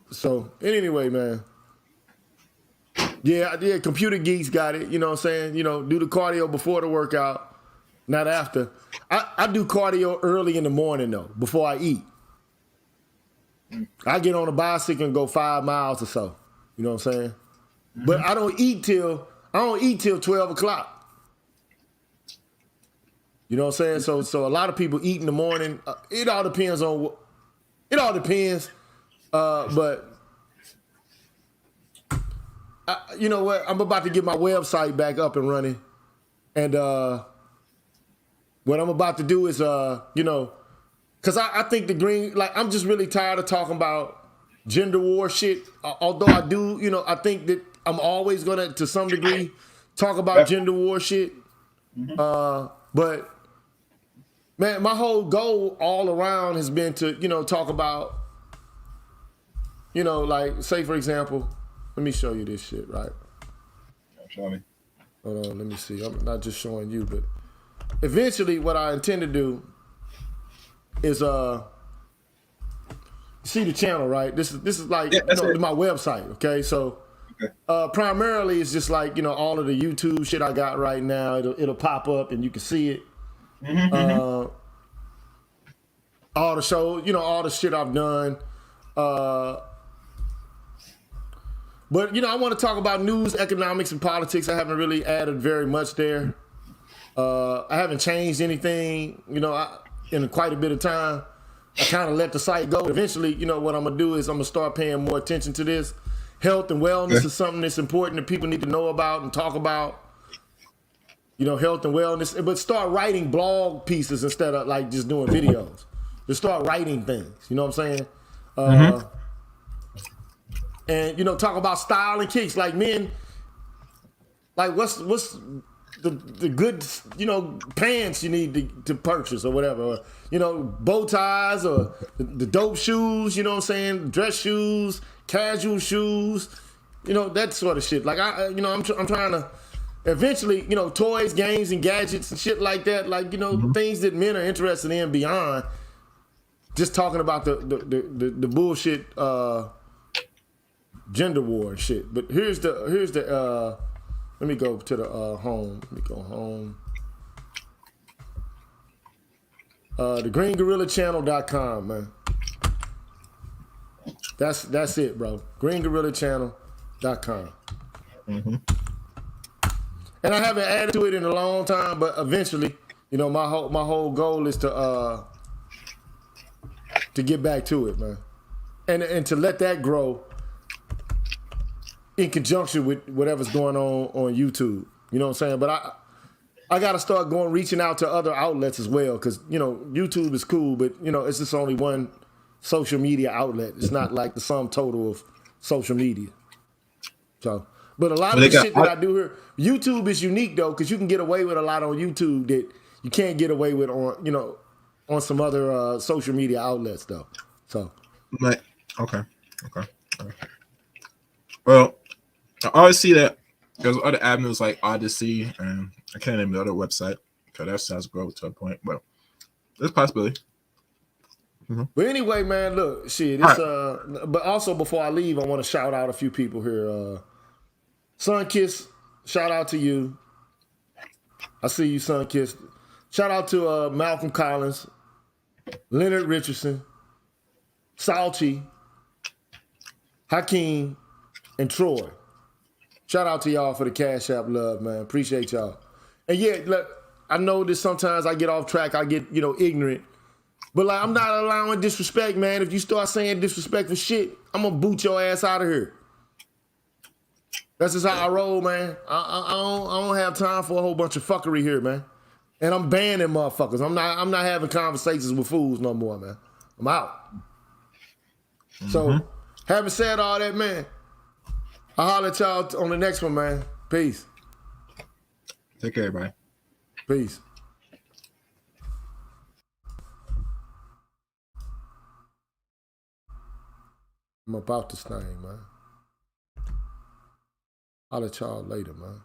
So anyway, man. Yeah, computer geeks got it. You know what I'm saying? You know, do the cardio before the workout, not after. I do cardio early in the morning though, before I eat. I get on a bicycle and go 5 miles or so. You know what I'm saying? But I don't eat till 12 o'clock. You know what I'm saying? So a lot of people eat in the morning. It all depends on what. It all depends. But you know what? I'm about to get my website back up and running, and what I'm about to do is because I think the green, like, I'm just really tired of talking about gender war shit. Although I do, I think that I'm always gonna, to some degree, talk about gender war shit. But man, my whole goal all around has been to, talk about, like, say for example, let me show you this shit, right? Show me. Hold on, let me see. I'm not just showing you, but eventually what I intend to do is see the channel, right? This is like my website, okay? So primarily it's just like, all of the YouTube shit I got right now. It'll pop up and you can see it. All the shows, all the shit I've done. But I want to talk about news, economics, and politics. I haven't really added very much there. I haven't changed anything, in quite a bit of time. I kind of let the site go. Eventually, what I'm gonna do is I'm gonna start paying more attention to this. Health and wellness is something that's important that people need to know about and talk about. Health and wellness, but start writing blog pieces instead of like just doing videos. Just start writing things. You know what I'm saying? And talk about style and kicks. Like men, like what's the good pants you need to purchase or whatever, or, bow ties or the dope shoes. You know what I'm saying? Dress shoes, casual shoes. That sort of shit. Like I'm trying to eventually, toys, games, and gadgets and shit like that. Like things that men are interested in beyond just talking about the bullshit. Gender war and shit. But here's the let me go to the home. Let me go home. The greengorillachannel.com, man. That's it, bro. greengorillachannel.com. And I haven't added to it in a long time, but eventually, my whole goal is to get back to it, man. And to let that grow in conjunction with whatever's going on YouTube. You know what I'm saying? But I got to start reaching out to other outlets as well, because, YouTube is cool, but, it's just only one social media outlet. It's not like the sum total of social media. So, but a lot of the shit that I do here, YouTube is unique, though, because you can get away with a lot on YouTube that you can't get away with on, on some other social media outlets, though. So. Okay. Well, I always see that there's other avenues like Odyssey, and I can't name the other website because that sounds grow to a point, but there's a possibility. But anyway, man, look, shit. It's but also before I leave, I want to shout out a few people here. Sunkiss, shout out to you. I see you, Sunkiss. Shout out to Malcolm Collins, Leonard Richardson, Salchi, Hakeem, and Troy. Shout out to y'all for the Cash App love, man. Appreciate y'all. And yeah, look, I know that sometimes I get off track, I get, ignorant. But like, I'm not allowing disrespect, man. If you start saying disrespectful shit, I'm gonna boot your ass out of here. That's just how I roll, man. I don't have time for a whole bunch of fuckery here, man. And I'm banning motherfuckers. I'm not having conversations with fools no more, man. I'm out. So, having said all that, man, I'll holler at y'all on the next one, man. Peace. Take care, everybody. Peace. I'm about this thing, man. I'll let y'all later, man.